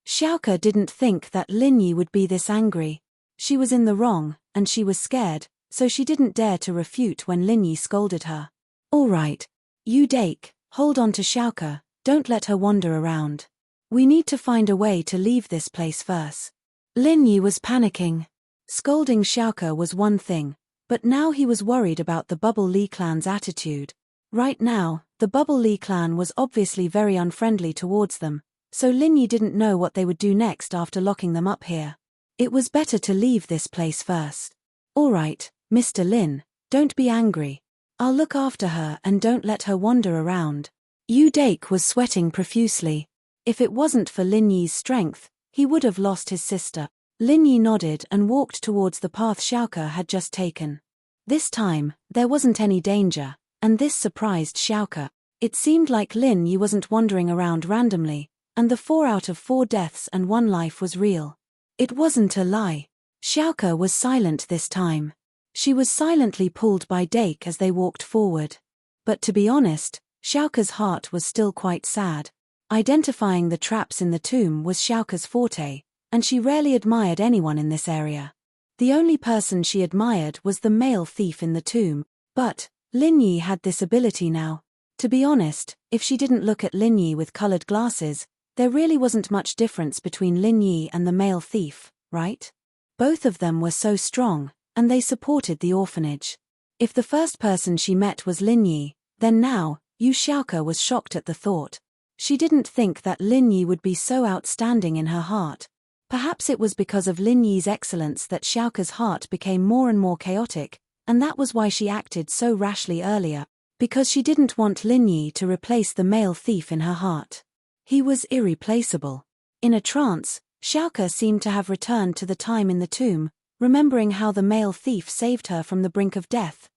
Xiaoke didn't think that Lin Yi would be this angry. She was in the wrong, and she was scared, so she didn't dare to refute when Lin Yi scolded her. All right. You Dake, hold on to Xiaoke, don't let her wander around. We need to find a way to leave this place first. Lin Yi was panicking. Scolding Xiaoke was one thing, but now he was worried about the Bubble Li clan's attitude. Right now, the Bubble Li clan was obviously very unfriendly towards them, so Lin Yi didn't know what they would do next after locking them up here. It was better to leave this place first. All right, Mr. Lin, don't be angry. I'll look after her and don't let her wander around. Yu Dake was sweating profusely. If it wasn't for Lin Yi's strength, he would have lost his sister. Lin Yi nodded and walked towards the path Xiaoke had just taken. This time, there wasn't any danger, and this surprised Xiaoke. It seemed like Lin Yi wasn't wandering around randomly, and the 4 out of 4 deaths and 1 life was real. It wasn't a lie. Xiaoke was silent this time. She was silently pulled by Dake as they walked forward. But to be honest, Xiaoke's heart was still quite sad. Identifying the traps in the tomb was Xiaoke's forte, and she rarely admired anyone in this area. The only person she admired was the male thief in the tomb, but Lin Yi had this ability now. To be honest, if she didn't look at Lin Yi with colored glasses, there really wasn't much difference between Lin Yi and the male thief, right? Both of them were so strong, and they supported the orphanage. If the first person she met was Lin Yi, then now, Yu Xiaoke was shocked at the thought. She didn't think that Lin Yi would be so outstanding in her heart. Perhaps it was because of Lin Yi's excellence that Xiaoke's heart became more and more chaotic, and that was why she acted so rashly earlier, because she didn't want Lin Yi to replace the male thief in her heart. He was irreplaceable. In a trance, Xiaoke seemed to have returned to the time in the tomb, remembering how the male thief saved her from the brink of death.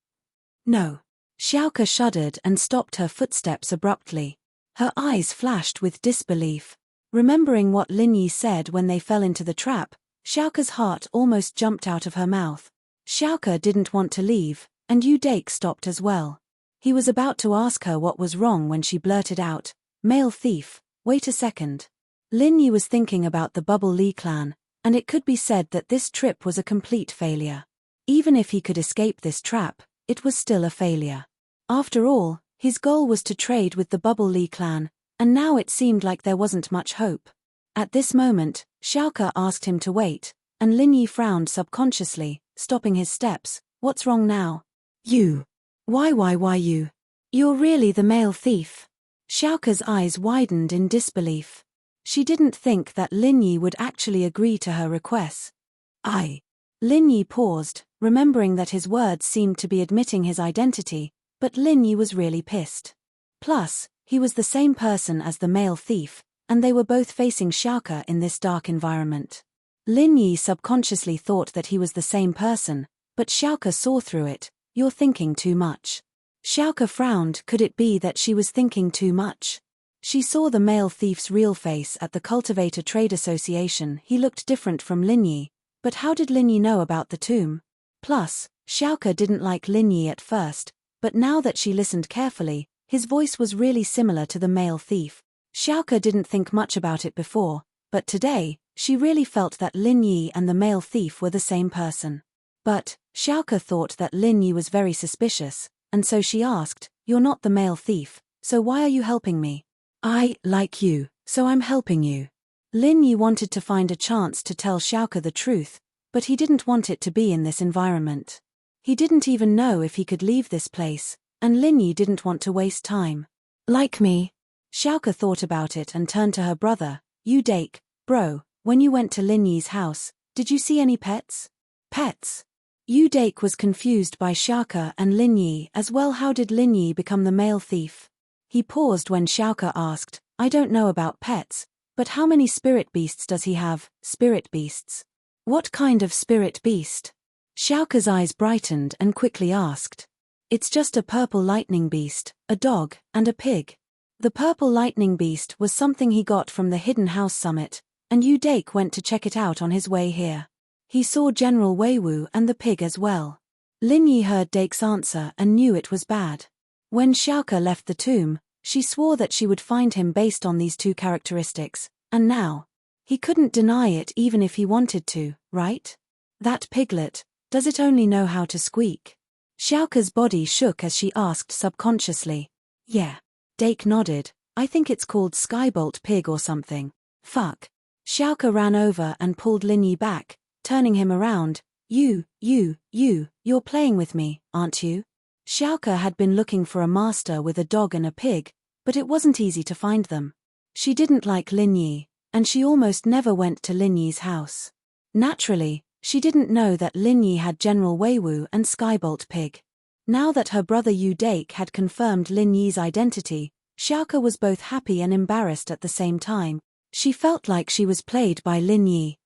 No. Xiaoke shuddered and stopped her footsteps abruptly. Her eyes flashed with disbelief. Remembering what Lin Yi said when they fell into the trap, Xiaoke's heart almost jumped out of her mouth. Xiaoke didn't want to leave, and Yu Dake stopped as well. He was about to ask her what was wrong when she blurted out, "Male thief, wait a second." Lin Yi was thinking about the Bubble Li clan, and it could be said that this trip was a complete failure. Even if he could escape this trap, it was still a failure. After all, his goal was to trade with the Bubble Li clan, and now it seemed like there wasn't much hope. At this moment, Xiaoke asked him to wait, and Lin Yi frowned subconsciously, stopping his steps. "What's wrong now?" "You. Why you? You're really the male thief." Xiaoke's eyes widened in disbelief. She didn't think that Lin Yi would actually agree to her request. Lin Yi paused, remembering that his words seemed to be admitting his identity, but Lin Yi was really pissed. Plus, he was the same person as the male thief, and they were both facing Xiaoke in this dark environment. Lin Yi subconsciously thought that he was the same person, but Xiaoke saw through it. "You're thinking too much." Xiaoke frowned. Could it be that she was thinking too much? She saw the male thief's real face at the Cultivator Trade Association. He looked different from Lin Yi, but how did Lin Yi know about the tomb? Plus, Xiaoke didn't like Lin Yi at first, but now that she listened carefully, his voice was really similar to the male thief. Xiaoke didn't think much about it before, but today, she really felt that Lin Yi and the male thief were the same person. But Xiaoke thought that Lin Yi was very suspicious, and so she asked, "You're not the male thief, so why are you helping me?" "I like you, so I'm helping you." Lin Yi wanted to find a chance to tell Xiaoke the truth, but he didn't want it to be in this environment. He didn't even know if he could leave this place, and Lin Yi didn't want to waste time. "Like me?" Xiaoke thought about it and turned to her brother. "Yu Dake, bro, when you went to Lin Yi's house, did you see any pets?" "Pets?" Yu Dake was confused by Xiaoke and Lin Yi as well. How did Lin Yi become the male thief? He paused when Xiaoke asked, "I don't know about pets, but how many spirit beasts does he have?" "Spirit beasts? What kind of spirit beast?" Xiaoke's eyes brightened and quickly asked. "It's just a purple lightning beast, a dog, and a pig." The purple lightning beast was something he got from the Hidden House Summit, and Yu Dake went to check it out on his way here. He saw General Weiwu and the pig as well. Lin Yi heard Dake's answer and knew it was bad. When Xiaoke left the tomb, she swore that she would find him based on these two characteristics, and now, He couldn't deny it even if he wanted to, right? That piglet, does it only know how to squeak? Xiaoka's body shook as she asked subconsciously. Yeah. Dake nodded. I think it's called Skybolt Pig or something. Fuck. Xiaoka ran over and pulled Linyi back, turning him around. You're playing with me, aren't you? Xiaoka had been looking for a master with a dog and a pig, but it wasn't easy to find them. She didn't like Linyi, and she almost never went to Linyi's house. Naturally, she didn't know that Linyi had General Weiwu and Skybolt Pig. Now that her brother Yu Dake had confirmed Linyi's identity, Xiaoka was both happy and embarrassed at the same time. She felt like she was played by Linyi.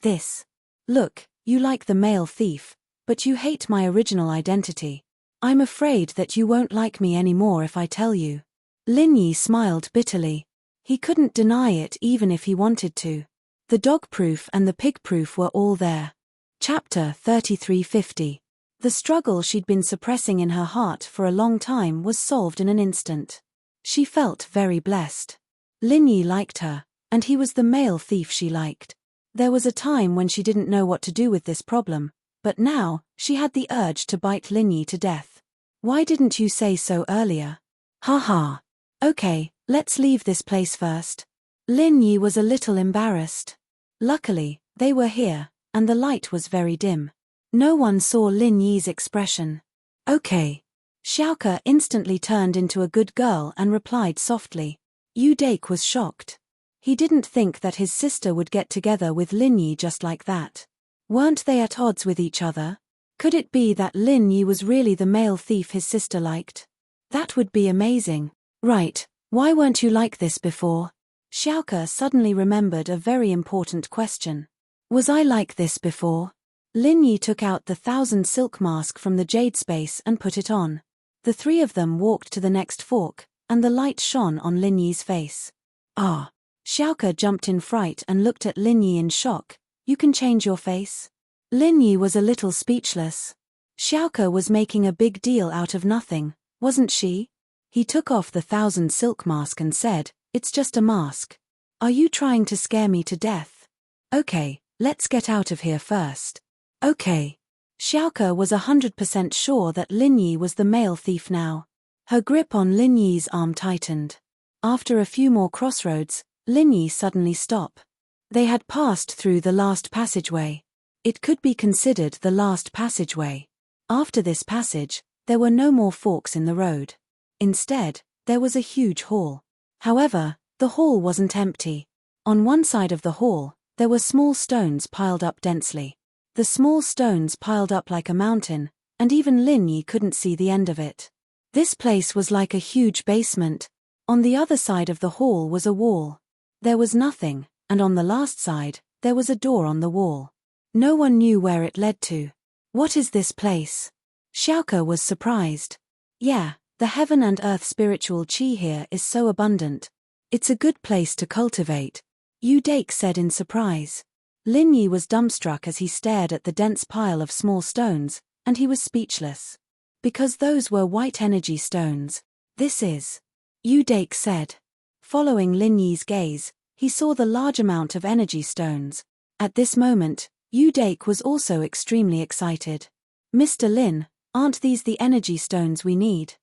This. Look, you like the male thief, but you hate my original identity. I'm afraid that you won't like me anymore if I tell you. Linyi smiled bitterly. He couldn't deny it even if he wanted to. The dog proof and the pig proof were all there. Chapter 3350. The struggle she'd been suppressing in her heart for a long time was solved in an instant. She felt very blessed. Linyi liked her, and he was the male thief she liked. There was a time when she didn't know what to do with this problem, but now, she had the urge to bite Linyi to death. Why didn't you say so earlier? Haha. Okay, let's leave this place first. Linyi was a little embarrassed. Luckily, they were here, and the light was very dim. No one saw Linyi's expression. Okay. Xiaoka instantly turned into a good girl and replied softly. Yu Dake was shocked. He didn't think that his sister would get together with Linyi just like that. Weren't they at odds with each other? Could it be that Linyi was really the male thief his sister liked? That would be amazing. Right, why weren't you like this before? Xiaoka suddenly remembered a very important question. Was I like this before? Linyi took out the 1,000 silk mask from the jade space and put it on. The three of them walked to the next fork, and the light shone on Linyi's face. Ah! Xiaoka jumped in fright and looked at Linyi in shock. You can change your face? Linyi was a little speechless. Xiaoka was making a big deal out of nothing, wasn't she? He took off the 1,000 silk mask and said, It's just a mask. Are you trying to scare me to death? Okay, let's get out of here first. Okay. Xiaoka was 100% sure that Linyi was the male thief now. Her grip on Linyi's arm tightened. After a few more crossroads, Linyi suddenly stopped. They had passed through the last passageway. It could be considered the last passageway. After this passage, there were no more forks in the road. Instead, there was a huge hall. However, the hall wasn't empty. On one side of the hall, there were small stones piled up densely. The small stones piled up like a mountain, and even Linyi couldn't see the end of it. This place was like a huge basement. On the other side of the hall was a wall. There was nothing, and on the last side, there was a door on the wall. No one knew where it led to. What is this place? Xiaoka was surprised. Yeah, the heaven and earth spiritual chi here is so abundant. It's a good place to cultivate, Yu Dake said in surprise. Linyi was dumbstruck as he stared at the dense pile of small stones, and he was speechless. Because those were white energy stones. This is. Yu Dake said. Following Linyi's gaze, he saw the large amount of energy stones. At this moment, Yu Dake was also extremely excited. Mr. Lin, aren't these the energy stones we need?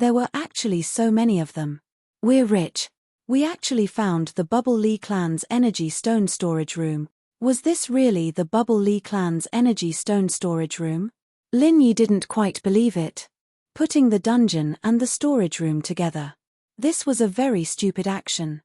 There were actually so many of them. We're rich. We actually found the Bubble Lee clan's energy stone storage room. Was this really the Bubble Lee clan's energy stone storage room? Linyi didn't quite believe it. Putting the dungeon and the storage room together. This was a very stupid action.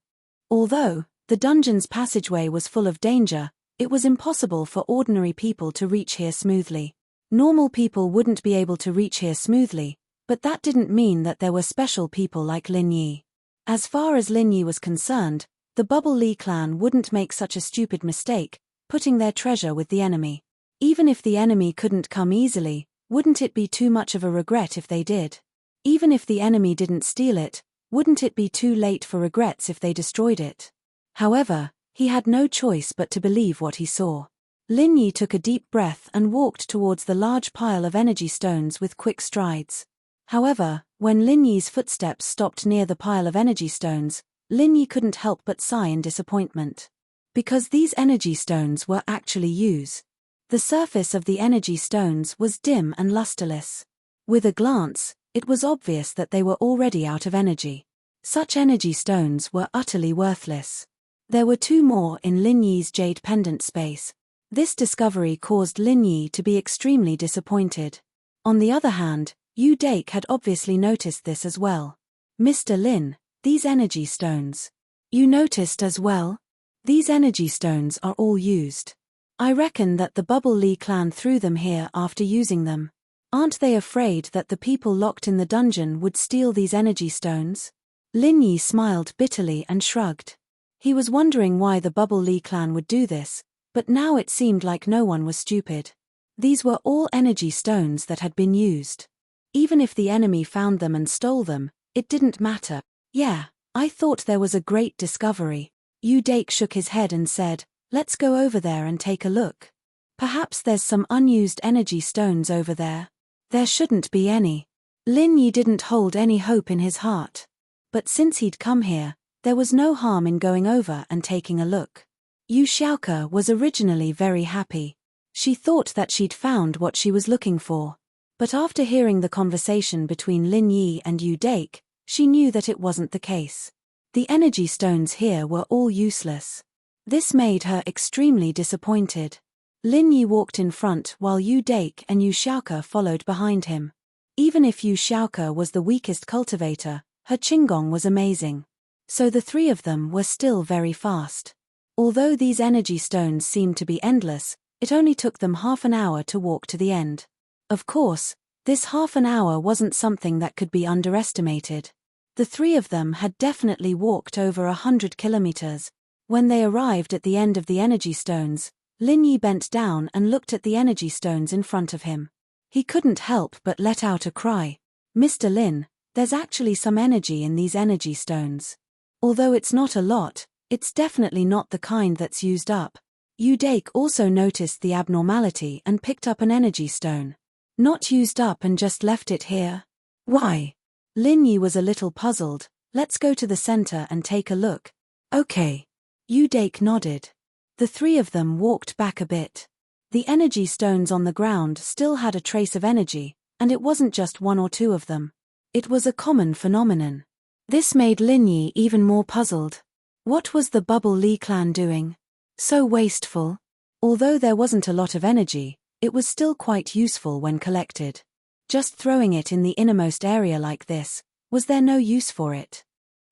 Although the dungeon's passageway was full of danger, it was impossible for ordinary people to reach here smoothly. Normal people wouldn't be able to reach here smoothly, but that didn't mean that there were special people like Linyi. As far as Linyi was concerned, the Bubble Lee clan wouldn't make such a stupid mistake, putting their treasure with the enemy. Even if the enemy couldn't come easily, wouldn't it be too much of a regret if they did? Even if the enemy didn't steal it, wouldn't it be too late for regrets if they destroyed it? However, he had no choice but to believe what he saw. Linyi took a deep breath and walked towards the large pile of energy stones with quick strides. However, when Linyi's footsteps stopped near the pile of energy stones, Linyi couldn't help but sigh in disappointment. Because these energy stones were actually used. The surface of the energy stones was dim and lusterless. With a glance, it was obvious that they were already out of energy. Such energy stones were utterly worthless. There were 2 more in Lin Yi's jade pendant space. This discovery caused Lin Yi to be extremely disappointed. On the other hand, Yu Dake had obviously noticed this as well. Mr. Lin, these energy stones. You noticed as well? These energy stones are all used. I reckon that the Bubble Li clan threw them here after using them. Aren't they afraid that the people locked in the dungeon would steal these energy stones? Lin Yi smiled bitterly and shrugged. He was wondering why the Bubble Li clan would do this, but now it seemed like no one was stupid. These were all energy stones that had been used. Even if the enemy found them and stole them, it didn't matter. Yeah, I thought there was a great discovery. Yu Dake shook his head and said, let's go over there and take a look. Perhaps there's some unused energy stones over there. There shouldn't be any. Lin Yi didn't hold any hope in his heart. But since he'd come here, there was no harm in going over and taking a look. Yu Xiaoke was originally very happy. She thought that she'd found what she was looking for. But after hearing the conversation between Lin Yi and Yu Dake, she knew that it wasn't the case. The energy stones here were all useless. This made her extremely disappointed. Lin Yi walked in front while Yu Dake and Yu Xiaoke followed behind him. Even if Yu Xiaoke was the weakest cultivator, her qinggong was amazing. So the 3 of them were still very fast. Although these energy stones seemed to be endless, it only took them half an hour to walk to the end. Of course, this half an hour wasn't something that could be underestimated. The 3 of them had definitely walked over 100 kilometers. When they arrived at the end of the energy stones, Lin Yi bent down and looked at the energy stones in front of him. He couldn't help but let out a cry. Mr. Lin, there's actually some energy in these energy stones. Although it's not a lot, it's definitely not the kind that's used up. Yu Dake also noticed the abnormality and picked up an energy stone. Not used up and just left it here? Why? Lin Yi was a little puzzled. Let's go to the center and take a look. Okay. Yu Dake nodded. The 3 of them walked back a bit. The energy stones on the ground still had a trace of energy, and it wasn't just 1 or 2 of them. It was a common phenomenon. This made Lin Yi even more puzzled. What was the Bubble Li clan doing? So wasteful. Although there wasn't a lot of energy, it was still quite useful when collected. Just throwing it in the innermost area like this, was there no use for it?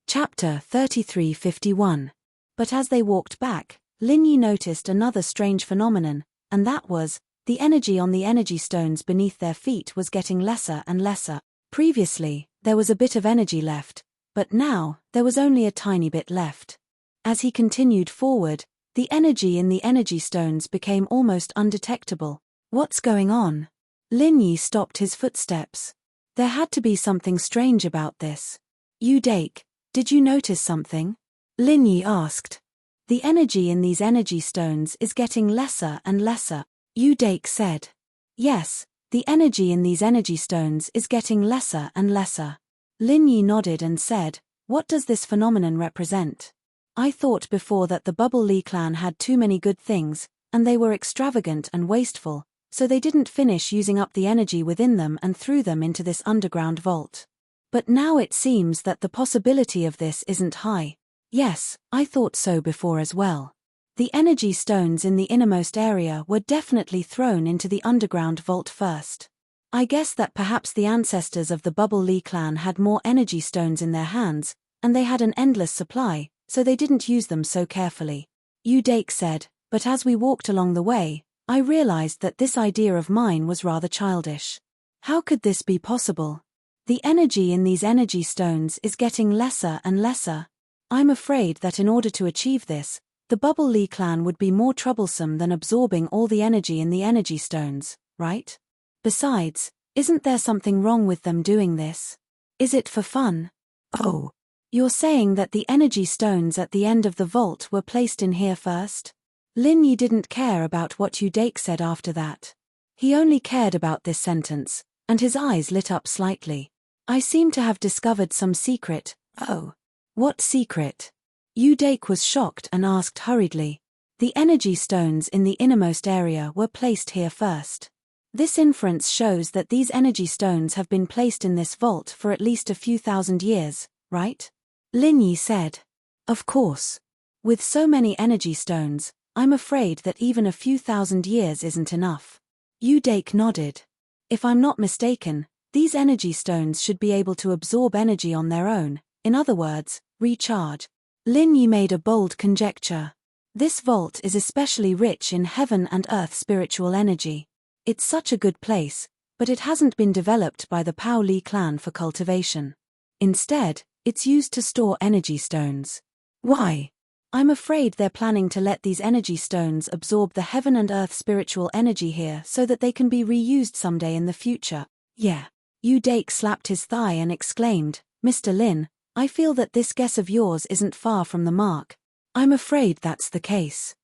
Chapter 33:51. But as they walked back, Lin Yi noticed another strange phenomenon, and that was, the energy on the energy stones beneath their feet was getting lesser and lesser. Previously, there was a bit of energy left, but now, there was only a tiny bit left. As he continued forward, the energy in the energy stones became almost undetectable. What's going on? Lin Yi stopped his footsteps. There had to be something strange about this. Yu Dake, did you notice something? Lin Yi asked. The energy in these energy stones is getting lesser and lesser, Yu Dake said. Yes, the energy in these energy stones is getting lesser and lesser. Lin Yi nodded and said, what does this phenomenon represent? I thought before that the Bubble Li clan had too many good things, and they were extravagant and wasteful, so they didn't finish using up the energy within them and threw them into this underground vault. But now it seems that the possibility of this isn't high. Yes, I thought so before as well. The energy stones in the innermost area were definitely thrown into the underground vault first. I guess that perhaps the ancestors of the Bubble Li clan had more energy stones in their hands, and they had an endless supply, so they didn't use them so carefully. Yu Dake said, but as we walked along the way, I realized that this idea of mine was rather childish. How could this be possible? The energy in these energy stones is getting lesser and lesser. I'm afraid that in order to achieve this, the Bubble Li clan would be more troublesome than absorbing all the energy in the energy stones, right? Besides, isn't there something wrong with them doing this? Is it for fun? Oh. You're saying that the energy stones at the end of the vault were placed in here first? Lin Yi didn't care about what Yu Dake said after that. He only cared about this sentence, and his eyes lit up slightly. I seem to have discovered some secret. Oh. What secret? Yu Dake was shocked and asked hurriedly. The energy stones in the innermost area were placed here first. This inference shows that these energy stones have been placed in this vault for at least a few thousand years, right? Lin Yi said. Of course. With so many energy stones, I'm afraid that even a few thousand years isn't enough. Yu Dake nodded. If I'm not mistaken, these energy stones should be able to absorb energy on their own, in other words, recharge. Lin Yi made a bold conjecture. This vault is especially rich in heaven and earth spiritual energy. It's such a good place, but it hasn't been developed by the Pao Li clan for cultivation. Instead, it's used to store energy stones. Why? I'm afraid they're planning to let these energy stones absorb the heaven and earth spiritual energy here so that they can be reused someday in the future. Yeah. Yu Dake slapped his thigh and exclaimed, Mr. Lin, I feel that this guess of yours isn't far from the mark. I'm afraid that's the case.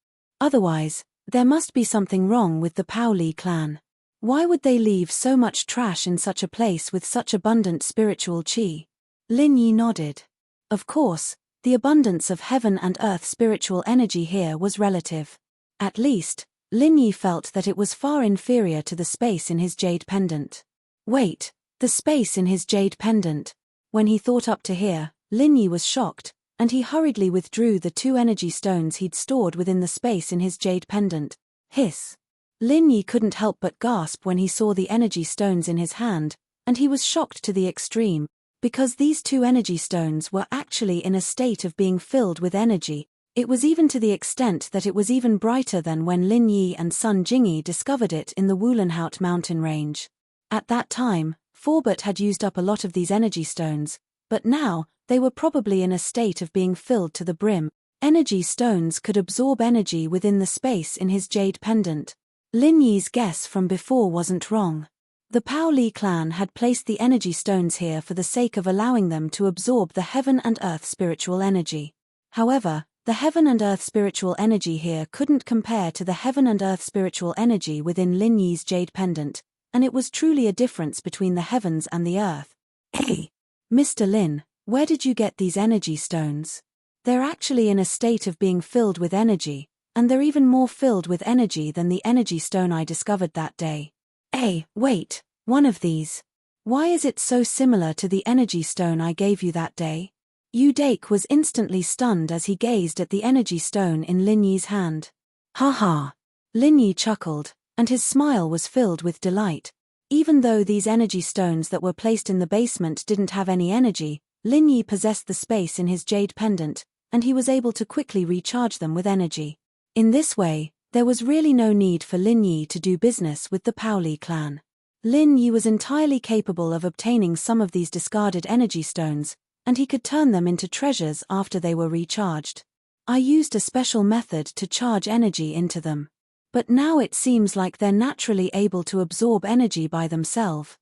Otherwise, there must be something wrong with the Pao Li clan. Why would they leave so much trash in such a place with such abundant spiritual qi? Lin Yi nodded. Of course, the abundance of heaven and earth spiritual energy here was relative. At least, Lin Yi felt that it was far inferior to the space in his jade pendant. Wait, the space in his jade pendant. When he thought up to here, Lin Yi was shocked, and he hurriedly withdrew the 2 energy stones he'd stored within the space in his jade pendant. Hiss. Lin Yi couldn't help but gasp when he saw the energy stones in his hand, and he was shocked to the extreme, because these 2 energy stones were actually in a state of being filled with energy. It was even to the extent that it was even brighter than when Lin Yi and Sun Jingyi discovered it in the Wulenhout mountain range. At that time, Forbert had used up a lot of these energy stones, but now, they were probably in a state of being filled to the brim. Energy stones could absorb energy within the space in his jade pendant. Lin Yi's guess from before wasn't wrong. The Pao Li clan had placed the energy stones here for the sake of allowing them to absorb the heaven and earth spiritual energy. However, the heaven and earth spiritual energy here couldn't compare to the heaven and earth spiritual energy within Lin Yi's jade pendant, and it was truly a difference between the heavens and the earth. Hey, Mr. Lin, where did you get these energy stones? They're actually in a state of being filled with energy, and they're even more filled with energy than the energy stone I discovered that day. Hey, wait, one of these. Why is it so similar to the energy stone I gave you that day? Yu Dake was instantly stunned as he gazed at the energy stone in Lin Yi's hand. Ha ha. Lin Yi chuckled, and his smile was filled with delight. Even though these energy stones that were placed in the basement didn't have any energy, Lin Yi possessed the space in his jade pendant, and he was able to quickly recharge them with energy. In this way, there was really no need for Lin Yi to do business with the Pao Li clan. Lin Yi was entirely capable of obtaining some of these discarded energy stones, and he could turn them into treasures after they were recharged. I used a special method to charge energy into them. But now it seems like they're naturally able to absorb energy by themselves.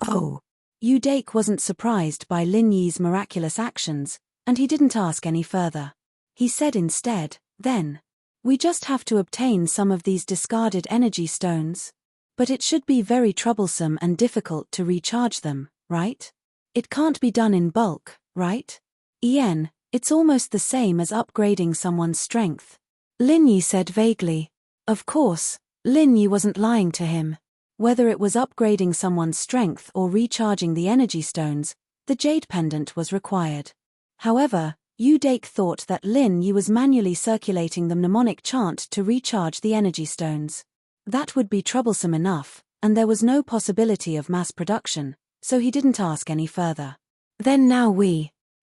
Oh. Yu Dake wasn't surprised by Lin Yi's miraculous actions, and he didn't ask any further. He said instead, then, we just have to obtain some of these discarded energy stones. But it should be very troublesome and difficult to recharge them, right? It can't be done in bulk, right? Ian, it's almost the same as upgrading someone's strength. Lin Yi said vaguely. Of course, Lin Yi wasn't lying to him. Whether it was upgrading someone's strength or recharging the energy stones, the jade pendant was required. However, Yu Dake thought that Lin Yi was manually circulating the mnemonic chant to recharge the energy stones. That would be troublesome enough, and there was no possibility of mass production, so he didn't ask any further. Then now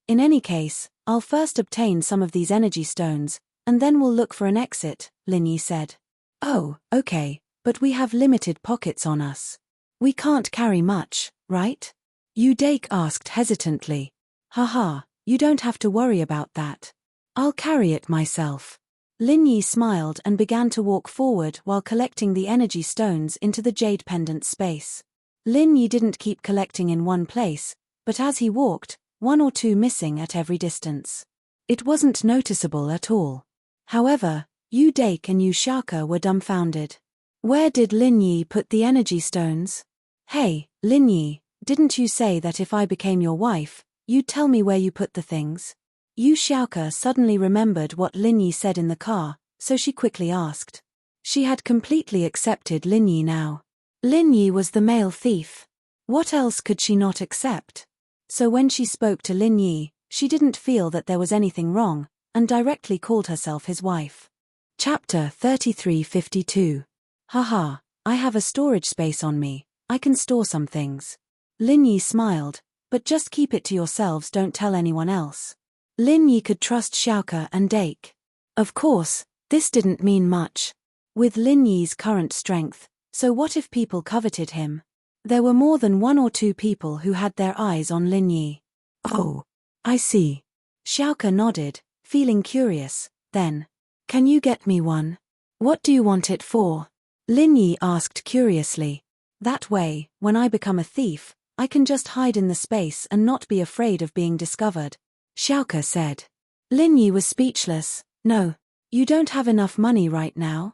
In any case, I'll first obtain some of these energy stones, and then we'll look for an exit, Lin Yi said. Oh, okay. But we have limited pockets on us. We can't carry much, right? Yu Dake asked hesitantly. Haha, you don't have to worry about that. I'll carry it myself. Lin Yi smiled and began to walk forward while collecting the energy stones into the jade pendant space. Lin Yi didn't keep collecting in one place, but as he walked, 1 or 2 missing at every distance. It wasn't noticeable at all. However, Yu Dake and Yu Xiaoke were dumbfounded. Where did Lin Yi put the energy stones? Hey, Lin Yi, didn't you say that if I became your wife, you'd tell me where you put the things? Yu Xiaoke suddenly remembered what Lin Yi said in the car, so she quickly asked. She had completely accepted Lin Yi now. Lin Yi was the male thief. What else could she not accept? So when she spoke to Lin Yi, she didn't feel that there was anything wrong, and directly called herself his wife. Chapter 3352. Haha, I have a storage space on me, I can store some things. Lin Yi smiled, but just keep it to yourselves, don't tell anyone else. Lin Yi could trust Xiaoke and Dake. Of course, this didn't mean much. With Lin Yi's current strength, so what if people coveted him? There were more than 1 or 2 people who had their eyes on Lin Yi. Oh, I see. Xiaoke nodded, feeling curious, then. Can you get me one? What do you want it for? Lin Yi asked curiously. That way, when I become a thief, I can just hide in the space and not be afraid of being discovered. Xiaoke said. Lin Yi was speechless. No, you don't have enough money right now.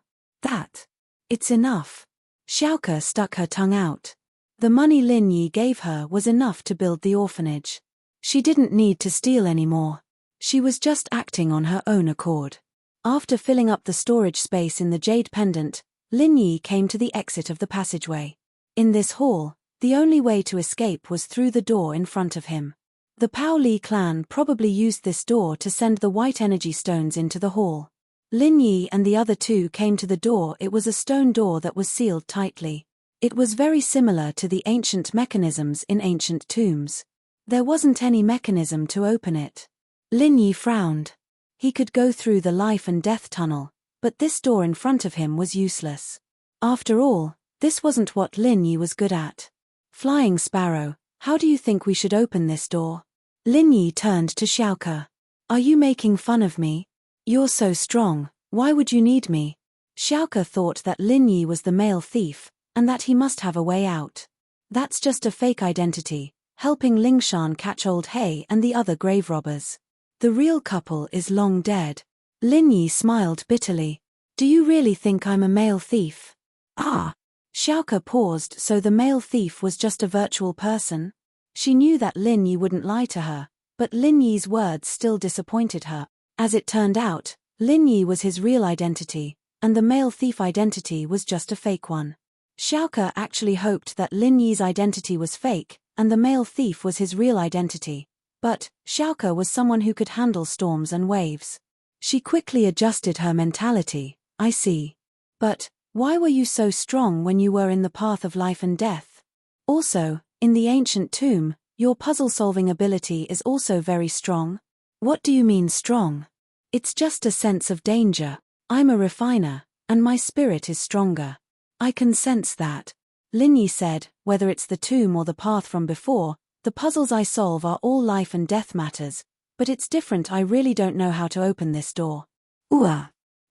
It's enough. Xiaoke stuck her tongue out. The money Lin Yi gave her was enough to build the orphanage. She didn't need to steal anymore. She was just acting on her own accord. After filling up the storage space in the jade pendant, Lin Yi came to the exit of the passageway. In this hall, the only way to escape was through the door in front of him. The Pao Li clan probably used this door to send the white energy stones into the hall. Lin Yi and the other 2 came to the door. It was a stone door that was sealed tightly. It was very similar to the ancient mechanisms in ancient tombs. There wasn't any mechanism to open it. Lin Yi frowned. He could go through the life and death tunnel, but this door in front of him was useless. After all, this wasn't what Lin Yi was good at. Flying Sparrow, how do you think we should open this door? Lin Yi turned to Xiaoke. Are you making fun of me? You're so strong, why would you need me? Xiaoke thought that Lin Yi was the male thief, and that he must have a way out. That's just a fake identity, helping Lingshan catch Old Hay and the other grave robbers. The real couple is long dead. Lin Yi smiled bitterly. Do you really think I'm a male thief? Ah. Xiaoke paused. So the male thief was just a virtual person? She knew that Lin Yi wouldn't lie to her, but Lin Yi's words still disappointed her. As it turned out, Lin Yi was his real identity, and the male thief identity was just a fake one. Xiaoke actually hoped that Lin Yi's identity was fake, and the male thief was his real identity. But Xiaoke was someone who could handle storms and waves. She quickly adjusted her mentality. I see. But why were you so strong when you were in the path of life and death? Also, in the ancient tomb, your puzzle-solving ability is also very strong. What do you mean strong? It's just a sense of danger. I'm a refiner, and my spirit is stronger. I can sense that. Lin Yi said, whether it's the tomb or the path from before, the puzzles I solve are all life and death matters, but it's different. I really don't know how to open this door.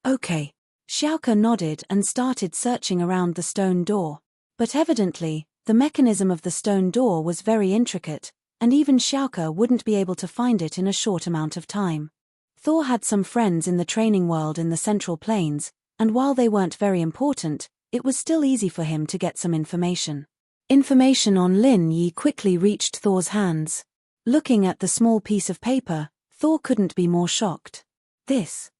Okay. Xiaoke nodded and started searching around the stone door. But evidently, the mechanism of the stone door was very intricate, and even Xiaoke wouldn't be able to find it in a short amount of time. Thor had some friends in the training world in the Central Plains, and while they weren't very important, it was still easy for him to get some information. Information on Lin Yi quickly reached Thor's hands. Looking at the small piece of paper, Thor couldn't be more shocked. This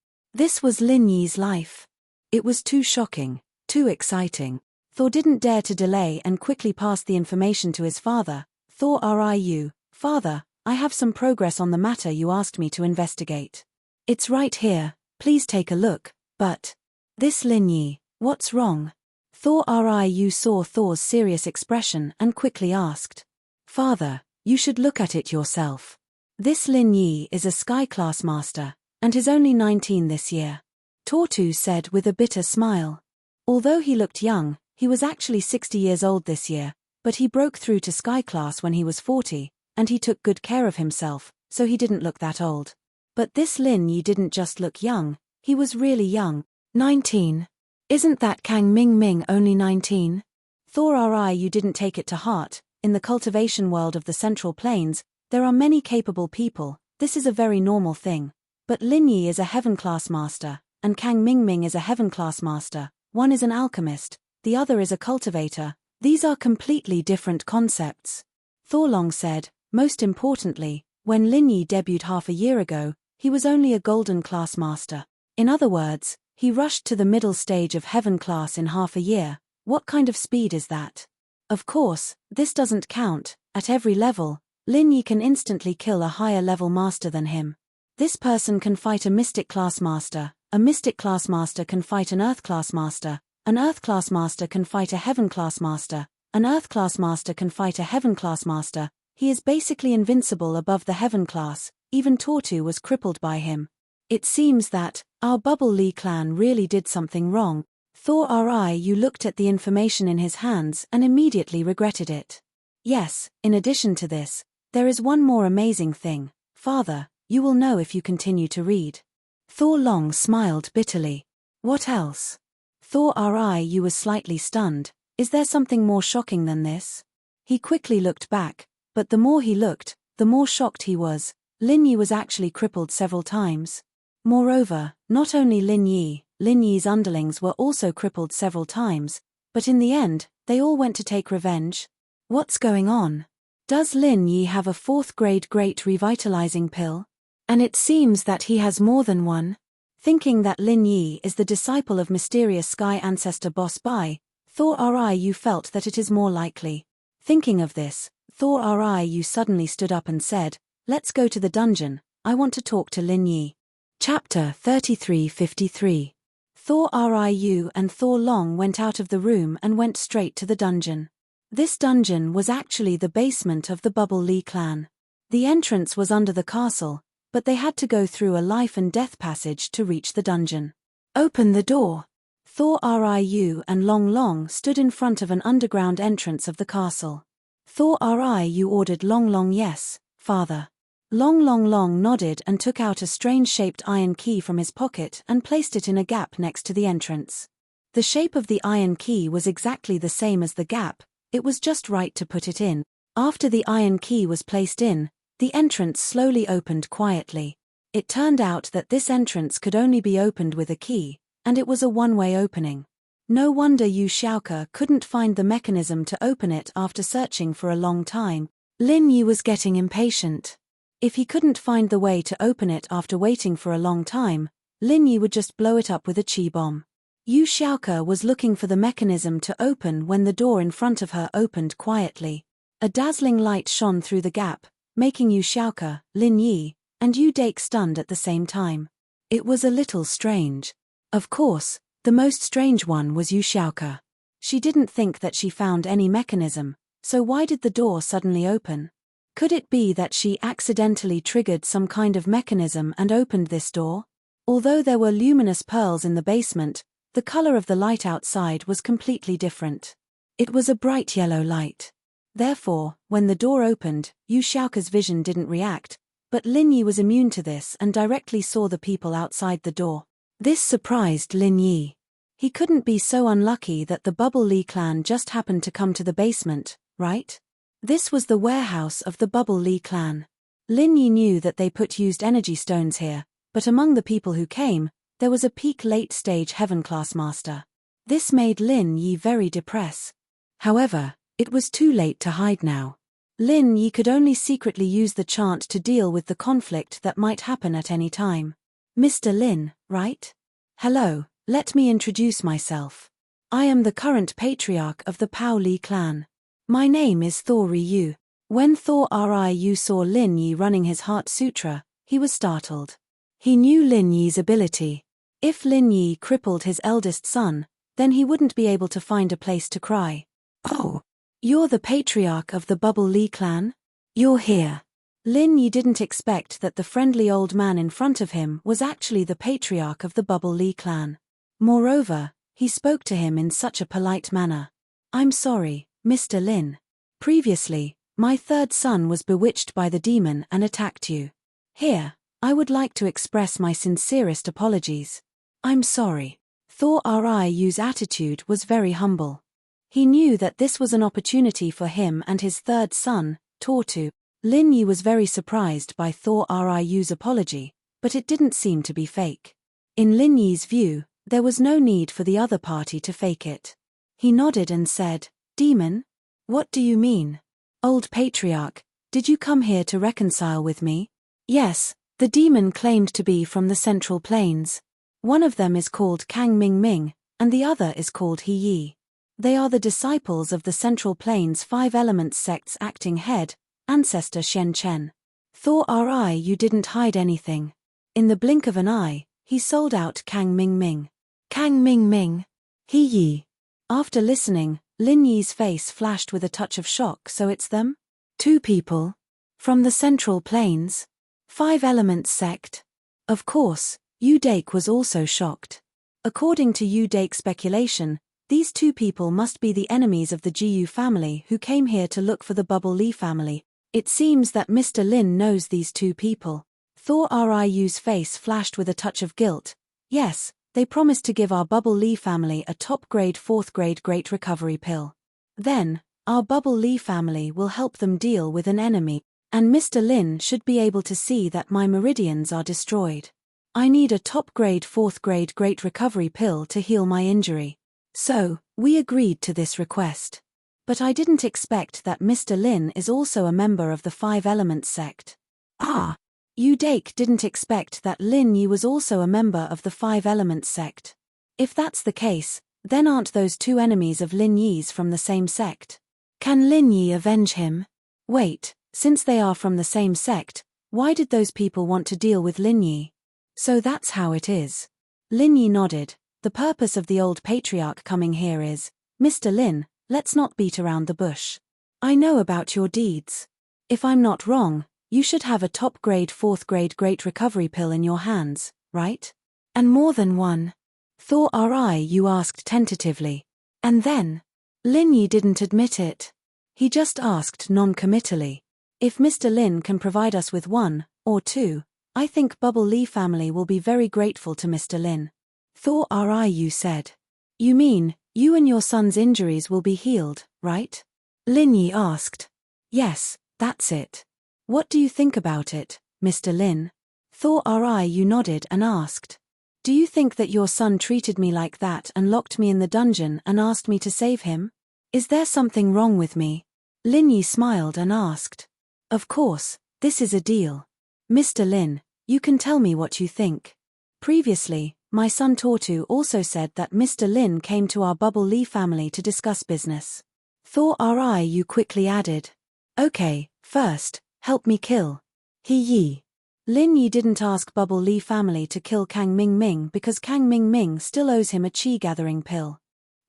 was Lin Yi's life. It was too shocking, too exciting. Thor didn't dare to delay and quickly passed the information to his father. Thor Riu, Father, I have some progress on the matter you asked me to investigate. It's right here, please take a look. But this Lin Yi, what's wrong? Thor Riu saw Thor's serious expression and quickly asked. Father, you should look at it yourself. This Lin Yi is a Sky Class Master, and is only 19 this year. Tortu said with a bitter smile. Although he looked young, he was actually 60 years old this year, but he broke through to Sky Class when he was 40, and he took good care of himself, so he didn't look that old. But this Lin Yi didn't just look young, he was really young. 19. Isn't that Kang Ming only 19? Thor Riu didn't take it to heart. In the cultivation world of the Central Plains, there are many capable people, this is a very normal thing. But Lin Yi is a Heaven-class master, and Kang Ming is a Heaven-class master. One is an alchemist, the other is a cultivator. These are completely different concepts. Thorlong said, most importantly, when Lin Yi debuted half a year ago, he was only a Golden class master. In other words, He rushed to the middle stage of heaven class in half a year. What kind of speed is that? Of course, this doesn't count. At every level, Lin Yi can instantly kill a higher level master than him. This person can fight a mystic class master, a mystic class master can fight an earth class master, an earth class master can fight a heaven class master, an earth class master can fight a heaven class master. He is basically invincible above the heaven class, even Tortu was crippled by him. It seems that our Bubble Lee clan really did something wrong. Thor Ryu looked at the information in his hands and immediately regretted it. Yes, in addition to this, there is one more amazing thing. Father, you will know if you continue to read. Thor Long smiled bitterly. What else? Thor Ryu was slightly stunned. Is there something more shocking than this? He quickly looked back, but the more he looked, the more shocked he was. Lin Yi was actually crippled several times. Moreover, not only Lin Yi's underlings were also crippled several times, but in the end, they all went to take revenge. What's going on? Does Lin Yi have a 4th grade great revitalizing pill? And it seems that he has more than one. Thinking that Lin Yi is the disciple of mysterious sky ancestor Boss Bai, Thor Ryu felt that it is more likely. Thinking of this, Thor Ryu suddenly stood up and said, "Let's go to the dungeon, I want to talk to Lin Yi." Chapter 33:53. Thor Ryu and Thor Long went out of the room and went straight to the dungeon. This dungeon was actually the basement of the Bubble Lee clan. The entrance was under the castle, but they had to go through a life and death passage to reach the dungeon. Open the door. Thor Ryu and Long Long stood in front of an underground entrance of the castle. Thor Ryu ordered Long Long, "Yes, father." Long nodded and took out a strange-shaped iron key from his pocket and placed it in a gap next to the entrance. The shape of the iron key was exactly the same as the gap, it was just right to put it in. After the iron key was placed in, the entrance slowly opened quietly. It turned out that this entrance could only be opened with a key, and it was a one-way opening. No wonder Yu Xiaoke couldn't find the mechanism to open it after searching for a long time. Lin Yi was getting impatient. If he couldn't find the way to open it after waiting for a long time, Lin Yi would just blow it up with a chi bomb. Yu Xiaoke was looking for the mechanism to open when the door in front of her opened quietly. A dazzling light shone through the gap, making Yu Xiaoke, Lin Yi, and Yu Dake stunned at the same time. It was a little strange. Of course, the most strange one was Yu Xiaoke. She didn't think that she found any mechanism, so why did the door suddenly open? Could it be that she accidentally triggered some kind of mechanism and opened this door? Although there were luminous pearls in the basement, the color of the light outside was completely different. It was a bright yellow light. Therefore, when the door opened, Yu Xiaoke's vision didn't react, but Lin Yi was immune to this and directly saw the people outside the door. This surprised Lin Yi. He couldn't be so unlucky that the Bubble Lee clan just happened to come to the basement, right? This was the warehouse of the Bubble Lee clan. Lin Yi knew that they put used energy stones here, but among the people who came, there was a peak late-stage heaven-class master. This made Lin Yi very depressed. However, it was too late to hide now. Lin Yi could only secretly use the chant to deal with the conflict that might happen at any time. "Mr. Lin, right? Hello, let me introduce myself. I am the current patriarch of the Pao Li clan. My name is Thor Ryu." When Thor Ryu saw Lin Yi running his Heart Sutra, he was startled. He knew Lin Yi's ability. If Lin Yi crippled his eldest son, then he wouldn't be able to find a place to cry. "Oh, you're the patriarch of the Bubble Lee clan? You're here." Lin Yi didn't expect that the friendly old man in front of him was actually the patriarch of the Bubble Lee clan. Moreover, he spoke to him in such a polite manner. "I'm sorry, Mr. Lin. Previously, my third son was bewitched by the demon and attacked you. Here, I would like to express my sincerest apologies. I'm sorry." Thor Ryu's attitude was very humble. He knew that this was an opportunity for him and his third son, Tortu. Lin Yi was very surprised by Thor Ryu's apology, but it didn't seem to be fake. In Lin Yi's view, there was no need for the other party to fake it. He nodded and said, "Demon? What do you mean? Old Patriarch, did you come here to reconcile with me?" "Yes, the demon claimed to be from the Central Plains. One of them is called Kang Ming Ming, and the other is called He Yi. They are the disciples of the Central Plains Five Elements sect's acting head, ancestor Shen Chen. Thor Ri, you didn't hide anything. In the blink of an eye, he sold out Kang Ming Ming. Kang Ming Ming. He Yi. After listening, Lin Yi's face flashed with a touch of shock. So it's them? Two people? From the Central Plains? Five Elements sect? Of course, Yu Dake was also shocked. According to Yu Dake's speculation, these two people must be the enemies of the Jiyu family who came here to look for the Bubble Li family. It seems that Mr. Lin knows these two people. Thor Riu's face flashed with a touch of guilt. Yes, they promised to give our Bubble Li family a top-grade 4th-grade Great Recovery pill. Then, our Bubble Li family will help them deal with an enemy, and Mr. Lin should be able to see that my meridians are destroyed. I need a top-grade 4th-grade Great Recovery pill to heal my injury. So, we agreed to this request. But I didn't expect that Mr. Lin is also a member of the Five Elements sect. Ah! Yu Dake didn't expect that Lin Yi was also a member of the Five Elements sect. If that's the case, then aren't those two enemies of Lin Yi's from the same sect? Can Lin Yi avenge him? Wait, since they are from the same sect, why did those people want to deal with Lin Yi? So that's how it is. Lin Yi nodded. The purpose of the old patriarch coming here is, Mr. Lin, let's not beat around the bush. I know about your deeds. If I'm not wrong, you should have a top-grade 4th-grade Great Recovery pill in your hands, right? And more than one. Thor Riu asked tentatively. And then? Lin Yi didn't admit it. He just asked non-committally. If Mr. Lin can provide us with one, or two, I think Bubble Li family will be very grateful to Mr. Lin. Thor Riu said. You mean, you and your son's injuries will be healed, right? Lin Yi asked. Yes, that's it. What do you think about it, Mr. Lin? Thor Riu nodded and asked. Do you think that your son treated me like that and locked me in the dungeon and asked me to save him? Is there something wrong with me? Lin Yi smiled and asked. Of course, this is a deal. Mr. Lin, you can tell me what you think. Previously, my son Tortu also said that Mr. Lin came to our Bubble Li family to discuss business. Thor Riu quickly added. Okay, first, help me kill He Yi. Lin Yi didn't ask Bubble Li family to kill Kang Ming Ming because Kang Ming Ming still owes him a chi-gathering pill.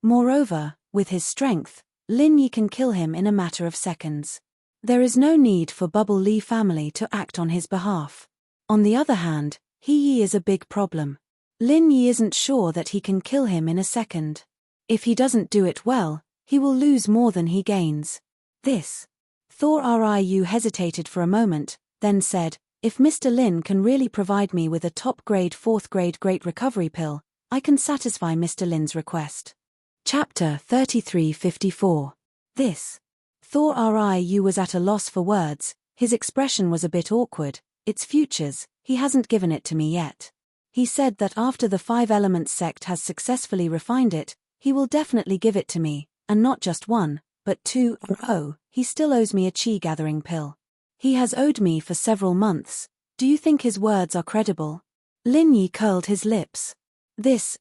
Moreover, with his strength, Lin Yi can kill him in a matter of seconds. There is no need for Bubble Li family to act on his behalf. On the other hand, He Yi is a big problem. Lin Yi isn't sure that he can kill him in a second. If he doesn't do it well, he will lose more than he gains. This. Thor Riu hesitated for a moment, then said, if Mr. Lin can really provide me with a top-grade 4th-grade Great Recovery pill, I can satisfy Mr. Lin's request. Chapter 3354. This. Thor Riu was at a loss for words. His expression was a bit awkward. It's futures, he hasn't given it to me yet. He said that after the Five Elements sect has successfully refined it, he will definitely give it to me, and not just one, but two. Oh, he still owes me a chi-gathering pill. He has owed me for several months. Do you think his words are credible? Lin Yi curled his lips.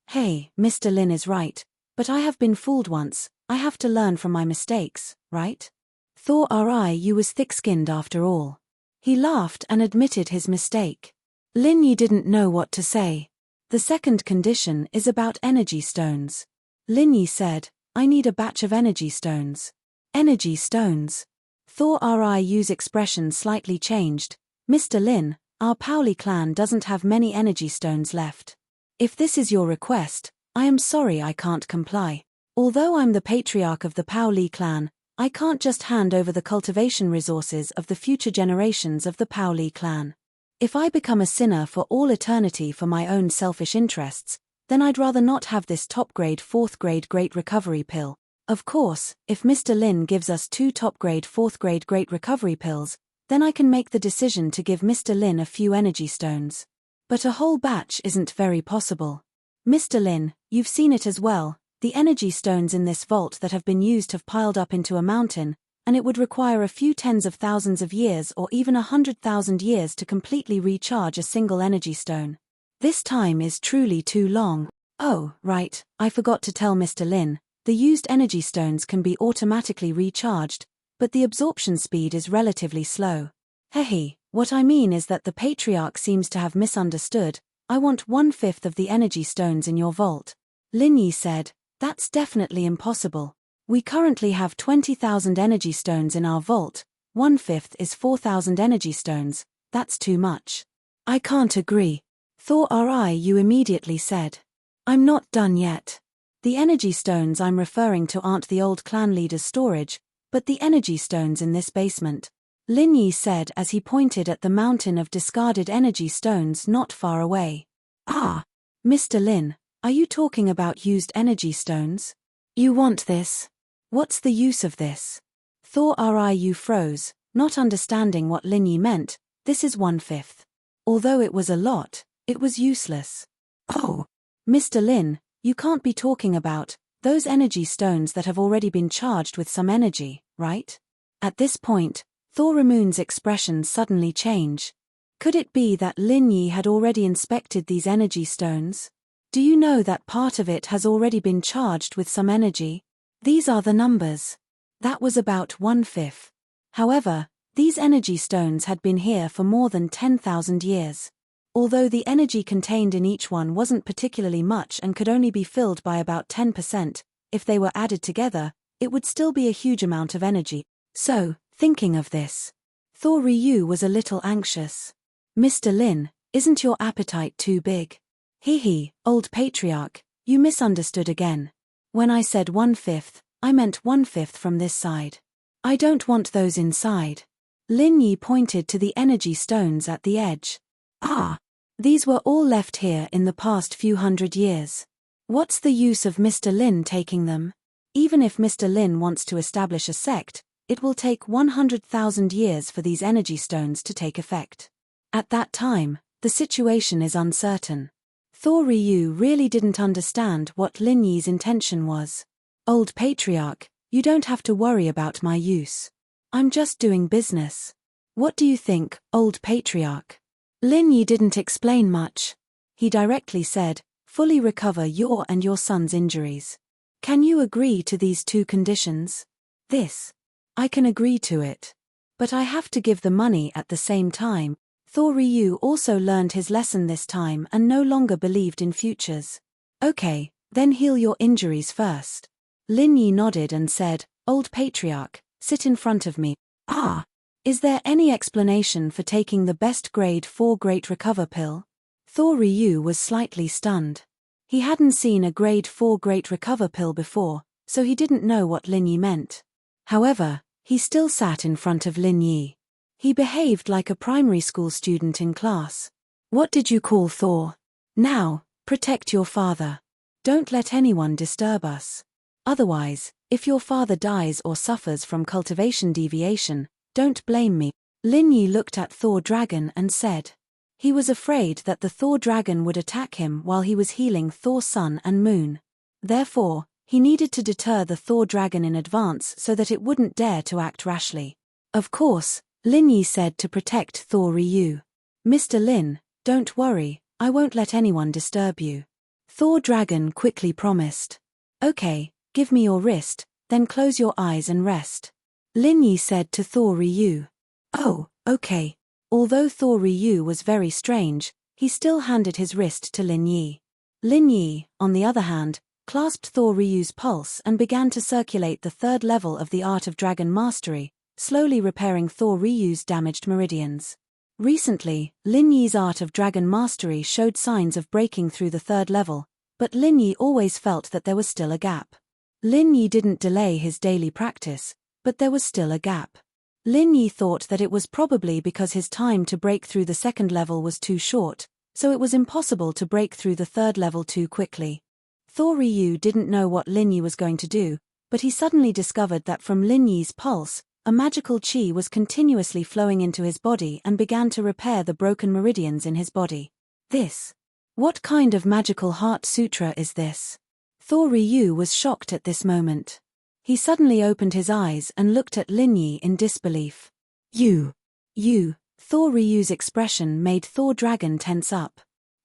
Hey, Mr. Lin is right, but I have been fooled once. I have to learn from my mistakes, right? Thor Riu was thick-skinned after all. He laughed and admitted his mistake. Lin Yi didn't know what to say. The second condition is about energy stones. Lin Yi said, I need a batch of energy stones. Energy stones. Thor Riu's expression slightly changed. Mr. Lin, our Paoli clan doesn't have many energy stones left. If this is your request, I am sorry I can't comply. Although I'm the patriarch of the Paoli clan, I can't just hand over the cultivation resources of the future generations of the Paoli clan. If I become a sinner for all eternity for my own selfish interests, then I'd rather not have this top-grade 4th-grade Great Recovery pill. Of course, if Mr. Lin gives us two top-grade 4th-grade Great Recovery pills, then I can make the decision to give Mr. Lin a few energy stones. But a whole batch isn't very possible. Mr. Lin, you've seen it as well, the energy stones in this vault that have been used have piled up into a mountain, and it would require a few tens of thousands of years or even 100,000 years to completely recharge a single energy stone. This time is truly too long. Oh, right, I forgot to tell Mr. Lin, the used energy stones can be automatically recharged, but the absorption speed is relatively slow. Hehe, what I mean is that the patriarch seems to have misunderstood. I want 1/5 of the energy stones in your vault. Lin Yi said, that's definitely impossible. We currently have 20,000 energy stones in our vault. 1/5 is 4,000 energy stones. That's too much. I can't agree. Thor Riu immediately said. I'm not done yet. The energy stones I'm referring to aren't the old clan leader's storage, but the energy stones in this basement. Lin Yi said as he pointed at the mountain of discarded energy stones not far away. Ah, Mr. Lin, are you talking about used energy stones? You want this? What's the use of this? Thor Riu froze, not understanding what Lin Yi meant. This is 1/5. Although it was a lot, it was useless. Oh, Mr. Lin, you can't be talking about those energy stones that have already been charged with some energy, right? At this point, Thor Ramun's expression suddenly changed. Could it be that Lin Yi had already inspected these energy stones? Do you know that part of it has already been charged with some energy? These are the numbers. That was about 1/5. However, these energy stones had been here for more than 10,000 years. Although the energy contained in each one wasn't particularly much and could only be filled by about 10%, if they were added together, it would still be a huge amount of energy. So, thinking of this, Thor Riu was a little anxious. Mr. Lin, isn't your appetite too big? Hehe, old patriarch, you misunderstood again. When I said 1/5, I meant 1/5 from this side. I don't want those inside. Lin Yi pointed to the energy stones at the edge. Ah, these were all left here in the past few hundred years. What's the use of Mr. Lin taking them? Even if Mr. Lin wants to establish a sect, it will take 100,000 years for these energy stones to take effect. At that time, the situation is uncertain. Thor Riu really didn't understand what Lin Yi's intention was. Old patriarch, you don't have to worry about my use. I'm just doing business. What do you think, old patriarch? Lin Yi didn't explain much. He directly said, fully recover your and your son's injuries. Can you agree to these two conditions? This. I can agree to it. But I have to give the money at the same time. Thor Riu also learned his lesson this time and no longer believed in futures. Okay, then heal your injuries first. Lin Yi nodded and said, Old patriarch, sit in front of me. Ah! Is there any explanation for taking the best grade 4 Great Recover pill? Thor Riu was slightly stunned. He hadn't seen a grade 4 Great Recover pill before, so he didn't know what Lin Yi meant. However, he still sat in front of Lin Yi. He behaved like a primary school student in class. What did you call Thor? Now, protect your father. Don't let anyone disturb us. Otherwise, if your father dies or suffers from cultivation deviation, don't blame me. Lin Yi looked at Thor Dragon and said. He was afraid that the Thor Dragon would attack him while he was healing Thor Sun and Moon. Therefore, he needed to deter the Thor Dragon in advance so that it wouldn't dare to act rashly. Of course, Lin Yi said to protect Thor Riu. Mr. Lin, don't worry, I won't let anyone disturb you. Thor Dragon quickly promised. Okay, give me your wrist, then close your eyes and rest. Lin Yi said to Thor Riu. Oh, okay. Although Thor Riu was very strange, he still handed his wrist to Lin Yi. Lin Yi, on the other hand, clasped Thor Riu's pulse and began to circulate the third level of the Art of Dragon Mastery, slowly repairing Thor Riu's damaged meridians. Recently, Lin Yi's Art of Dragon Mastery showed signs of breaking through the third level, but Lin Yi always felt that there was still a gap. Lin Yi didn't delay his daily practice, but there was still a gap. Lin Yi thought that it was probably because his time to break through the second level was too short, so it was impossible to break through the third level too quickly. Thor Riu didn't know what Lin Yi was going to do, but he suddenly discovered that from Lin Yi's pulse, a magical chi was continuously flowing into his body and began to repair the broken meridians in his body. This. What kind of magical heart sutra is this? Thor Riu was shocked at this moment. He suddenly opened his eyes and looked at Lin Yi in disbelief. You. Thor Riu's expression made Thor Dragon tense up.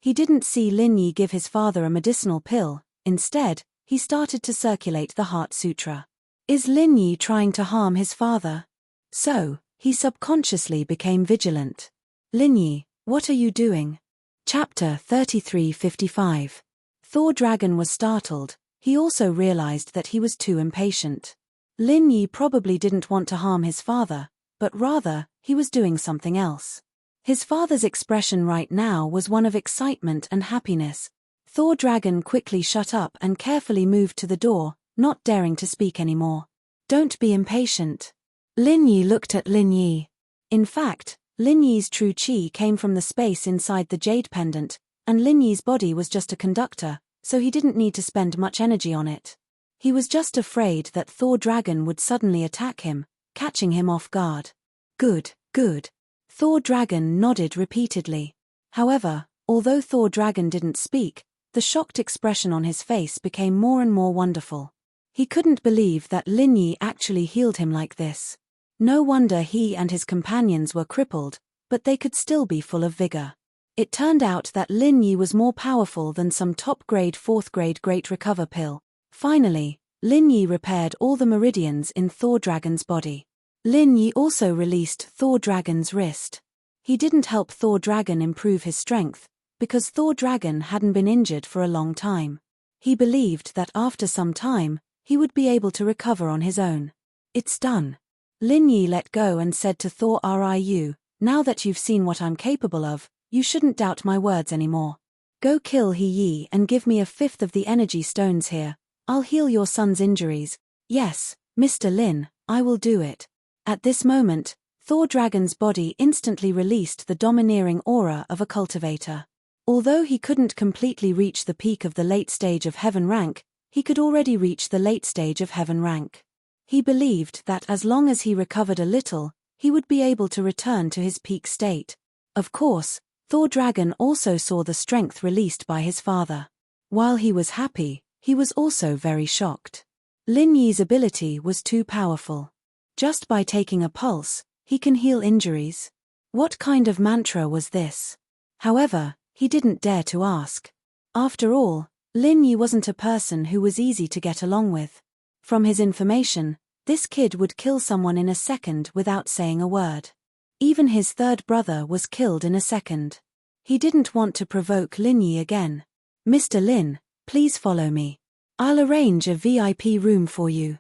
He didn't see Lin Yi give his father a medicinal pill. Instead, he started to circulate the Heart Sutra. Is Lin Yi trying to harm his father? So, he subconsciously became vigilant. Lin Yi, what are you doing? Chapter 33:55. Thor Dragon was startled. He also realized that he was too impatient. Lin Yi probably didn't want to harm his father, but rather, he was doing something else. His father's expression right now was one of excitement and happiness. Thor Dragon quickly shut up and carefully moved to the door, not daring to speak anymore. Don't be impatient. Lin Yi looked at Lin Yi. In fact, Lin Yi's true chi came from the space inside the jade pendant, and Lin Yi's body was just a conductor, so he didn't need to spend much energy on it. He was just afraid that Thor Dragon would suddenly attack him, catching him off guard. Good, good. Thor Dragon nodded repeatedly. However, although Thor Dragon didn't speak, the shocked expression on his face became more and more wonderful. He couldn't believe that Lin Yi actually healed him like this. No wonder he and his companions were crippled, but they could still be full of vigor. It turned out that Lin Yi was more powerful than some top-grade 4th-grade Great Recover pill. Finally, Lin Yi repaired all the meridians in Thor Dragon's body. Lin Yi also released Thor Dragon's wrist. He didn't help Thor Dragon improve his strength, because Thor Dragon hadn't been injured for a long time. He believed that after some time, he would be able to recover on his own. It's done. Lin Yi let go and said to Thor Ryu, now that you've seen what I'm capable of, you shouldn't doubt my words anymore. Go kill He Yi and give me a 5th of the energy stones here. I'll heal your son's injuries. Yes, Mr. Lin, I will do it. At this moment, Thor Dragon's body instantly released the domineering aura of a cultivator. Although he couldn't completely reach the peak of the late stage of heaven rank, he could already reach the late stage of heaven rank. He believed that as long as he recovered a little, he would be able to return to his peak state. Of course, Thor Dragon also saw the strength released by his father. While he was happy, he was also very shocked. Lin Yi's ability was too powerful. Just by taking a pulse, he can heal injuries. What kind of mantra was this? However, he didn't dare to ask. After all, Lin Yi wasn't a person who was easy to get along with. From his information, this kid would kill someone in a second without saying a word. Even his third brother was killed in a second. He didn't want to provoke Lin Yi again. Mr. Lin, please follow me. I'll arrange a VIP room for you.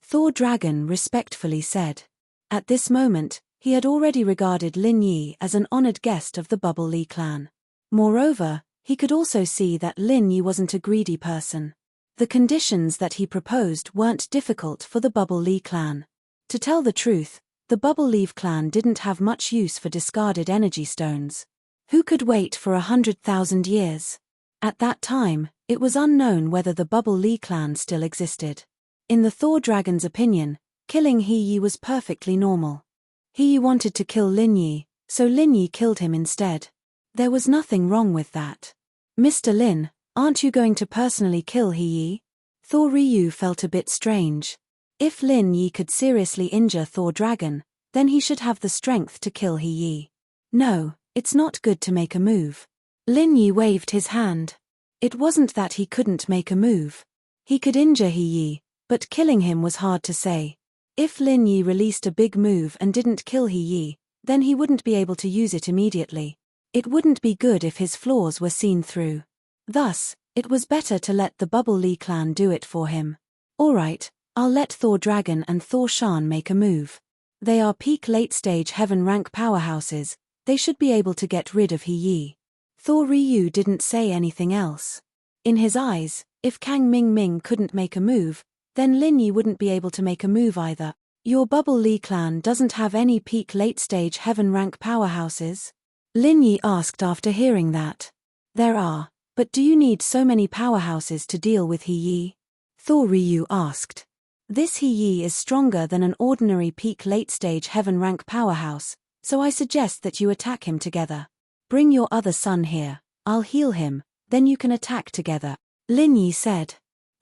Thor Dragon respectfully said. At this moment, he had already regarded Lin Yi as an honored guest of the Bubble Li clan. Moreover, he could also see that Lin Yi wasn't a greedy person. The conditions that he proposed weren't difficult for the Bubble Li clan. To tell the truth, the Bubble Leaf clan didn't have much use for discarded energy stones. Who could wait for 100,000 years? At that time, it was unknown whether the Bubble Li clan still existed. In the Thor Dragon's opinion, killing He Yi was perfectly normal. He Yi wanted to kill Lin Yi, so Lin Yi killed him instead. There was nothing wrong with that. Mr. Lin, aren't you going to personally kill He Yi? Thor Ryu felt a bit strange. If Lin Yi could seriously injure Thor Dragon, then he should have the strength to kill He Yi. No, it's not good to make a move. Lin Yi waved his hand. It wasn't that he couldn't make a move. He could injure He Yi, but killing him was hard to say. If Lin Yi released a big move and didn't kill He Yi, then he wouldn't be able to use it immediately. It wouldn't be good if his flaws were seen through. Thus, it was better to let the Bubble Li clan do it for him. Alright, I'll let Thor Dragon and Thor Shan make a move. They are peak late-stage heaven rank powerhouses, they should be able to get rid of He Yi. Thor Ryu didn't say anything else. In his eyes, if Kang Ming Ming couldn't make a move, then Lin Yi wouldn't be able to make a move either. Your Bubble Li clan doesn't have any peak late-stage heaven rank powerhouses? Lin Yi asked after hearing that. There are, but do you need so many powerhouses to deal with He Yi? Thor Ryu asked. This He Yi is stronger than an ordinary peak late-stage heaven rank powerhouse, so I suggest that you attack him together. Bring your other son here, I'll heal him, then you can attack together, Lin Yi said.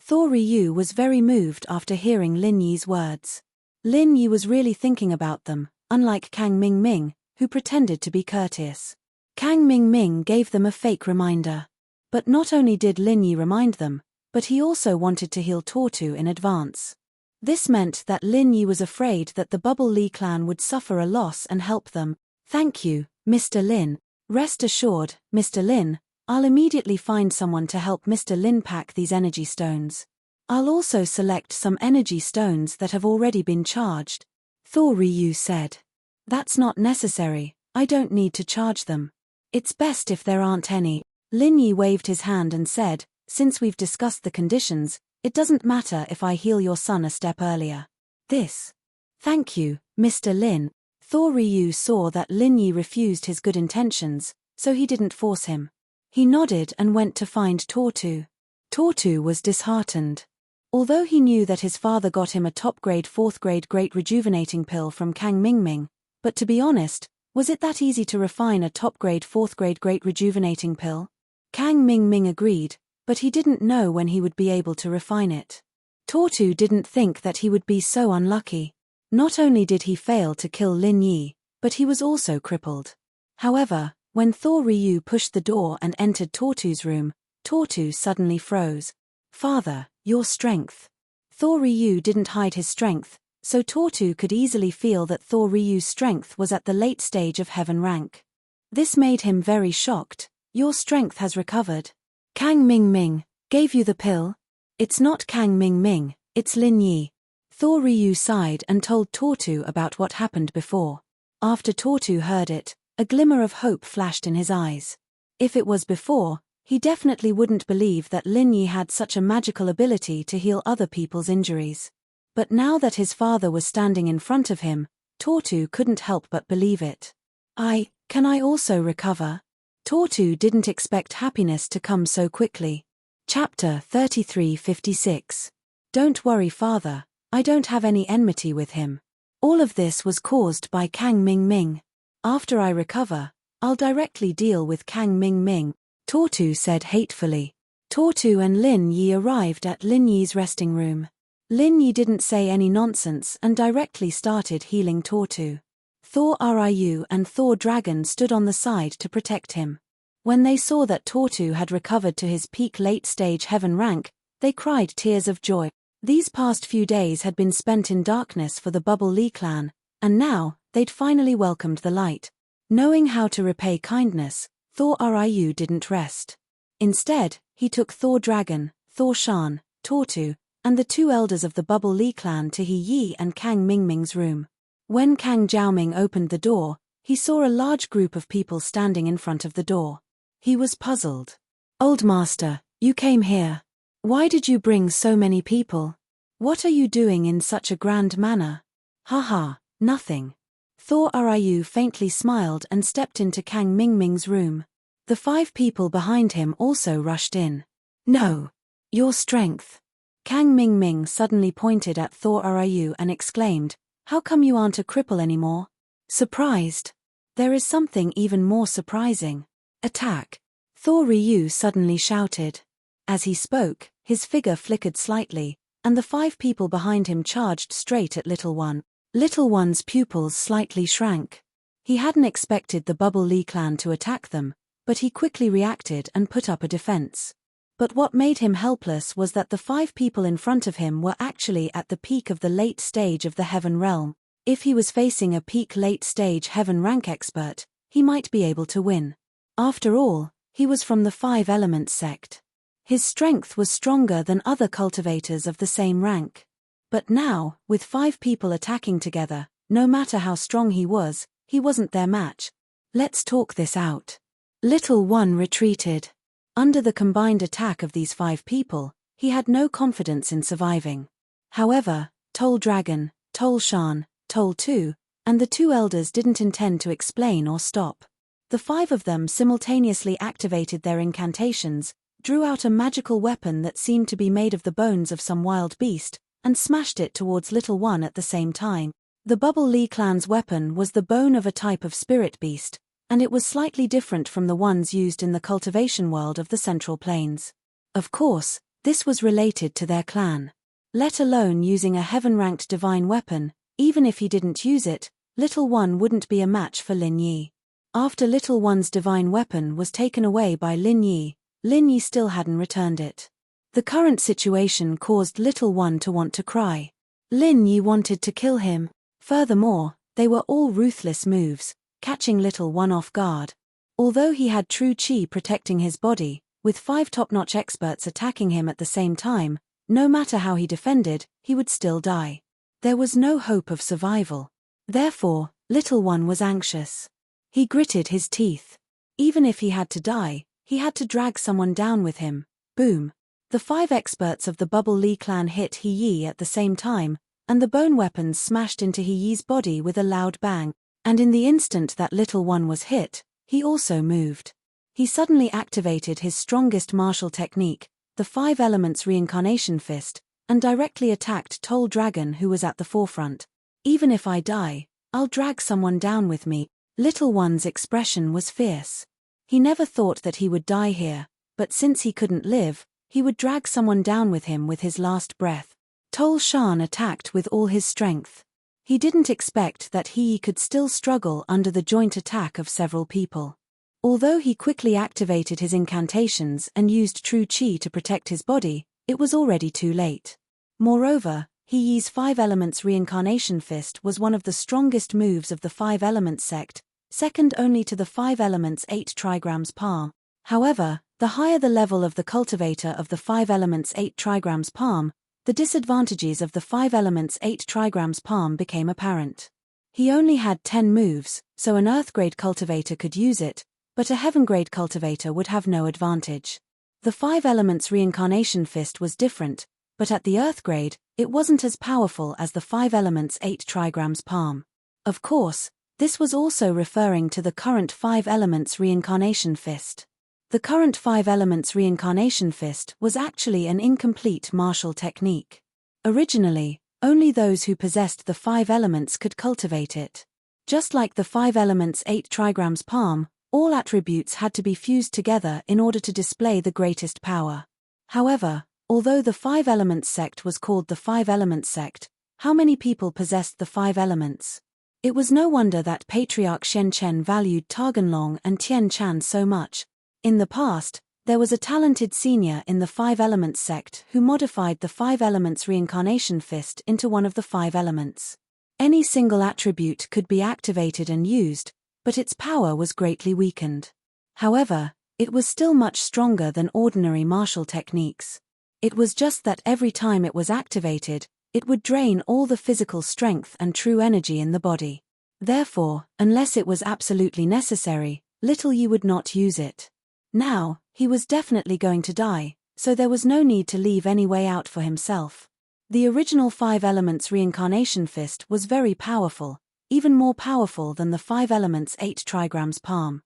Thor Ryu was very moved after hearing Lin Yi's words. Lin Yi was really thinking about them, unlike Kang Ming Ming, who pretended to be courteous. Kang Ming gave them a fake reminder. But not only did Lin Yi remind them, but he also wanted to heal Tortu in advance. This meant that Lin Yi was afraid that the Bubble Li clan would suffer a loss and help them. Thank you, Mr. Lin. Rest assured, Mr. Lin, I'll immediately find someone to help Mr. Lin pack these energy stones. I'll also select some energy stones that have already been charged. Thor Ryu said. That's not necessary, I don't need to charge them. It's best if there aren't any. Lin Yi waved his hand and said, since we've discussed the conditions, it doesn't matter if I heal your son a step earlier. Thank you, Mr. Lin. Thor Ryu saw that Lin Yi refused his good intentions, so he didn't force him. He nodded and went to find Tortu. Tortu was disheartened. Although he knew that his father got him a top-grade 4th-grade Great Rejuvenating Pill from Kang Ming, but to be honest, was it that easy to refine a top-grade 4th-grade Great Rejuvenating Pill? Kang Ming agreed, but he didn't know when he would be able to refine it. Tortu didn't think that he would be so unlucky. Not only did he fail to kill Lin Yi, but he was also crippled. However, when Thor Ryu pushed the door and entered Tortu's room, Tortu suddenly froze. Father, your strength. Thor Ryu didn't hide his strength, so Tortu could easily feel that Thor Ryu's strength was at the late stage of heaven rank. This made him very shocked. Your strength has recovered. Kang Ming gave you the pill? It's not Kang Ming, it's Lin Yi. Thor Ryu sighed and told Tortu about what happened before. After Tortu heard it, a glimmer of hope flashed in his eyes. If it was before, he definitely wouldn't believe that Lin Yi had such a magical ability to heal other people's injuries. But now that his father was standing in front of him, Tortu couldn't help but believe it. Can I also recover? Tortu didn't expect happiness to come so quickly. Chapter 3356. Don't worry, father, I don't have any enmity with him. All of this was caused by Kang Ming. After I recover, I'll directly deal with Kang Ming, Tortu said hatefully. Tortu and Lin Yi arrived at Lin Yi's resting room. Lin Yi didn't say any nonsense and directly started healing Tortu. Thor Ryu and Thor Dragon stood on the side to protect him. When they saw that Tortu had recovered to his peak late-stage heaven rank, they cried tears of joy. These past few days had been spent in darkness for the Bubble Li clan, and now, they'd finally welcomed the light. Knowing how to repay kindness, Thor Ryu didn't rest. Instead, he took Thor Dragon, Thor Shan, Tortu, and the 2 elders of the Bubble Li clan to He Yi and Kang Ming's room. When Kang Jiaoming opened the door, he saw a large group of people standing in front of the door. He was puzzled. Old master, you came here. Why did you bring so many people? What are you doing in such a grand manner? Haha, nothing. Thor Ryu faintly smiled and stepped into Kang Ming's room. The 5 people behind him also rushed in. No. Your strength. Kang Ming suddenly pointed at Thor Ryu and exclaimed, how come you aren't a cripple anymore? Surprised. There is something even more surprising. Attack. Thor Ryu suddenly shouted. As he spoke, his figure flickered slightly, and the 5 people behind him charged straight at Little One. Little One's pupils slightly shrank. He hadn't expected the Bubble Li clan to attack them, but he quickly reacted and put up a defense. But what made him helpless was that the 5 people in front of him were actually at the peak of the late stage of the Heaven Realm. If he was facing a peak late stage Heaven rank expert, he might be able to win. After all, he was from the 5 Elements sect. His strength was stronger than other cultivators of the same rank. But now, with 5 people attacking together, no matter how strong he wasn't their match. Let's talk this out. Little One retreated. Under the combined attack of these 5 people, he had no confidence in surviving. However, Tol Dragon, Tol Shan, Tol 2, and the 2 elders didn't intend to explain or stop. The 5 of them simultaneously activated their incantations, drew out a magical weapon that seemed to be made of the bones of some wild beast, and smashed it towards Little One at the same time. The Bubble Li clan's weapon was the bone of a type of spirit beast, and it was slightly different from the ones used in the cultivation world of the Central Plains. Of course, this was related to their clan. Let alone using a heaven-ranked divine weapon, even if he didn't use it, Little One wouldn't be a match for Lin Yi. After Little One's divine weapon was taken away by Lin Yi still hadn't returned it. The current situation caused Little One to want to cry. Lin Yi wanted to kill him. Furthermore, they were all ruthless moves, catching Little One off guard. Although he had true chi protecting his body, with 5 top-notch experts attacking him at the same time, no matter how he defended, he would still die. There was no hope of survival. Therefore, Little One was anxious. He gritted his teeth. Even if he had to die, he had to drag someone down with him. Boom. The 5 experts of the Bubble Li clan hit He Yi at the same time, and the bone weapons smashed into He Yi's body with a loud bang. And in the instant that Little One was hit, he also moved. He suddenly activated his strongest martial technique, the 5 Elements Reincarnation Fist, and directly attacked Toll Dragon, who was at the forefront. Even if I die, I'll drag someone down with me. Little One's expression was fierce. He never thought that he would die here, but since he couldn't live, he would drag someone down with him with his last breath. Toll Shan attacked with all his strength. He didn't expect that he could still struggle under the joint attack of several people. Although he quickly activated his incantations and used true chi to protect his body, it was already too late. Moreover, He Yi's 5 Elements Reincarnation Fist was one of the strongest moves of the 5 Elements sect, second only to the 5 Elements 8 Trigrams Palm. However, the higher the level of the cultivator of the 5 Elements 8 Trigrams Palm, the disadvantages of the 5 Elements 8 Trigrams Palm became apparent. He only had 10 moves, so an Earth-grade cultivator could use it, but a Heaven-grade cultivator would have no advantage. The 5 Elements Reincarnation Fist was different, but at the Earth grade, it wasn't as powerful as the 5 Elements 8 Trigrams Palm. Of course, this was also referring to the current 5 Elements Reincarnation Fist. The current 5 Elements Reincarnation Fist was actually an incomplete martial technique. Originally, only those who possessed the 5 elements could cultivate it. Just like the 5 Elements 8 Trigrams Palm, all attributes had to be fused together in order to display the greatest power. However, although the 5 Elements sect was called the 5 Elements sect, how many people possessed the 5 elements? It was no wonder that Patriarch Shen Chen valued Targanlong and Tian Chan so much. In the past, there was a talented senior in the 5 Elements sect who modified the 5 Elements Reincarnation Fist into one of the 5 elements. Any single attribute could be activated and used, but its power was greatly weakened. However, it was still much stronger than ordinary martial techniques. It was just that every time it was activated, it would drain all the physical strength and true energy in the body. Therefore, unless it was absolutely necessary, Little Yi would not use it. Now, he was definitely going to die, so there was no need to leave any way out for himself. The original 5 Elements Reincarnation Fist was very powerful, even more powerful than the 5 Elements 8 Trigrams Palm.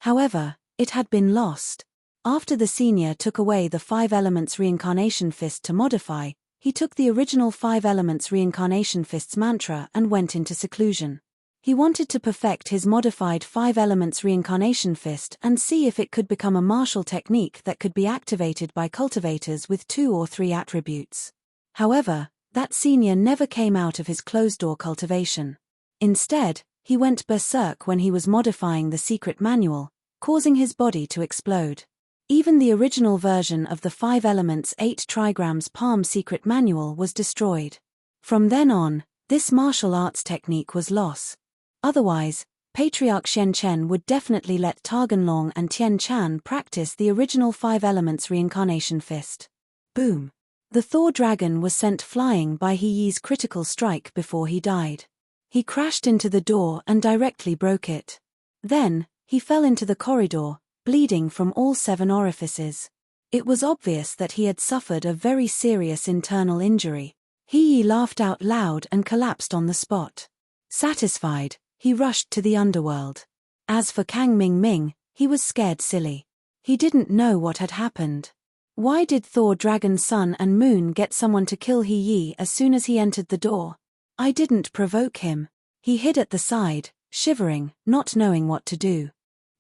However, it had been lost. After the senior took away the 5 Elements Reincarnation Fist to modify, he took the original 5 Elements Reincarnation Fist's mantra and went into seclusion. He wanted to perfect his modified 5 Elements Reincarnation Fist and see if it could become a martial technique that could be activated by cultivators with 2 or 3 attributes. However, that senior never came out of his closed-door cultivation. Instead, he went berserk when he was modifying the secret manual, causing his body to explode. Even the original version of the 5 Elements 8 Trigrams Palm secret manual was destroyed. From then on, this martial arts technique was lost. Otherwise, Patriarch Shen Chen would definitely let Targanlong and Tian Chan practice the original 5 Elements Reincarnation Fist. Boom! The Thor dragon was sent flying by He Yi's critical strike before he died. He crashed into the door and directly broke it. Then, he fell into the corridor, bleeding from all 7 orifices. It was obvious that he had suffered a very serious internal injury. He Yi laughed out loud and collapsed on the spot. Satisfied, he rushed to the underworld. As for Kang Ming Ming, he was scared silly. He didn't know what had happened. Why did Thor Dragon's Sun and Moon get someone to kill He Yi as soon as he entered the door? I didn't provoke him. He hid at the side, shivering, not knowing what to do.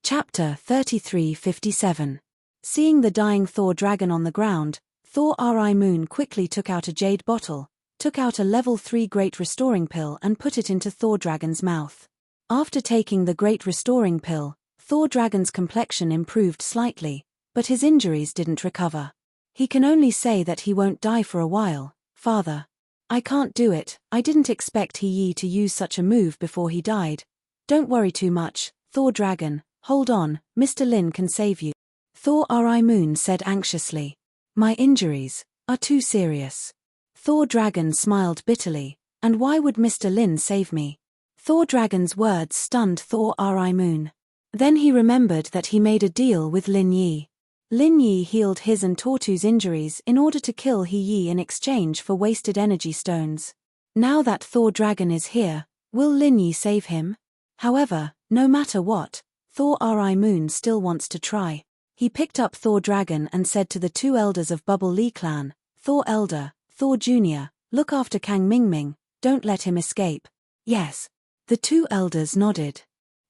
Chapter 3357. Seeing the dying Thor dragon on the ground, Thor Ri Moon quickly took out a jade bottle, took out a level 3 Great Restoring Pill and put it into Thor Dragon's mouth. After taking the Great Restoring Pill, Thor Dragon's complexion improved slightly, but his injuries didn't recover. He can only say that he won't die for a while. Father. I can't do it. I didn't expect He to use such a move before he died. Don't worry too much, Thor Dragon. Hold on, Mr. Lin can save you. Thor Ri Moon said anxiously. My injuries are too serious. Thor Dragon smiled bitterly. And why would Mr. Lin save me? Thor Dragon's words stunned Thor Ri Moon. Then he remembered that he made a deal with Lin Yi. Lin Yi healed his and Tortu's injuries in order to kill He in exchange for wasted energy stones. Now that Thor Dragon is here, will Lin Yi save him? However, no matter what, Thor Ri Moon still wants to try. He picked up Thor Dragon and said to the two elders of Bubble Li Clan, Thor Elder, Thor Jr., look after Kang Mingming, don't let him escape. Yes. The two elders nodded.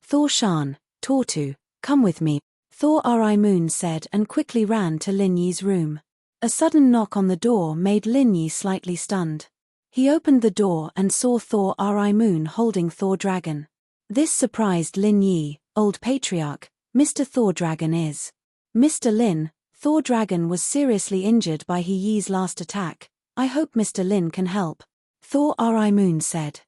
Thor Shan, Tortu, come with me, Thor Ri Moon said and quickly ran to Lin Yi's room. A sudden knock on the door made Lin Yi slightly stunned. He opened the door and saw Thor Ri Moon holding Thor Dragon. This surprised Lin Yi. Old Patriarch, Mr. Thor Dragon is. Mr. Lin, Thor Dragon was seriously injured by He's last attack. I hope Mr. Lin can help. Thor Ri Moon said.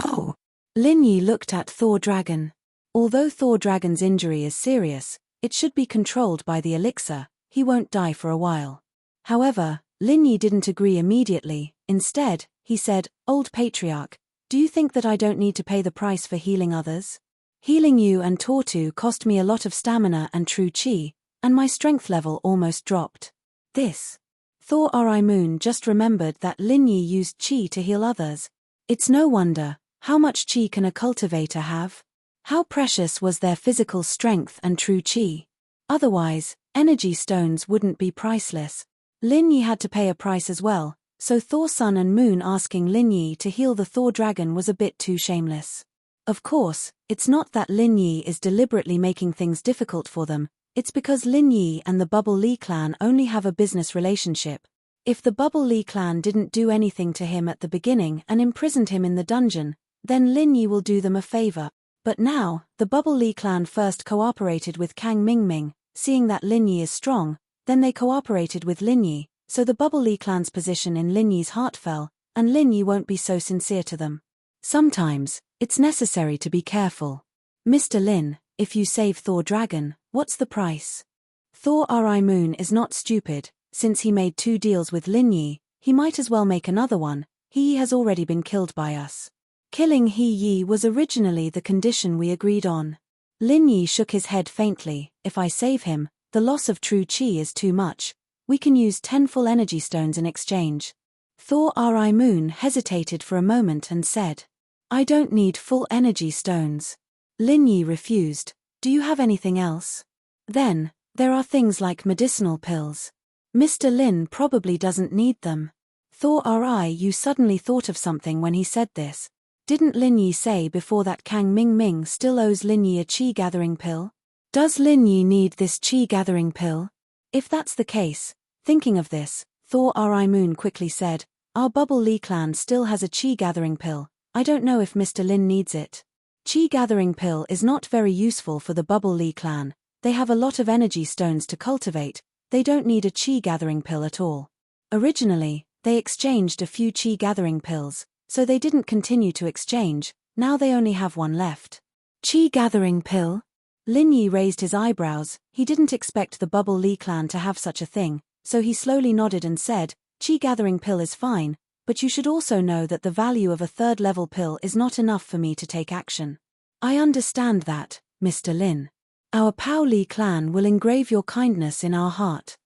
Oh. Lin Yi looked at Thor Dragon. Although Thor Dragon's injury is serious, it should be controlled by the elixir. He won't die for a while. However, Lin Yi didn't agree immediately. Instead, he said, Old Patriarch, do you think that I don't need to pay the price for healing others? Healing you and Tortu cost me a lot of stamina and true chi, and my strength level almost dropped. This. Thor Ri Moon just remembered that Lin Yi used chi to heal others. It's no wonder. How much chi can a cultivator have? How precious was their physical strength and true chi? Otherwise, energy stones wouldn't be priceless. Lin Yi had to pay a price as well, so Thor Sun and Moon asking Lin Yi to heal the Thor Dragon was a bit too shameless. Of course, it's not that Lin Yi is deliberately making things difficult for them, it's because Lin Yi and the Bubble Li clan only have a business relationship. If the Bubble Li clan didn't do anything to him at the beginning and imprisoned him in the dungeon, then Lin Yi will do them a favor. But now, the Bubble Li clan first cooperated with Kang Mingming, seeing that Lin Yi is strong, then they cooperated with Lin Yi, so the Bubble Li clan's position in Lin Yi's heart fell, and Lin Yi won't be so sincere to them. Sometimes, it's necessary to be careful. Mr. Lin, if you save Thor Dragon, what's the price? Thor Ri Moon is not stupid. Since he made 2 deals with Lin Yi, he might as well make another one. He has already been killed by us. Killing He was originally the condition we agreed on. Lin Yi shook his head faintly. If I save him, the loss of true chi is too much. We can use 10 full energy stones in exchange. Thor Ri Moon hesitated for a moment and said, I don't need full energy stones. Lin Yi refused. Do you have anything else? Then, there are things like medicinal pills. Mr. Lin probably doesn't need them. Thor Ri suddenly thought of something when he said this. Didn't Lin Yi say before that Kang Mingming still owes Lin Yi a chi-gathering pill? Does Lin Yi need this chi-gathering pill? If that's the case, thinking of this, Thor Ri Moon quickly said, Our Bubble Li clan still has a chi-gathering pill. I don't know if Mr. Lin needs it. Chi-gathering pill is not very useful for the Bubble Li clan. They have a lot of energy stones to cultivate. They don't need a chi-gathering pill at all. Originally, they exchanged a few chi-gathering pills, so they didn't continue to exchange. Now they only have one left. Chi-gathering pill? Lin Yi raised his eyebrows. He didn't expect the Bubble Li clan to have such a thing, so he slowly nodded and said, Chi-gathering pill is fine, but you should also know that the value of a 3rd-level pill is not enough for me to take action. I understand that, Mr. Lin. Our Pao Li clan will engrave your kindness in our heart.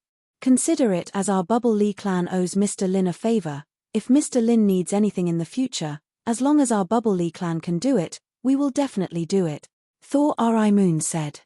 Consider it as our Bubble Li clan owes Mr. Lin a favor. If Mr. Lin needs anything in the future, as long as our Bubble Li clan can do it, we will definitely do it. Thor Ri Moon said.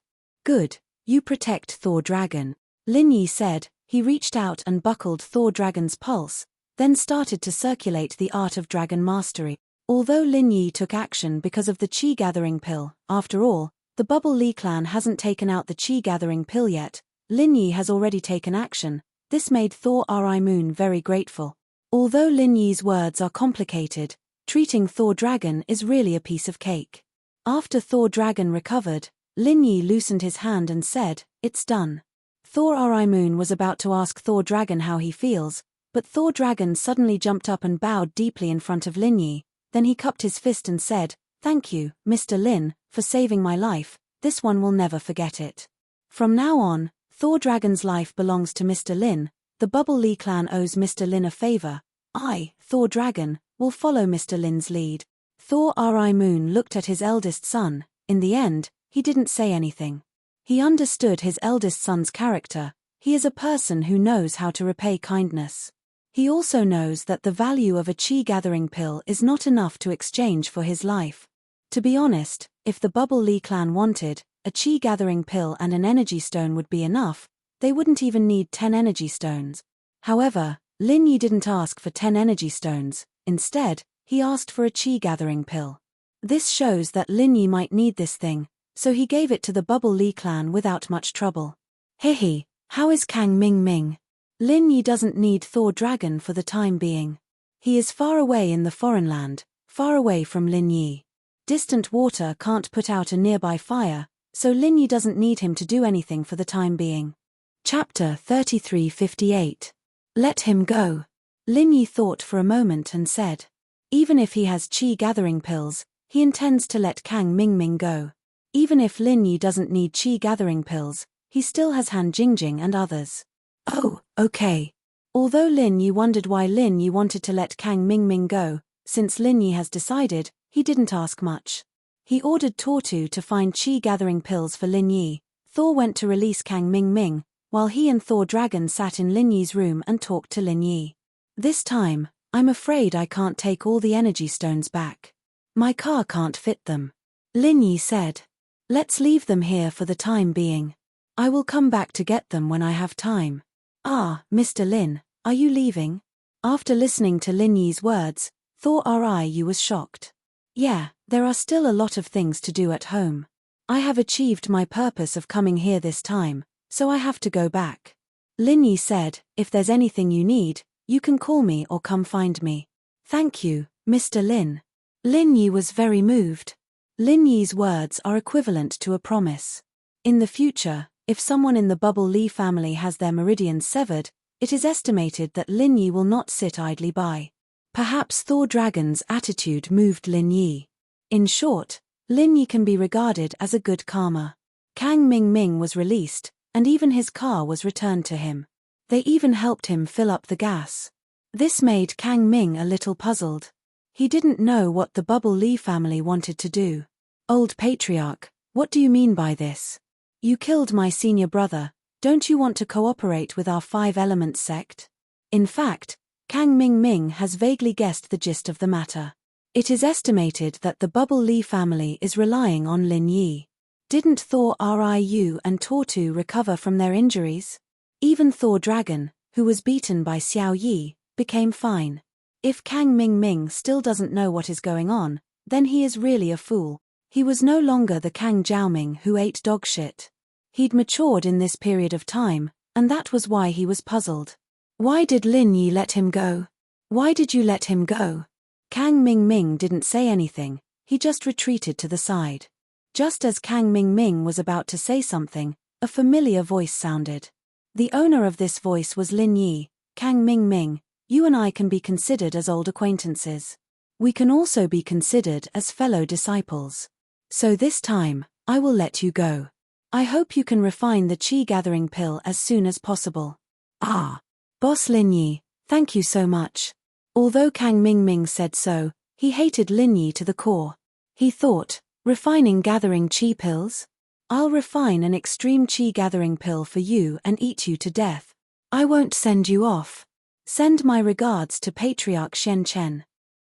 Good, you protect Thor Dragon. Lin Yi said. He reached out and buckled Thor Dragon's pulse, then started to circulate the art of dragon mastery. Although Lin Yi took action because of the chi-gathering pill, after all, the Bubble Li clan hasn't taken out the chi-gathering pill yet. Lin Yi has already taken action. This made Thor Ri Moon very grateful. Although Lin Yi's words are complicated, treating Thor Dragon is really a piece of cake. After Thor Dragon recovered, Lin Yi loosened his hand and said, "It's done." Thor Ri Moon was about to ask Thor Dragon how he feels, but Thor Dragon suddenly jumped up and bowed deeply in front of Lin Yi. Then he cupped his fist and said, "Thank you, Mr. Lin, for saving my life. This one will never forget it. From now on, Thor Dragon's life belongs to Mr. Lin. The Bubble Lee clan owes Mr. Lin a favor. I, Thor Dragon, will follow Mr. Lin's lead." Thor Ri Moon looked at his eldest son. In the end, he didn't say anything. He understood his eldest son's character. He is a person who knows how to repay kindness. He also knows that the value of a chi gathering pill is not enough to exchange for his life. To be honest, if the Bubble Lee clan wanted, a chi gathering pill and an energy stone would be enough. They wouldn't even need 10 energy stones. However, Lin Yi didn't ask for 10 energy stones. Instead, he asked for a chi gathering pill. This shows that Lin Yi might need this thing, so he gave it to the Bubble Lee clan without much trouble. "Hehe, how is Kang Ming Ming?" Lin Yi doesn't need Thor Dragon for the time being. He is far away in the foreign land, far away from Lin Yi. Distant water can't put out a nearby fire, so Lin Yi doesn't need him to do anything for the time being. Chapter 3358. Let him go. Lin Yi thought for a moment and said, even if he has chi gathering pills, he intends to let Kang Ming Ming go. Even if Lin Yi doesn't need chi gathering pills, he still has Han Jingjing and others. Oh, okay. Although Lin Yi wondered why Lin Yi wanted to let Kang Ming Ming go, since Lin Yi has decided, he didn't ask much. He ordered Tortu to find chi gathering pills for Lin Yi. Thor went to release Kang Ming Ming, while he and Thor Dragon sat in Lin Yi's room and talked to Lin Yi. "This time, I'm afraid I can't take all the energy stones back. My car can't fit them," Lin Yi said. "Let's leave them here for the time being. I will come back to get them when I have time." "Ah, Mr. Lin, are you leaving?" After listening to Lin Yi's words, Thor Ryu was shocked. "Yeah, there are still a lot of things to do at home. I have achieved my purpose of coming here this time, so I have to go back." Lin Yi said, "If there's anything you need, you can call me or come find me." "Thank you, Mr. Lin." Lin Yi was very moved. Lin Yi's words are equivalent to a promise. In the future, if someone in the Bubble Lee family has their meridians severed, it is estimated that Lin Yi will not sit idly by. Perhaps Thor Dragon's attitude moved Lin Yi. In short, Lin Yi can be regarded as a good karma. Kang Ming Ming was released, and even his car was returned to him. They even helped him fill up the gas. This made Kang Ming a little puzzled. He didn't know what the Bubble Lee family wanted to do. "Old Patriarch, what do you mean by this? You killed my senior brother, don't you want to cooperate with our Five Elements sect?" In fact, Kang Ming Ming has vaguely guessed the gist of the matter. It is estimated that the Bubble Lee family is relying on Lin Yi. Didn't Thor Ryu and Tortu recover from their injuries? Even Thor Dragon, who was beaten by Xiao Yi, became fine. If Kang Ming Ming still doesn't know what is going on, then he is really a fool. He was no longer the Kang Jiaoming who ate dog shit. He'd matured in this period of time, and that was why he was puzzled. Why did Lin Yi let him go? Why did you let him go? Kang Ming Ming didn't say anything, he just retreated to the side. Just as Kang Ming Ming was about to say something, a familiar voice sounded. The owner of this voice was Lin Yi. "Kang Ming Ming, you and I can be considered as old acquaintances. We can also be considered as fellow disciples. So this time, I will let you go. I hope you can refine the chi gathering pill as soon as possible." "Ah, Boss Lin Yi, thank you so much." Although Kang Ming Ming said so, he hated Lin Yi to the core. He thought, refining gathering chi pills? I'll refine an extreme chi gathering pill for you and eat you to death. I won't send you off. Send my regards to Patriarch Shen Chen.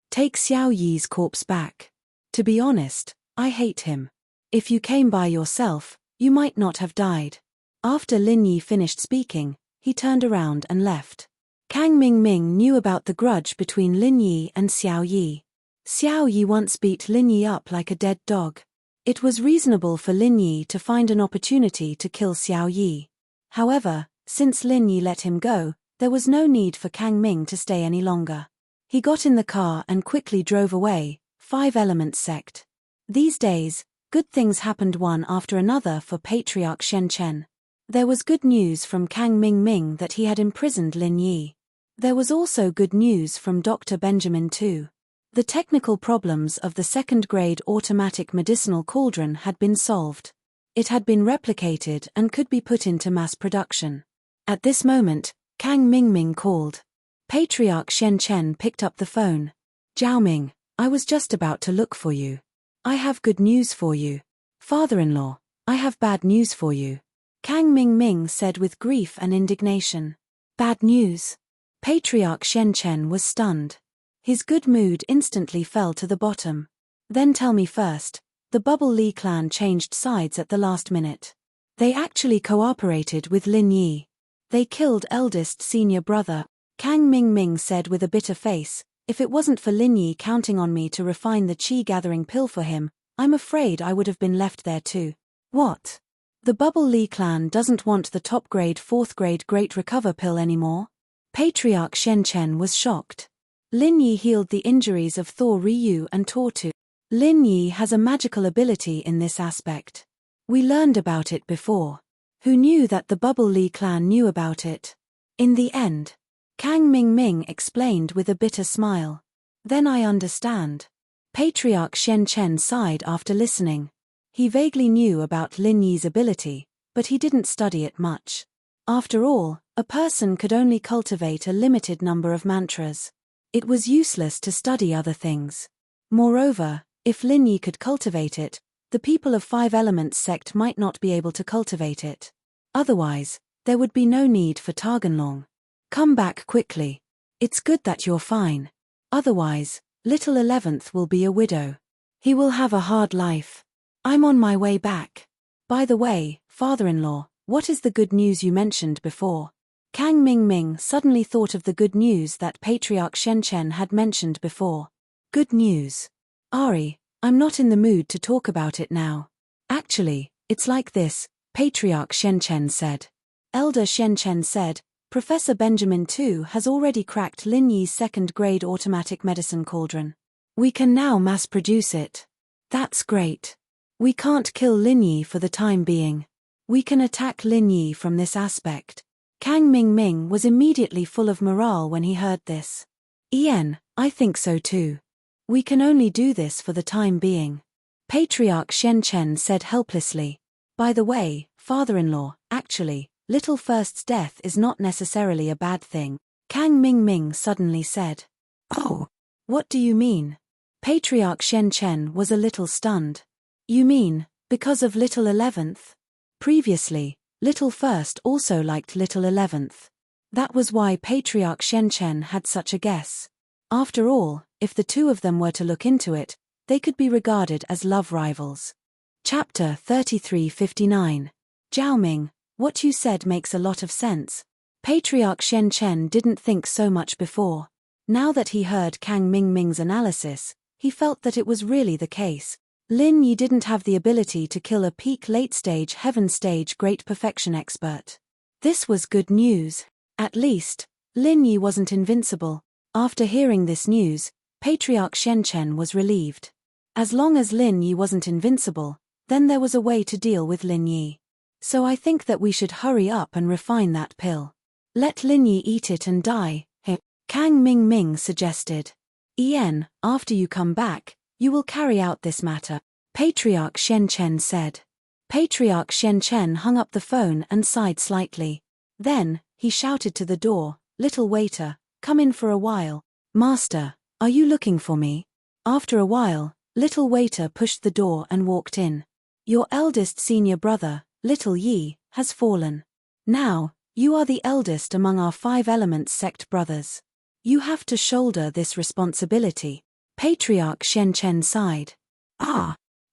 Take Xiao Yi's corpse back. To be honest, I hate him. If you came by yourself, you might not have died. After Lin Yi finished speaking, he turned around and left. Kang Ming Ming knew about the grudge between Lin Yi and Xiao Yi. Xiao Yi once beat Lin Yi up like a dead dog. It was reasonable for Lin Yi to find an opportunity to kill Xiao Yi. However, since Lin Yi let him go, there was no need for Kang Ming to stay any longer. He got in the car and quickly drove away. Five Elements sect. These days, Good things happened one after another for Patriarch Shen Chen. There was good news from Kang Ming that he had imprisoned Lin Yi. There was also good news from Dr. Benjamin too. The technical problems of the second-grade automatic medicinal cauldron had been solved. It had been replicated and could be put into mass production. At this moment, Kang Ming called. Patriarch Shen Chen picked up the phone. Zhao Ming, I was just about to look for you. I have good news for you. Father-in-law, I have bad news for you. Kang Ming said with grief and indignation. Bad news? Patriarch Shen Chen was stunned. His good mood instantly fell to the bottom. Then tell me first, the Bubble Li clan changed sides at the last minute. They actually cooperated with Lin Yi. They killed eldest senior brother. Kang Ming said with a bitter face, if it wasn't for Lin Yi counting on me to refine the qi-gathering pill for him, I'm afraid I would have been left there too. What? The Bubble Li clan doesn't want the top-grade 4th-grade Great Recover pill anymore? Patriarch Shen Chen was shocked. Lin Yi healed the injuries of Thor Ryu and Tortu. Lin Yi has a magical ability in this aspect. We learned about it before. Who knew that the Bubble Li clan knew about it? In the end, Kang Ming explained with a bitter smile. Then I understand. Patriarch Shen Chen sighed after listening. He vaguely knew about Lin Yi's ability, but he didn't study it much. After all, a person could only cultivate a limited number of mantras. It was useless to study other things. Moreover, if Lin Yi could cultivate it, the people of Five Elements sect might not be able to cultivate it. Otherwise, there would be no need for Targanlong. Come back quickly. It's good that you're fine. Otherwise, little 11th will be a widow. He will have a hard life. I'm on my way back. By the way, father-in-law, what is the good news you mentioned before? Kang Ming suddenly thought of the good news that Patriarch Shen Chen had mentioned before. Good news. Ari, I'm not in the mood to talk about it now. Actually, it's like this, Patriarch Shen Chen said. Elder Shen Chen said, Professor Benjamin too has already cracked Lin Yi's second-grade automatic medicine cauldron. We can now mass-produce it. That's great. We can't kill Lin Yi for the time being. We can attack Lin Yi from this aspect. Kang Ming was immediately full of morale when he heard this. I think so too. We can only do this for the time being. Patriarch Shen Chen said helplessly. By the way, father-in-law, actually, Little First's death is not necessarily a bad thing. Kang Ming suddenly said. Oh, what do you mean? Patriarch Shen Chen was a little stunned. You mean, because of Little 11th? Previously, Little First also liked Little 11th. That was why Patriarch Shen Chen had such a guess. After all, if the two of them were to look into it, they could be regarded as love rivals. Chapter 3359. Zhao Ming, what you said makes a lot of sense. Patriarch Shen Chen didn't think so much before. Now that he heard Kang Ming's analysis, he felt that it was really the case. Lin Yi didn't have the ability to kill a peak late-stage heaven-stage great perfection expert. This was good news. At least, Lin Yi wasn't invincible. After hearing this news, Patriarch Shen Chen was relieved. As long as Lin Yi wasn't invincible, then there was a way to deal with Lin Yi. So I think that we should hurry up and refine that pill. Let Lin Yi eat it and die, Kang Ming suggested. After you come back, you will carry out this matter, Patriarch Shen Chen said. Patriarch Shen Chen hung up the phone and sighed slightly. Then, he shouted to the door, Little waiter, come in for a while. Master, are you looking for me? After a while, Little waiter pushed the door and walked in. Your eldest senior brother, Little Yi, has fallen. Now, you are the eldest among our Five Elements sect brothers. You have to shoulder this responsibility. Patriarch Shen Chen sighed.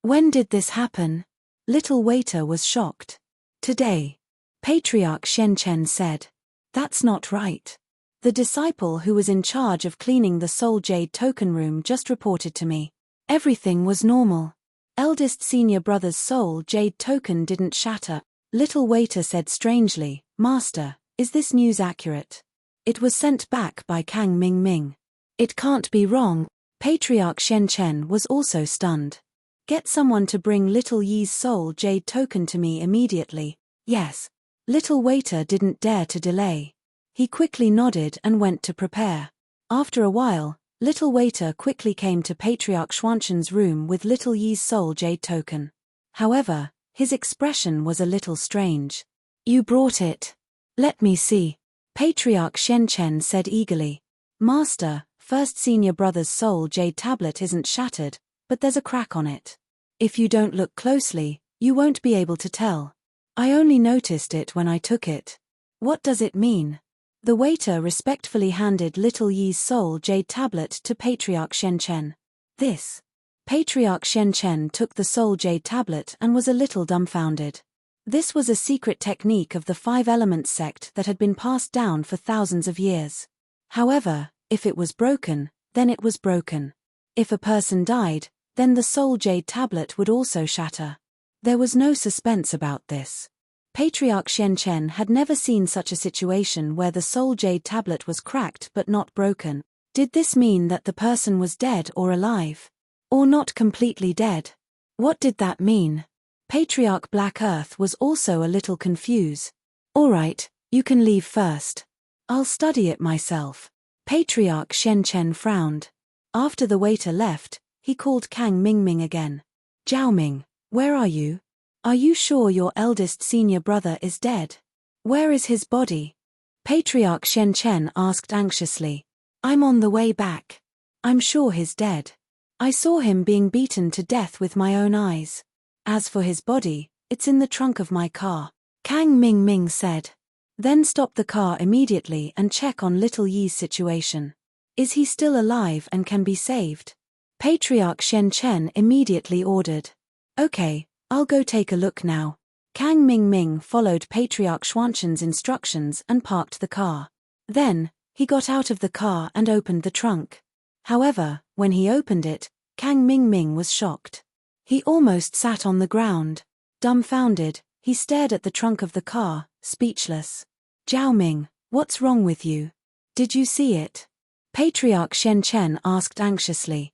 When did this happen? Little waiter was shocked. Today. Patriarch Shen Chen said. That's not right. The disciple who was in charge of cleaning the Soul Jade token room just reported to me. Everything was normal. Eldest senior brother's Soul Jade token didn't shatter. Little waiter said strangely, Master, is this news accurate? It was sent back by Kang Ming. It can't be wrong. Patriarch Shen Chen was also stunned. Get someone to bring Little Yi's soul jade token to me immediately. Yes. Little waiter didn't dare to delay. He quickly nodded and went to prepare. After a while, little waiter quickly came to Patriarch Xuanzhen's room with Little Yi's soul jade token. However, his expression was a little strange. You brought it. Let me see. Patriarch Shenchen said eagerly. Master, first senior brother's soul jade tablet isn't shattered, but there's a crack on it. If you don't look closely, you won't be able to tell. I only noticed it when I took it. What does it mean? The waiter respectfully handed Little Yi's soul jade tablet to Patriarch Shenchen. This. Patriarch Shenchen took the soul jade tablet and was a little dumbfounded. This was a secret technique of the Five Elements sect that had been passed down for thousands of years. However, if it was broken, then it was broken. If a person died, then the soul jade tablet would also shatter. There was no suspense about this. Patriarch Shenchen had never seen such a situation where the soul jade tablet was cracked but not broken. Did this mean that the person was dead or alive? Or not completely dead? What did that mean? Patriarch Black Earth was also a little confused. Alright, you can leave first. I'll study it myself. Patriarch Shenchen frowned. After the waiter left, he called Kang Mingming again. Jiaoming, where are you? Are you sure your eldest senior brother is dead? Where is his body? Patriarch Shenchen asked anxiously. I'm on the way back. I'm sure he's dead. I saw him being beaten to death with my own eyes. As for his body, it's in the trunk of my car. Kang Mingming said. Then stop the car immediately and check on Little Yi's situation. Is he still alive and can be saved? Patriarch Shenchen immediately ordered. Okay, I'll go take a look now. Kang Mingming followed Patriarch Xuanzhen's instructions and parked the car. Then, he got out of the car and opened the trunk. However, when he opened it, Kang Mingming was shocked. He almost sat on the ground. Dumbfounded, he stared at the trunk of the car, speechless. Jiaoming, what's wrong with you? Did you see it? Patriarch Shenchen asked anxiously.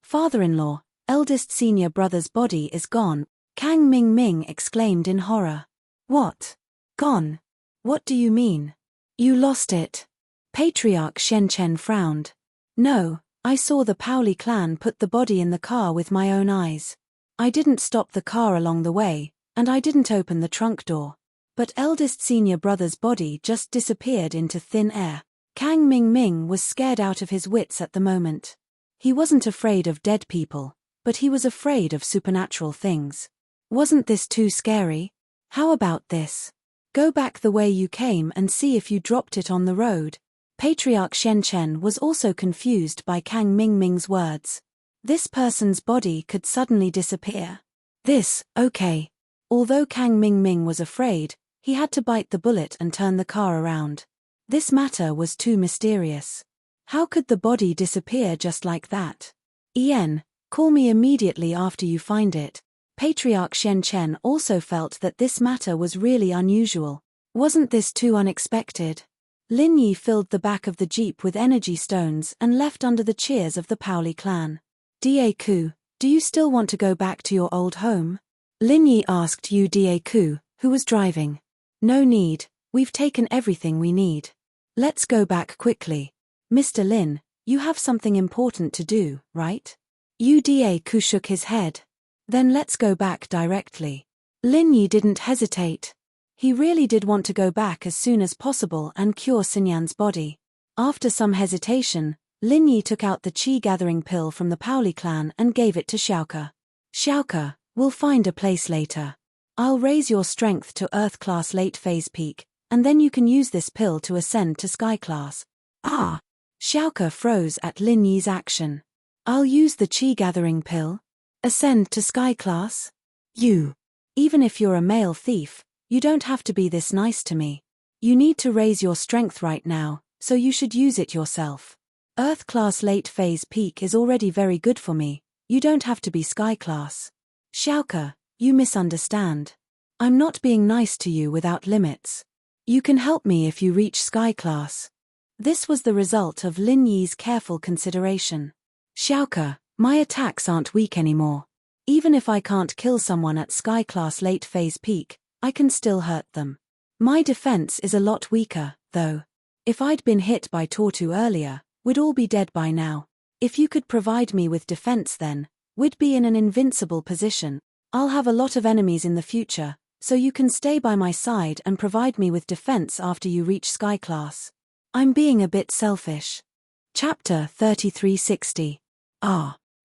Father-in-law, eldest senior brother's body is gone, Kang Mingming exclaimed in horror. What? Gone? What do you mean? You lost it. Patriarch Shenchen frowned. No, I saw the Paoli clan put the body in the car with my own eyes. I didn't stop the car along the way, and I didn't open the trunk door. But eldest senior brother's body just disappeared into thin air. Kang Mingming was scared out of his wits at the moment. He wasn't afraid of dead people, but he was afraid of supernatural things. Wasn't this too scary? How about this? Go back the way you came and see if you dropped it on the road. Patriarch Shenchen was also confused by Kang Mingming's words. This person's body could suddenly disappear. Okay. Although Kang Mingming was afraid, he had to bite the bullet and turn the car around. This matter was too mysterious. How could the body disappear just like that? Ian, call me immediately after you find it. Patriarch Shenchen also felt that this matter was really unusual. Wasn't this too unexpected? Lin Yi filled the back of the jeep with energy stones and left under the cheers of the Paoli clan. Daku, do you still want to go back to your old home? Lin Yi asked Yu Daku, who was driving. No need, we've taken everything we need. Let's go back quickly. Mr. Lin, you have something important to do, right? Yu Daku shook his head. Then let's go back directly. Lin Yi didn't hesitate. He really did want to go back as soon as possible and cure Xinyan's body. After some hesitation, Lin Yi took out the chi-gathering pill from the Paoli clan and gave it to Xiaoke. Xiaoke, we'll find a place later. I'll raise your strength to Earth class late phase peak, and then you can use this pill to ascend to Sky class. Ah! Xiaoke froze at Lin Yi's action. I'll use the chi-gathering pill? Ascend to Sky class? You! Even if you're a male thief, you don't have to be this nice to me. You need to raise your strength right now, so you should use it yourself. Earth class late phase peak is already very good for me, you don't have to be Sky class. Xiaoke, you misunderstand. I'm not being nice to you without limits. You can help me if you reach Sky class. This was the result of Lin Yi's careful consideration. Xiaoke, My attacks aren't weak anymore. Even if I can't kill someone at Sky Class late phase peak, I can still hurt them. My defense is a lot weaker, though. If I'd been hit by Tortu earlier, we'd all be dead by now. If you could provide me with defense then, we'd be in an invincible position. I'll have a lot of enemies in the future, so you can stay by my side and provide me with defense after you reach Sky Class. I'm being a bit selfish. Chapter 3360.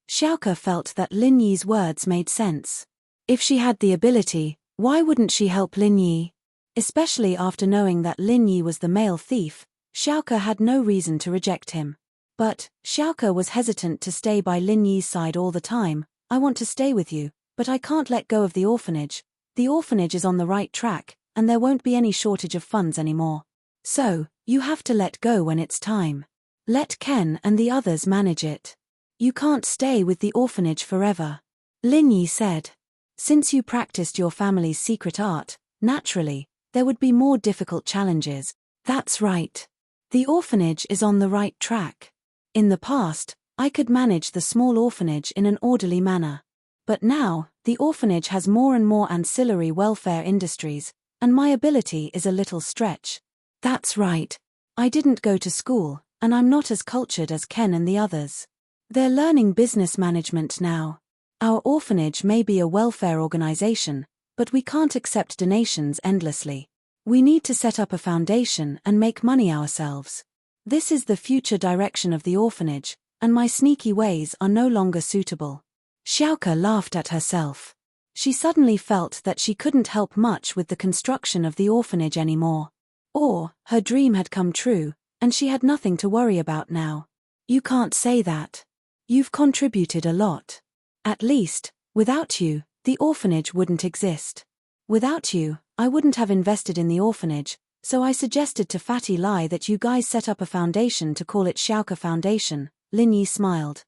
Xiaoke felt that Lin Yi's words made sense. If she had the ability, why wouldn't she help Lin Yi? Especially after knowing that Lin Yi was the male thief, Xiaoke had no reason to reject him. But Xiaoke was hesitant to stay by Lin Yi's side all the time. I want to stay with you, but I can't let go of the orphanage. The orphanage is on the right track, and there won't be any shortage of funds anymore. So, you have to let go when it's time. Let Ken and the others manage it. You can't stay with the orphanage forever. Lin Yi said. Since you practiced your family's secret art, naturally, there would be more difficult challenges. That's right. The orphanage is on the right track. In the past, I could manage the small orphanage in an orderly manner. But now, the orphanage has more and more ancillary welfare industries, and my ability is a little stretch. That's right. I didn't go to school, and I'm not as cultured as Ken and the others. They're learning business management now. Our orphanage may be a welfare organization, but we can't accept donations endlessly. We need to set up a foundation and make money ourselves. This is the future direction of the orphanage, and my sneaky ways are no longer suitable. Xiaoke laughed at herself. She suddenly felt that she couldn't help much with the construction of the orphanage anymore. Or, her dream had come true, and she had nothing to worry about now. You can't say that. You've contributed a lot. At least, without you, the orphanage wouldn't exist. Without you, I wouldn't have invested in the orphanage, so I suggested to Fatty Lai that you guys set up a foundation to call it Xiaoke Foundation. Lin Yi smiled.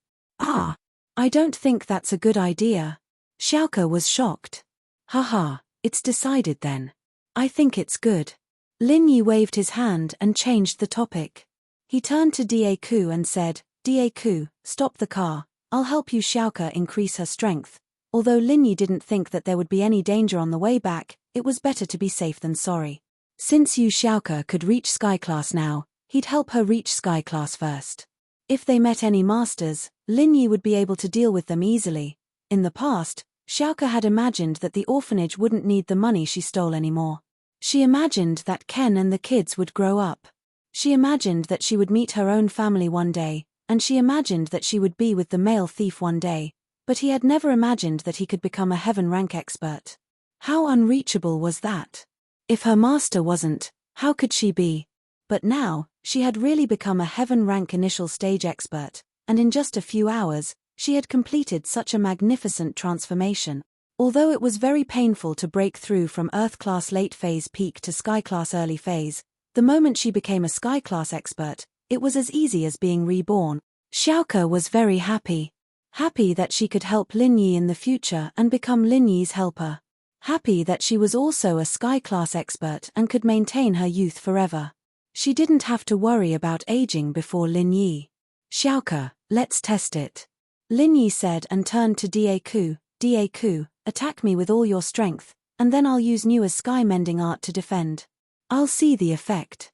I don't think that's a good idea. Xiaoke was shocked. Haha, it's decided then. I think it's good. Lin Yi waved his hand and changed the topic. He turned to Dieku and said, Dieku, stop the car. I'll help you Xiaoke increase her strength. Although Lin Yi didn't think that there would be any danger on the way back, it was better to be safe than sorry. Since Yu Xiaoke could reach Sky Class now, he'd help her reach Sky Class first. If they met any masters, Lin Yi would be able to deal with them easily. In the past, Xiaoke had imagined that the orphanage wouldn't need the money she stole anymore. She imagined that Ken and the kids would grow up. She imagined that she would meet her own family one day, and she imagined that she would be with the male thief one day, but he had never imagined that he could become a heaven rank expert. How unreachable was that? If her master wasn't, how could she be? But now, she had really become a heaven rank initial stage expert, and in just a few hours, she had completed such a magnificent transformation. Although it was very painful to break through from Earth Class late phase peak to Sky Class early phase, the moment she became a Sky Class expert, it was as easy as being reborn. Xiaoke was very happy. Happy that she could help Lin Yi in the future and become Lin Yi's helper. Happy that she was also a Sky Class expert and could maintain her youth forever. She didn't have to worry about aging before Lin Yi. Xiaoke, let's test it. Lin Yi said and turned to Dieku. Dieku, attack me with all your strength, and then I'll use Nua's sky mending art to defend. I'll see the effect.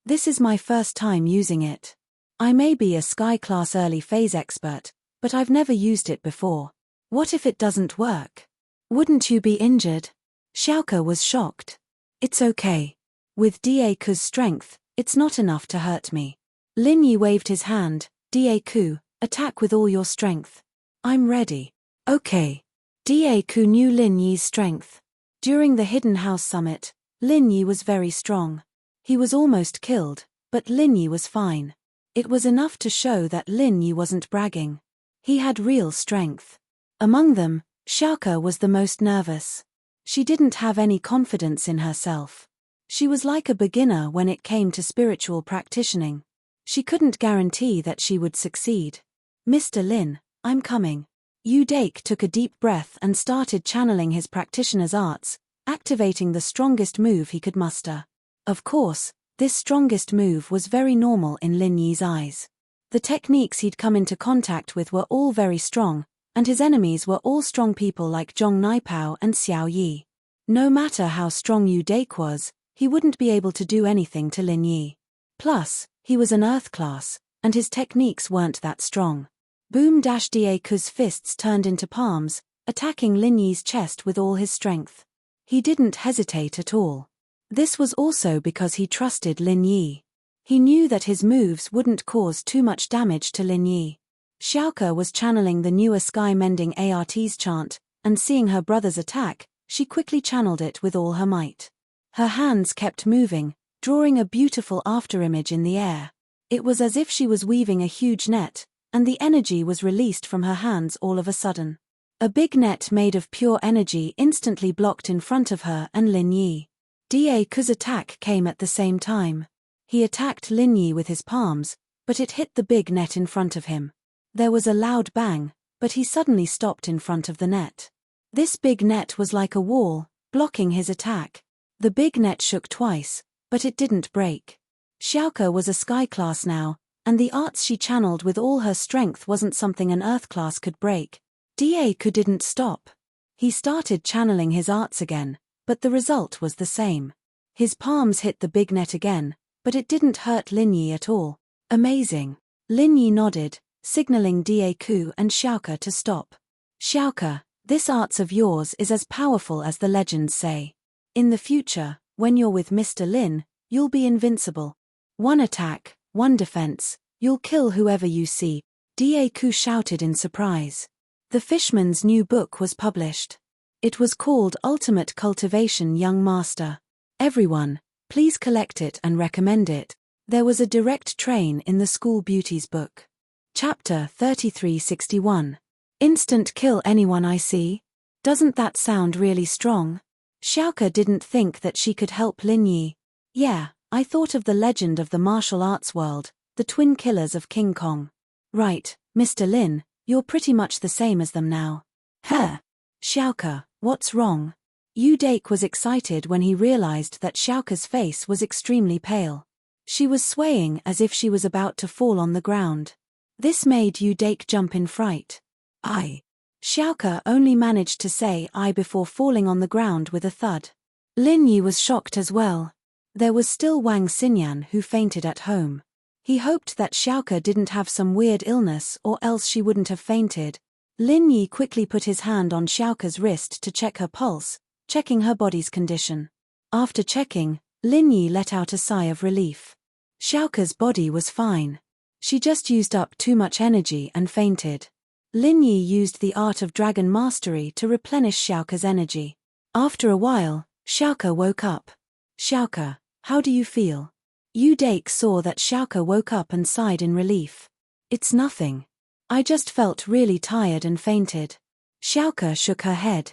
This is my first time using it. I may be a Sky Class early phase expert, but I've never used it before. What if it doesn't work? Wouldn't you be injured? Xiaoke was shocked. It's okay. With Dieku's strength, it's not enough to hurt me. Lin Yi waved his hand. Dieku, attack with all your strength. I'm ready. Okay. Dieku knew Lin Yi's strength. During the Hidden House Summit, Lin Yi was very strong. He was almost killed, but Lin Yi was fine. It was enough to show that Lin Yi wasn't bragging. He had real strength. Among them, Xiaoke was the most nervous. She didn't have any confidence in herself. She was like a beginner when it came to spiritual practicing. She couldn't guarantee that she would succeed. Mr. Lin, I'm coming. Yu Dake took a deep breath and started channeling his practitioner's arts, activating the strongest move he could muster. Of course, this strongest move was very normal in Lin Yi's eyes. The techniques he'd come into contact with were all very strong, and his enemies were all strong people like Zhong Naipao and Xiao Yi. No matter how strong Yu Dake was, he wouldn't be able to do anything to Lin Yi. Plus, he was an earth class, and his techniques weren't that strong. Boom-Daeku's fists turned into palms, attacking Lin Yi's chest with all his strength. He didn't hesitate at all. This was also because he trusted Lin Yi. He knew that his moves wouldn't cause too much damage to Lin Yi. Xiaoke was channeling the newer sky-mending ART's chant, and seeing her brother's attack, she quickly channeled it with all her might. Her hands kept moving, drawing a beautiful afterimage in the air. It was as if she was weaving a huge net, and the energy was released from her hands all of a sudden. A big net made of pure energy instantly blocked in front of her and Lin Yi. Daeku's attack came at the same time. He attacked Lin Yi with his palms, but it hit the big net in front of him. There was a loud bang, but he suddenly stopped in front of the net. This big net was like a wall, blocking his attack. The big net shook twice, but it didn't break. Xiaoke was a sky class now, and the arts she channeled with all her strength wasn't something an earth class could break. Daeku didn't stop. He started channeling his arts again, but the result was the same. His palms hit the big net again, but it didn't hurt Lin Yi at all. Amazing. Lin Yi nodded, signaling Daeku and Xiaoke to stop. Xiaoke, this arts of yours is as powerful as the legends say. In the future, when you're with Mr. Lin, you'll be invincible. One attack, one defense, you'll kill whoever you see, Daeku shouted in surprise. The Fishman's new book was published. It was called Ultimate Cultivation Young Master. Everyone, please collect it and recommend it. There was a direct train in the School Beauties book. Chapter 3361. Instant kill anyone I see? Doesn't that sound really strong? Xiaoke didn't think that she could help Lin Yi. Yeah, I thought of the legend of the martial arts world, the twin killers of King Kong. Right, Mr. Lin, you're pretty much the same as them now. Huh? Xiaoke, what's wrong? Yu Dake was excited when he realized that Xiaoke's face was extremely pale. She was swaying as if she was about to fall on the ground. This made Yu Dake jump in fright. I. Xiaoke only managed to say I before falling on the ground with a thud. Lin Yi was shocked as well. There was still Wang Xinyan who fainted at home. He hoped that Xiaoke didn't have some weird illness or else she wouldn't have fainted. Lin Yi quickly put his hand on Xiaoke's wrist to check her pulse, checking her body's condition. After checking, Lin Yi let out a sigh of relief. Xiaoke's body was fine. She just used up too much energy and fainted. Lin Yi used the art of dragon mastery to replenish Xiaoke's energy. After a while, Xiaoke woke up. Xiaoke, how do you feel? Yu Dake saw that Xiaoke woke up and sighed in relief. It's nothing. I just felt really tired and fainted. Xiaoke shook her head.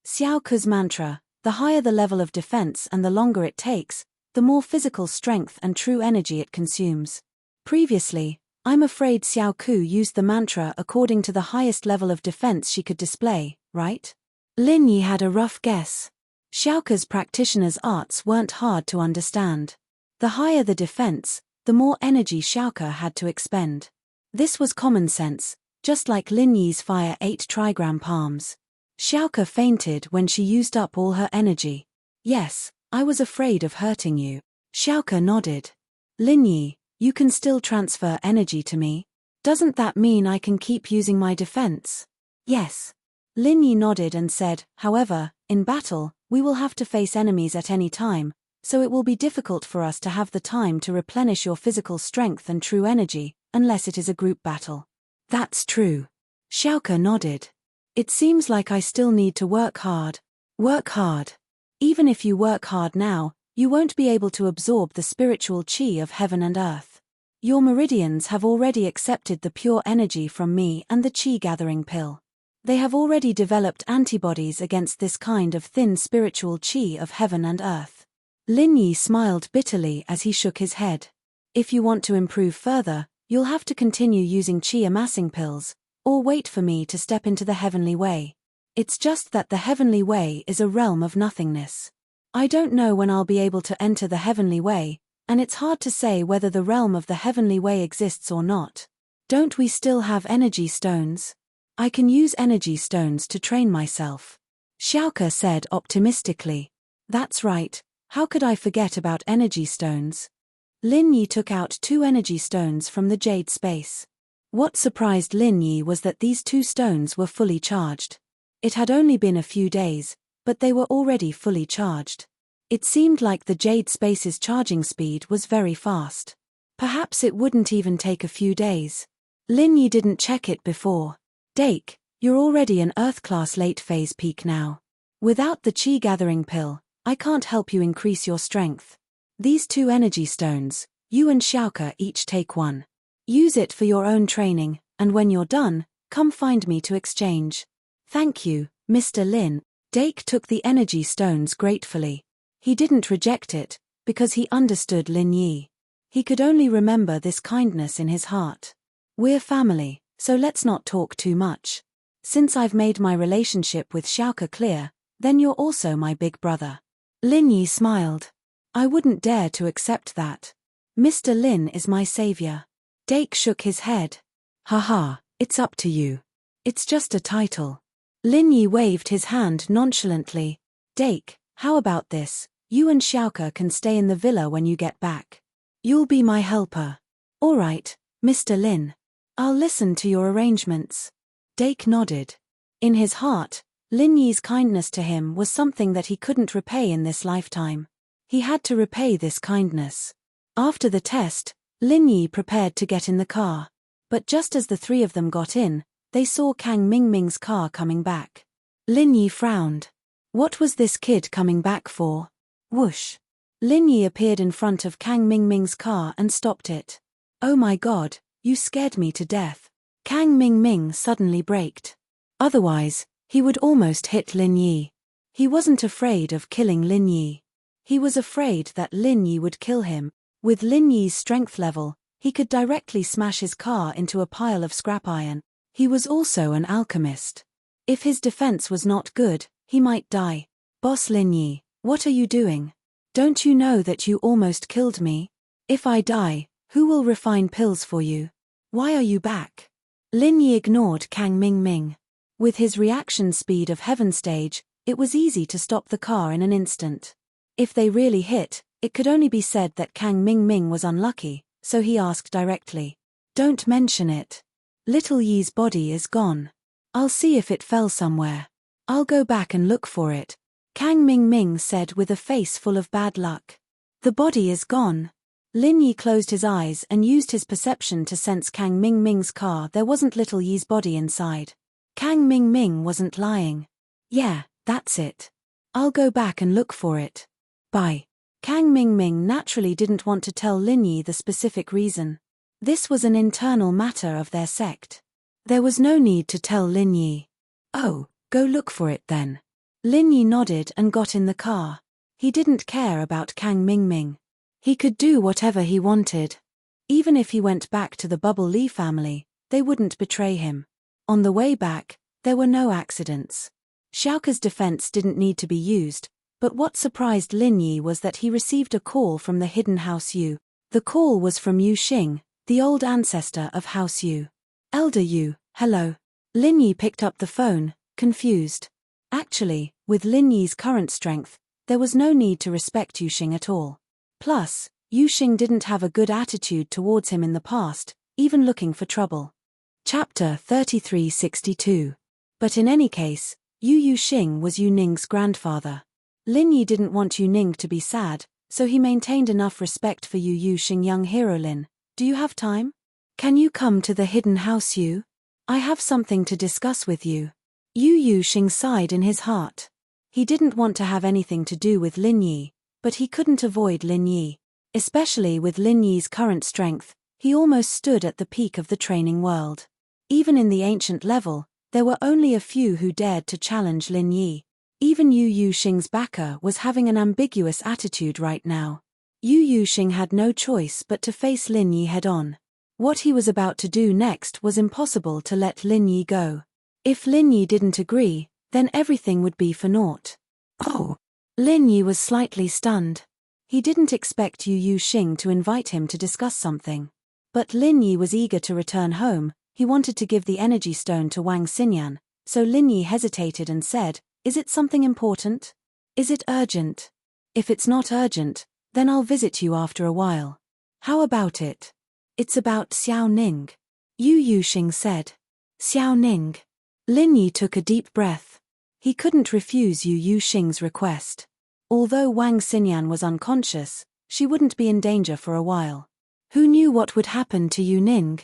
Xiaoke's mantra, the higher the level of defense and the longer it takes, the more physical strength and true energy it consumes. Previously, I'm afraid Xiaoku used the mantra according to the highest level of defense she could display, right? Lin Yi had a rough guess. Xiaoke's practitioner's arts weren't hard to understand. The higher the defense, the more energy Xiaoke had to expend. This was common sense, just like Lin Yi's fire 8 trigram palms. Xiaoke fainted when she used up all her energy. Yes, I was afraid of hurting you. Xiaoke nodded. Lin Yi, you can still transfer energy to me? Doesn't that mean I can keep using my defense? Yes. Lin Yi nodded and said, however, in battle, we will have to face enemies at any time, so it will be difficult for us to have the time to replenish your physical strength and true energy, unless it is a group battle. That's true. Xiaoke nodded. It seems like I still need to work hard. Work hard. Even if you work hard now, you won't be able to absorb the spiritual chi of heaven and earth. Your meridians have already accepted the pure energy from me and the chi gathering pill. They have already developed antibodies against this kind of thin spiritual chi of heaven and earth. Lin Yi smiled bitterly as he shook his head. If you want to improve further, you'll have to continue using chi amassing pills, or wait for me to step into the heavenly way. It's just that the heavenly way is a realm of nothingness. I don't know when I'll be able to enter the heavenly way, and it's hard to say whether the realm of the heavenly way exists or not. Don't we still have energy stones? I can use energy stones to train myself. Xiaoke said optimistically. That's right, how could I forget about energy stones? Lin Yi took out 2 energy stones from the jade space. What surprised Lin Yi was that these 2 stones were fully charged. It had only been a few days, but they were already fully charged. It seemed like the jade space's charging speed was very fast. Perhaps it wouldn't even take a few days. Lin Yi didn't check it before. Dake, you're already an Earth-class late phase peak now. Without the Qi gathering pill, I can't help you increase your strength. These 2 energy stones, you and Xiaoke each take 1. Use it for your own training, and when you're done, come find me to exchange. Thank you, Mr. Lin. Dake took the energy stones gratefully. He didn't reject it, because he understood Lin Yi. He could only remember this kindness in his heart. We're family, so let's not talk too much. Since I've made my relationship with Xiaoke clear, then you're also my big brother. Lin Yi smiled. I wouldn't dare to accept that. Mr. Lin is my savior. Dake shook his head. Haha, it's up to you. It's just a title. Lin Yi waved his hand nonchalantly. Dake, how about this? You and Xiaoke can stay in the villa when you get back. You'll be my helper. All right, Mr. Lin. I'll listen to your arrangements. Dake nodded. In his heart, Lin Yi's kindness to him was something that he couldn't repay in this lifetime. He had to repay this kindness. After the test, Lin Yi prepared to get in the car. But just as the 3 of them got in, they saw Kang Mingming's car coming back. Lin Yi frowned. What was this kid coming back for? Whoosh. Lin Yi appeared in front of Kang Mingming's car and stopped it. Oh my god, you scared me to death. Kang Mingming suddenly braked. Otherwise, he would almost hit Lin Yi. He wasn't afraid of killing Lin Yi. He was afraid that Lin Yi would kill him. With Lin Yi's strength level, he could directly smash his car into a pile of scrap iron. He was also an alchemist. If his defense was not good, he might die. Boss Lin Yi, what are you doing? Don't you know that you almost killed me? If I die, who will refine pills for you? Why are you back? Lin Yi ignored Kang Mingming. With his reaction speed of Heaven Stage, it was easy to stop the car in an instant. If they really hit, it could only be said that Kang Mingming was unlucky, so he asked directly. Don't mention it. Little Yi's body is gone. I'll see if it fell somewhere. I'll go back and look for it, Kang Mingming said with a face full of bad luck. The body is gone. Lin Yi closed his eyes and used his perception to sense Kang Mingming's car. There wasn't Little Yi's body inside. Kang Mingming wasn't lying. Yeah, that's it. I'll go back and look for it. Bye. Kang Mingming naturally didn't want to tell Lin Yi the specific reason. This was an internal matter of their sect. There was no need to tell Lin Yi. Oh, go look for it then. Lin Yi nodded and got in the car. He didn't care about Kang Mingming. He could do whatever he wanted. Even if he went back to the Bubble Li family, they wouldn't betray him. On the way back, there were no accidents. Xiaoke's defense didn't need to be used, but what surprised Lin Yi was that he received a call from the hidden House Yu. The call was from Yu Xing, the old ancestor of House Yu. Elder Yu, hello. Lin Yi picked up the phone, confused. Actually, with Lin Yi's current strength, there was no need to respect Yu Xing at all. Plus, Yu Xing didn't have a good attitude towards him in the past, even looking for trouble. Chapter 3362. But in any case, Yu Xing was Yu Ning's grandfather. Lin Yi didn't want Yu Ning to be sad, so he maintained enough respect for Yu Xing. Young hero Lin, do you have time? Can you come to the hidden house Yu? I have something to discuss with you. Yu Xing sighed in his heart. He didn't want to have anything to do with Lin Yi, but he couldn't avoid Lin Yi. Especially with Lin Yi's current strength, he almost stood at the peak of the training world. Even in the ancient level, there were only a few who dared to challenge Lin Yi. Even Yu Xing's backer was having an ambiguous attitude right now. Yu Xing had no choice but to face Lin Yi head-on. What he was about to do next was impossible to let Lin Yi go. If Lin Yi didn't agree, then everything would be for naught. Oh! Lin Yi was slightly stunned. He didn't expect Yu Xing to invite him to discuss something. But Lin Yi was eager to return home. He wanted to give the energy stone to Wang Xinyan, so Lin Yi hesitated and said, "Is it something important? Is it urgent? If it's not urgent, then I'll visit you after a while. How about it? It's about Xiao Ning," Yu Yuxing said. Xiao Ning. Lin Yi took a deep breath. He couldn't refuse Yu Yuxing's request. Although Wang Xinyan was unconscious, she wouldn't be in danger for a while. Who knew what would happen to Yu Ning?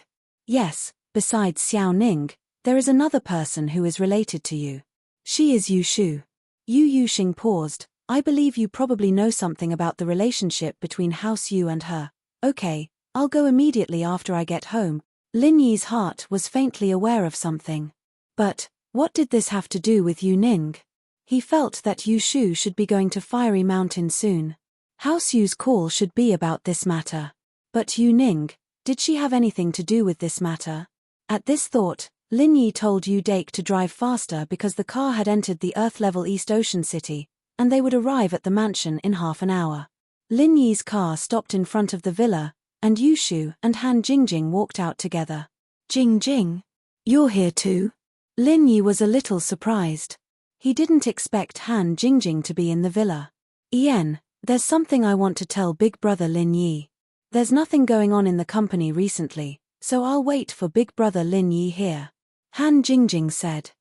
Yes, besides Xiao Ning, there is another person who is related to you. She is Yu Shu. Yu Yuxing paused. "I believe you probably know something about the relationship between House Yu and her. Okay, I'll go immediately after I get home." Lin Yi's heart was faintly aware of something. But what did this have to do with Yu Ning? He felt that Yu Shu should be going to Fiery Mountain soon. House Yu's call should be about this matter. But Yu Ning, did she have anything to do with this matter? At this thought, Lin Yi told Yu Dake to drive faster because the car had entered the Earth-level East Ocean City, and they would arrive at the mansion in half an hour. Lin Yi's car stopped in front of the villa, and Yu Shu and Han Jingjing walked out together. "Jingjing? You're here too?" Lin Yi was a little surprised. He didn't expect Han Jingjing to be in the villa. "Ian, there's something I want to tell Big Brother Lin Yi. There's nothing going on in the company recently, so I'll wait for Big Brother Lin Yi here," Han Jingjing said.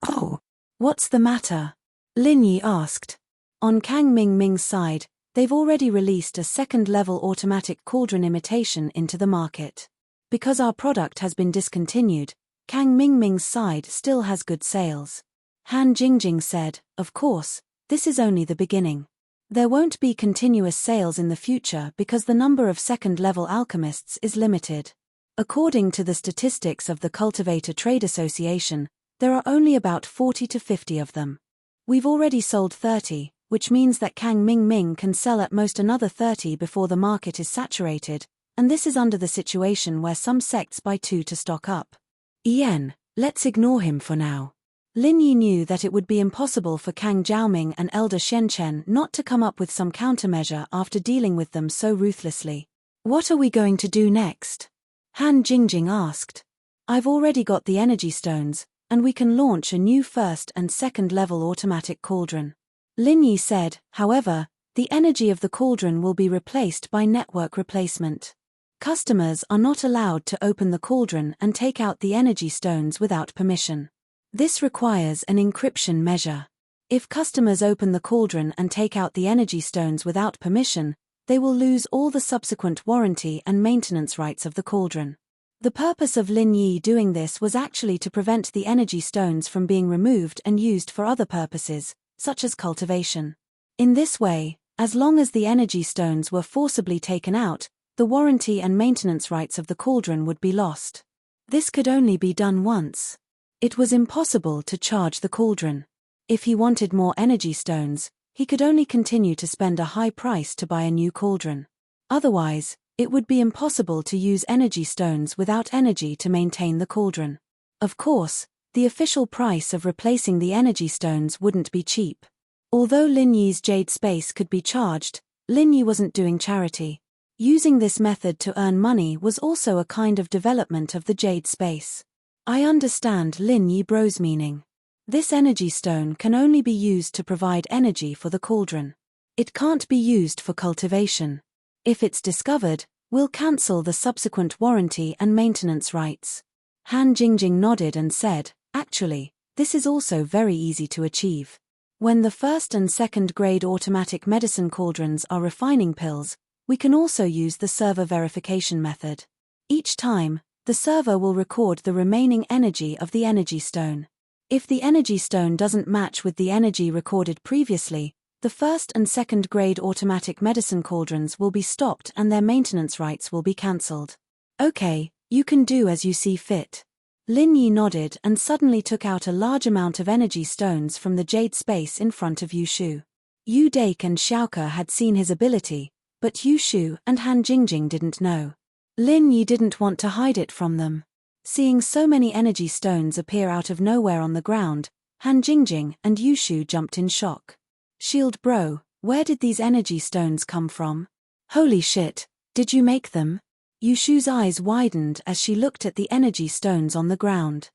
"Oh, what's the matter?" Lin Yi asked. On Kang Mingming's side, they've already released a second-level automatic cauldron imitation into the market. Because our product has been discontinued, Kang Mingming's side still has good sales. Han Jingjing said, "Of course, this is only the beginning. There won't be continuous sales in the future because the number of second-level alchemists is limited. According to the statistics of the Cultivator Trade Association, there are only about 40 to 50 of them. We've already sold 30, which means that Kang Mingming can sell at most another 30 before the market is saturated, and this is under the situation where some sects buy 2 to stock up. Yen, let's ignore him for now." Lin Yi knew that it would be impossible for Kang Jiaoming and Elder Shenchen not to come up with some countermeasure after dealing with them so ruthlessly. "What are we going to do next?" Han Jingjing asked. "I've already got the energy stones, and we can launch a new first and second level automatic cauldron." Lin Yi said, "However, the energy of the cauldron will be replaced by network replacement. Customers are not allowed to open the cauldron and take out the energy stones without permission. This requires an encryption measure. If customers open the cauldron and take out the energy stones without permission, they will lose all the subsequent warranty and maintenance rights of the cauldron." The purpose of Lin Yi doing this was actually to prevent the energy stones from being removed and used for other purposes, such as cultivation. In this way, as long as the energy stones were forcibly taken out, the warranty and maintenance rights of the cauldron would be lost. This could only be done once. It was impossible to charge the cauldron. If he wanted more energy stones, he could only continue to spend a high price to buy a new cauldron. Otherwise, it would be impossible to use energy stones without energy to maintain the cauldron. Of course, the official price of replacing the energy stones wouldn't be cheap. Although Lin Yi's jade space could be charged, Lin Yi wasn't doing charity. Using this method to earn money was also a kind of development of the jade space. I understand Lin Yi bro's meaning. This energy stone can only be used to provide energy for the cauldron. It can't be used for cultivation. If it's discovered, we'll cancel the subsequent warranty and maintenance rights. Han Jingjing nodded and said, "Actually, this is also very easy to achieve. When the first and second grade automatic medicine cauldrons are refining pills, we can also use the server verification method. Each time, the server will record the remaining energy of the energy stone. If the energy stone doesn't match with the energy recorded previously, the first and second grade automatic medicine cauldrons will be stopped and their maintenance rights will be cancelled." "Okay, you can do as you see fit." Lin Yi nodded and suddenly took out a large amount of energy stones from the jade space in front of Yu Shu. Yu Dake and Xiaoke had seen his ability, but Yu Shu and Han Jingjing didn't know. Lin Yi didn't want to hide it from them. Seeing so many energy stones appear out of nowhere on the ground, Han Jingjing and Yu Shu jumped in shock. "Shield bro, where did these energy stones come from? Holy shit, did you make them?" Yushu's eyes widened as she looked at the energy stones on the ground.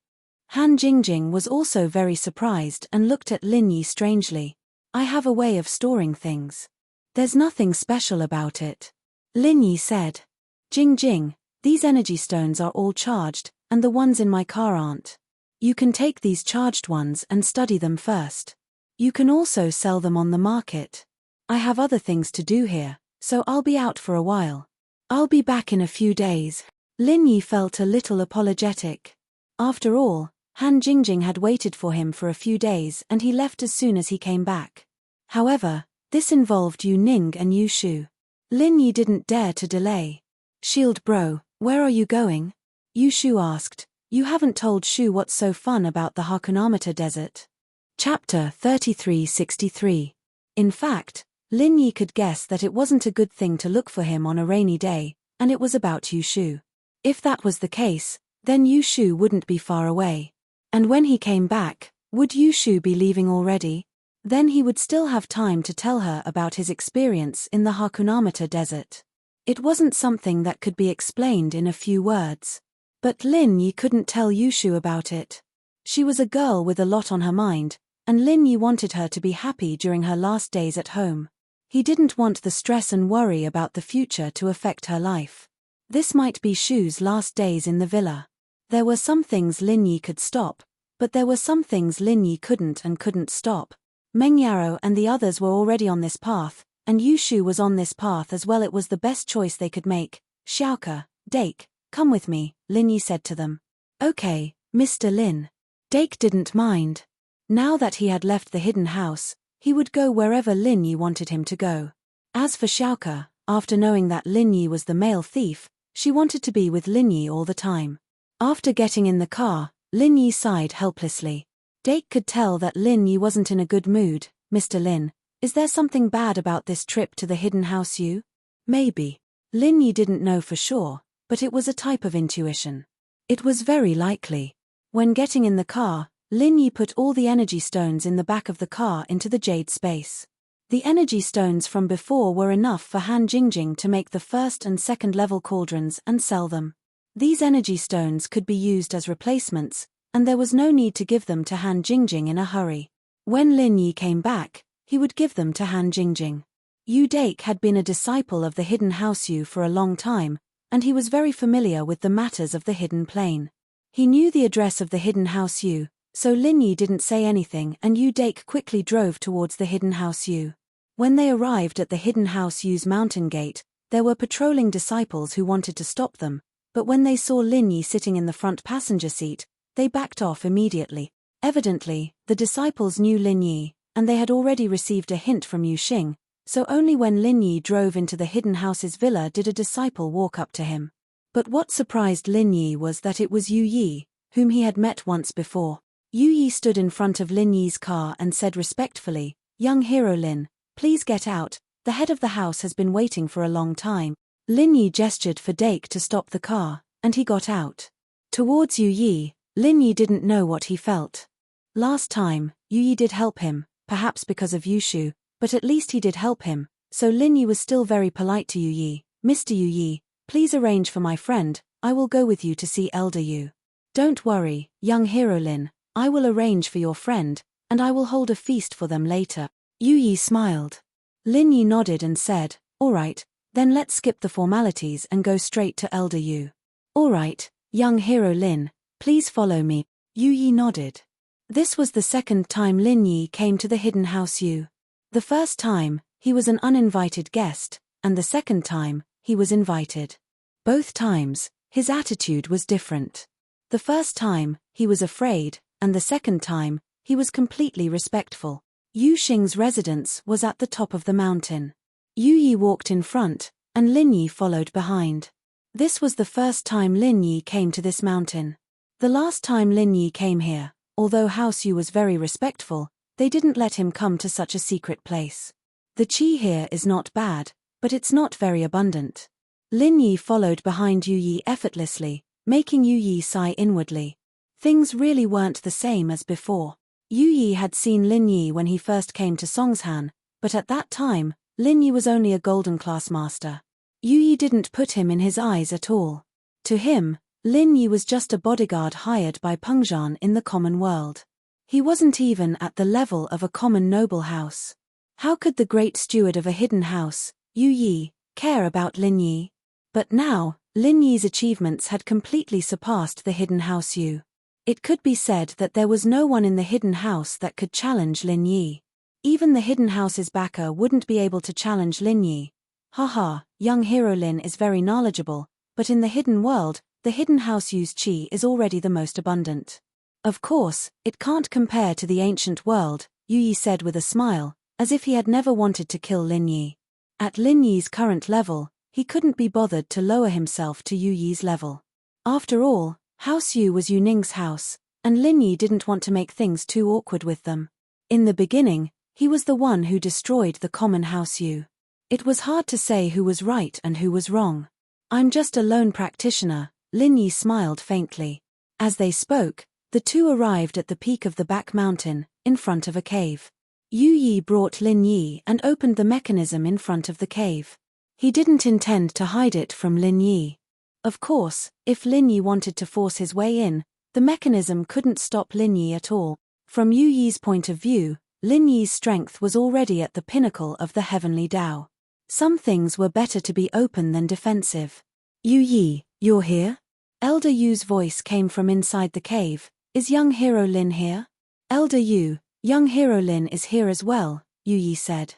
Han Jingjing was also very surprised and looked at Lin Yi strangely. I have a way of storing things. There's nothing special about it. Lin Yi said. Jingjing, these energy stones are all charged, and the ones in my car aren't. You can take these charged ones and study them first. You can also sell them on the market. I have other things to do here, so I'll be out for a while. I'll be back in a few days. Lin Yi felt a little apologetic. After all, Han Jingjing had waited for him for a few days and he left as soon as he came back. However, this involved Yu Ning and Yu Shu. Lin Yi didn't dare to delay. Shield bro, where are you going? Yu Shu asked. You haven't told Shu what's so fun about the Hakunameter Desert. Chapter 3363. In fact, Lin Yi could guess that it wasn't a good thing to look for him on a rainy day, and it was about Yu Shu. If that was the case, then Yu Shu wouldn't be far away. And when he came back, would Yu Shu be leaving already? Then he would still have time to tell her about his experience in the Hakunameter Desert. It wasn't something that could be explained in a few words. But Lin Yi couldn't tell Yu Shu about it. She was a girl with a lot on her mind, and Lin Yi wanted her to be happy during her last days at home. He didn't want the stress and worry about the future to affect her life. This might be Shu's last days in the villa. There were some things Lin Yi could stop, but there were some things Lin Yi couldn't stop. Meng Yarrow and the others were already on this path, and Yu Shu was on this path as well. It was the best choice they could make. Xiaoke, Dake, come with me, Lin Yi said to them. Okay, Mr. Lin. Dake didn't mind. Now that he had left the hidden house, he would go wherever Lin Yi wanted him to go. As for Xiaoke, after knowing that Lin Yi was the male thief, she wanted to be with Lin Yi all the time. After getting in the car, Lin Yi sighed helplessly. Dake could tell that Lin Yi wasn't in a good mood. Mr. Lin, is there something bad about this trip to the hidden house you? Maybe. Lin Yi didn't know for sure, but it was a type of intuition. It was very likely. When getting in the car, Lin Yi put all the energy stones in the back of the car into the jade space. The energy stones from before were enough for Han Jingjing to make the first and second level cauldrons and sell them. These energy stones could be used as replacements, and there was no need to give them to Han Jingjing in a hurry. When Lin Yi came back, he would give them to Han Jingjing. Yu Dake had been a disciple of the hidden house Yu for a long time, and he was very familiar with the matters of the hidden plane. He knew the address of the hidden house Yu, so Lin Yi didn't say anything and Yu Dake quickly drove towards the hidden house Yu. When they arrived at the hidden house Yu's mountain gate, there were patrolling disciples who wanted to stop them, but when they saw Lin Yi sitting in the front passenger seat, they backed off immediately. Evidently, the disciples knew Lin Yi, and they had already received a hint from Yu Xing, so only when Lin Yi drove into the hidden house's villa did a disciple walk up to him. But what surprised Lin Yi was that it was Yu Yi, whom he had met once before. Yu Yi stood in front of Lin Yi's car and said respectfully, "Young hero Lin, please get out, the head of the house has been waiting for a long time." Lin Yi gestured for Dake to stop the car, and he got out. Towards Yu Yi, Lin Yi didn't know what he felt. Last time, Yu Yi did help him, perhaps because of Yu Shu, but at least he did help him, so Lin Yi was still very polite to Yu Yi. "Mr. Yu Yi, please arrange for my friend, I will go with you to see Elder Yu." "Don't worry, young hero Lin, I will arrange for your friend, and I will hold a feast for them later." Yu Yi smiled. Lin Yi nodded and said, "All right, then let's skip the formalities and go straight to Elder Yu." "All right, young hero Lin, please follow me." Yu Yi nodded. This was the second time Lin Yi came to the hidden house Yu. The first time, he was an uninvited guest, and the second time, he was invited. Both times, his attitude was different. The first time, he was afraid, and the second time, he was completely respectful. Yu Xing's residence was at the top of the mountain. Yu Yi walked in front, and Lin Yi followed behind. This was the first time Lin Yi came to this mountain. The last time Lin Yi came here, although House Yu was very respectful, they didn't let him come to such a secret place. The qi here is not bad, but it's not very abundant. Lin Yi followed behind Yu Yi effortlessly, making Yu Yi sigh inwardly. Things really weren't the same as before. Yu Yi had seen Lin Yi when he first came to Songshan, but at that time, Lin Yi was only a golden class master. Yu Yi didn't put him in his eyes at all. To him, Lin Yi was just a bodyguard hired by Pengzhan in the common world. He wasn't even at the level of a common noble house. How could the great steward of a hidden house, Yu Yi, care about Lin Yi? But now, Lin Yi's achievements had completely surpassed the hidden house Yu. It could be said that there was no one in the hidden house that could challenge Lin Yi. Even the hidden house's backer wouldn't be able to challenge Lin Yi. Haha, young hero Lin is very knowledgeable, but in the hidden world, the hidden house Yu's chi is already the most abundant. Of course, it can't compare to the ancient world, Yu Yi said with a smile, as if he had never wanted to kill Lin Yi. At Lin Yi's current level, he couldn't be bothered to lower himself to Yu Yi's level. After all, House Yu was Yu Ning's house, and Lin Yi didn't want to make things too awkward with them. In the beginning, he was the one who destroyed the common House Yu. It was hard to say who was right and who was wrong. I'm just a lone practitioner, Lin Yi smiled faintly. As they spoke, the two arrived at the peak of the back mountain, in front of a cave. Yu Yi brought Lin Yi and opened the mechanism in front of the cave. He didn't intend to hide it from Lin Yi. Of course, if Lin Yi wanted to force his way in, the mechanism couldn't stop Lin Yi at all. From Yu Yi's point of view, Lin Yi's strength was already at the pinnacle of the heavenly Tao. Some things were better to be open than defensive. Yu Yi, you're here? Elder Yu's voice came from inside the cave. Is young hero Lin here? Elder Yu, young hero Lin is here as well, Yu Yi said.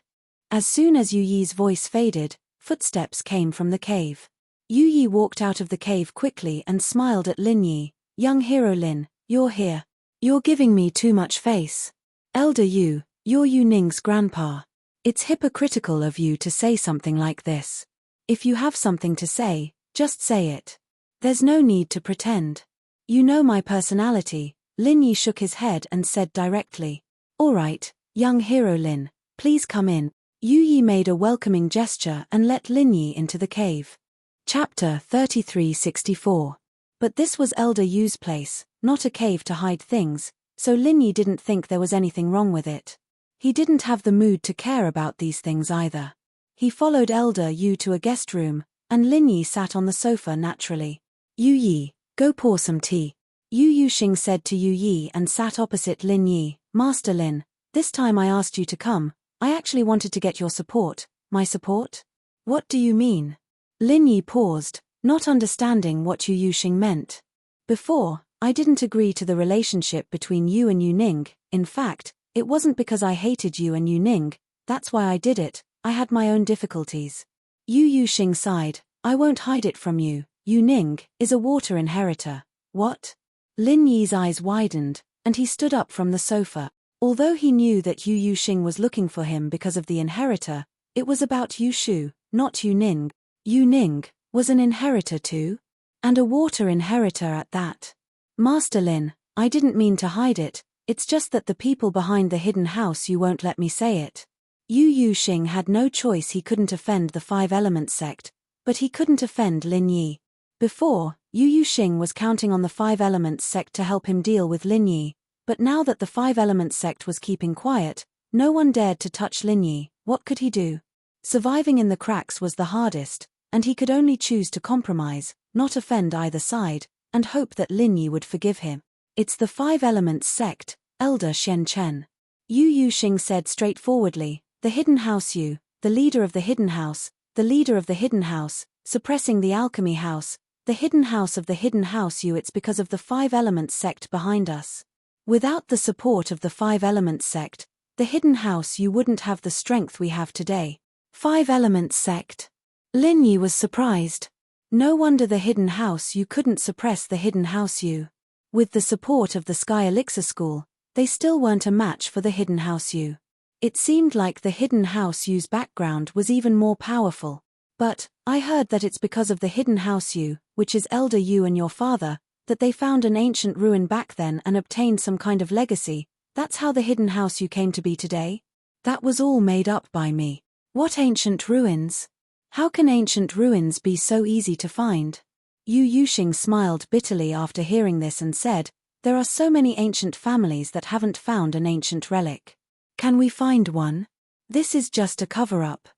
As soon as Yu Yi's voice faded, footsteps came from the cave. Yu Yi walked out of the cave quickly and smiled at Lin Yi. Young hero Lin, you're here. You're giving me too much face. Elder Yu, you're Yu Ning's grandpa. It's hypocritical of you to say something like this. If you have something to say, just say it. There's no need to pretend. You know my personality. Lin Yi shook his head and said directly. All right, young hero Lin, please come in. Yu Yi made a welcoming gesture and let Lin Yi into the cave. Chapter 3364. But this was Elder Yu's place, not a cave to hide things, so Lin Yi didn't think there was anything wrong with it. He didn't have the mood to care about these things either. He followed Elder Yu to a guest room, and Lin Yi sat on the sofa naturally. Yu Yi, go pour some tea. Yu Yuxing said to Yu Yi and sat opposite Lin Yi. Master Lin, this time I asked you to come. I actually wanted to get your support. My support? What do you mean? Lin Yi paused, not understanding what Yu Yuxing meant. Before, I didn't agree to the relationship between you and Yu Ning. In fact, it wasn't because I hated you and Yu Ning, that's why I did it. I had my own difficulties. Yu Yuxing sighed. I won't hide it from you. Yu Ning is a water inheritor. What? Lin Yi's eyes widened, and he stood up from the sofa. Although he knew that Yu Yuxing was looking for him because of the inheritor, it was about Yu Shu, not Yu Ning. Yu Ning was an inheritor too? And a water inheritor at that. Master Lin, I didn't mean to hide it, it's just that the people behind the hidden house you won't let me say it. Yu Yuxing had no choice. He couldn't offend the Five Elements sect, but he couldn't offend Lin Yi. Before, Yu Yuxing was counting on the Five Elements sect to help him deal with Lin Yi, but now that the Five Elements sect was keeping quiet, no one dared to touch Lin Yi. What could he do? Surviving in the cracks was the hardest, and he could only choose to compromise, not offend either side, and hope that Lin Yi would forgive him. It's the Five Elements sect, Elder Shen Chen. Yu Yuxing said straightforwardly, the hidden house Yu, the leader of the hidden house, the leader of the hidden house, suppressing the alchemy house, the hidden house of the hidden house Yu. It's because of the Five Elements sect behind us. Without the support of the Five Elements sect, the hidden house Yu wouldn't have the strength we have today. Five Elements sect? Lin Yi was surprised. No wonder the hidden house Yu couldn't suppress the hidden house Yu. With the support of the Sky Elixir School, they still weren't a match for the hidden house Yu. It seemed like the hidden house Yu's background was even more powerful. But, I heard that it's because of the hidden house Yu, which is Elder Yu and your father, that they found an ancient ruin back then and obtained some kind of legacy. That's how the hidden house Yu came to be today? That was all made up by me. What ancient ruins? How can ancient ruins be so easy to find? Yu Yuxing smiled bitterly after hearing this and said, there are so many ancient families that haven't found an ancient relic. Can we find one? This is just a cover-up.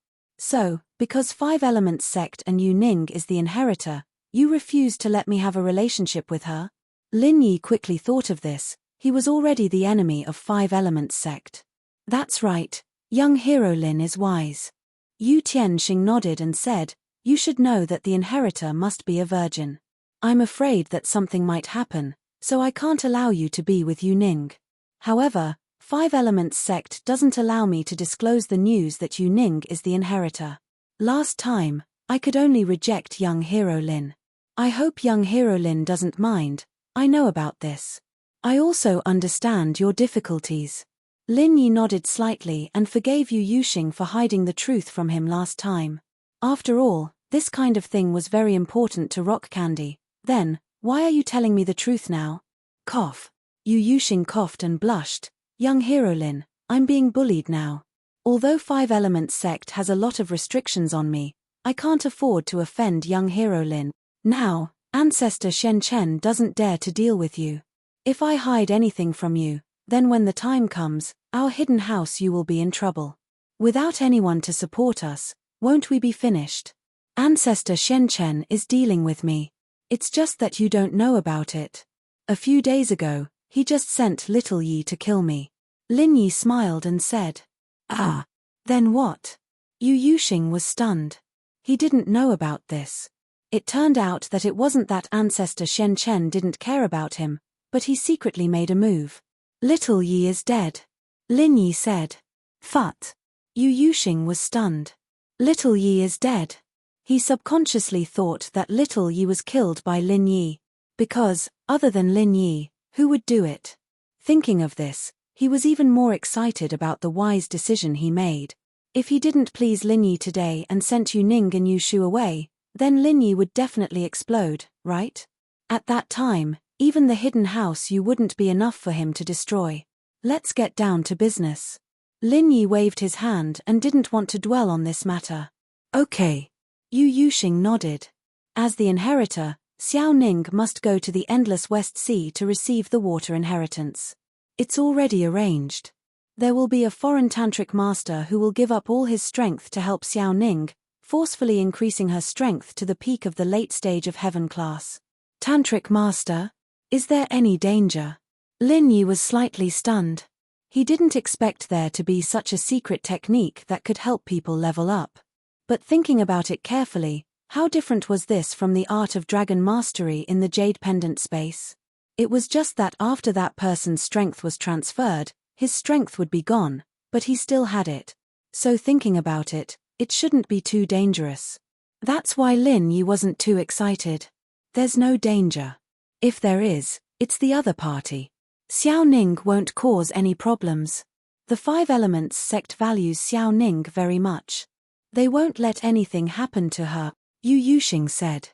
So, because Five Elements sect and Yu Ning is the inheritor, you refuse to let me have a relationship with her? Lin Yi quickly thought of this. He was already the enemy of Five Elements sect. That's right. Young hero Lin is wise. Yu Tianxing nodded and said, you should know that the inheritor must be a virgin. I'm afraid that something might happen, so I can't allow you to be with Yu Ning. However, Five Elements sect doesn't allow me to disclose the news that Yu Ning is the inheritor. Last time, I could only reject young hero Lin. I hope young hero Lin doesn't mind. I know about this. I also understand your difficulties. Lin Yi nodded slightly and forgave Yu Yuxing for hiding the truth from him last time. After all, this kind of thing was very important to Rock Candy. Then, why are you telling me the truth now? Cough. Yu Yuxing coughed and blushed. Young hero Lin, I'm being bullied now. Although Five Elements sect has a lot of restrictions on me, I can't afford to offend young hero Lin. Now, Ancestor Shen Chen doesn't dare to deal with you. If I hide anything from you, then when the time comes, our hidden house you will be in trouble. Without anyone to support us, won't we be finished? Ancestor Shen Chen is dealing with me. It's just that you don't know about it. A few days ago, he just sent Little Yi to kill me. Lin Yi smiled and said, ah. Then what? Yu Yuxing was stunned. He didn't know about this. It turned out that it wasn't that Ancestor Shen Chen didn't care about him, but he secretly made a move. Little Yi is dead. Lin Yi said. Phut. Yu Yuxing was stunned. Little Yi is dead. He subconsciously thought that Little Yi was killed by Lin Yi. Because, other than Lin Yi, who would do it? Thinking of this, he was even more excited about the wise decision he made. If he didn't please Lin Yi today and sent Yu Ning and Yu Shu away, then Lin Yi would definitely explode, right? At that time, even the hidden house you wouldn't be enough for him to destroy. Let's get down to business. Lin Yi waved his hand and didn't want to dwell on this matter. Okay. Yu Yuxing nodded. As the inheritor, Xiao Ning must go to the Endless West Sea to receive the water inheritance. It's already arranged. There will be a foreign tantric master who will give up all his strength to help Xiao Ning, forcefully increasing her strength to the peak of the late stage of heaven class. Tantric master? Is there any danger? Lin Yi was slightly stunned. He didn't expect there to be such a secret technique that could help people level up. But thinking about it carefully, how different was this from the art of dragon mastery in the Jade Pendant space? It was just that after that person's strength was transferred, his strength would be gone, but he still had it. So thinking about it, it shouldn't be too dangerous. That's why Lin Yi wasn't too excited. There's no danger. If there is, it's the other party. Xiao Ning won't cause any problems. The Five Elements sect values Xiao Ning very much. They won't let anything happen to her, Yu Yuxing said.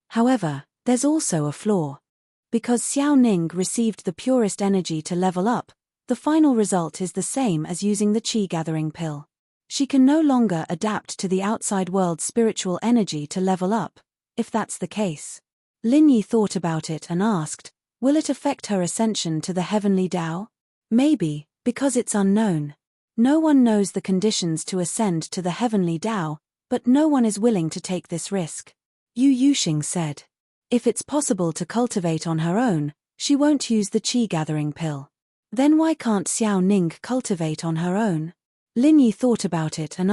However, there's also a flaw. Because Xiao Ning received the purest energy to level up, the final result is the same as using the Qi gathering pill. She can no longer adapt to the outside world's spiritual energy to level up. If that's the case. Lin Yi thought about it and asked, will it affect her ascension to the heavenly Tao? Maybe, because it's unknown. No one knows the conditions to ascend to the heavenly Tao, but no one is willing to take this risk. Yu Yuxing said. If it's possible to cultivate on her own, she won't use the Qi gathering pill. Then why can't Xiao Ning cultivate on her own? Lin Yi thought about it and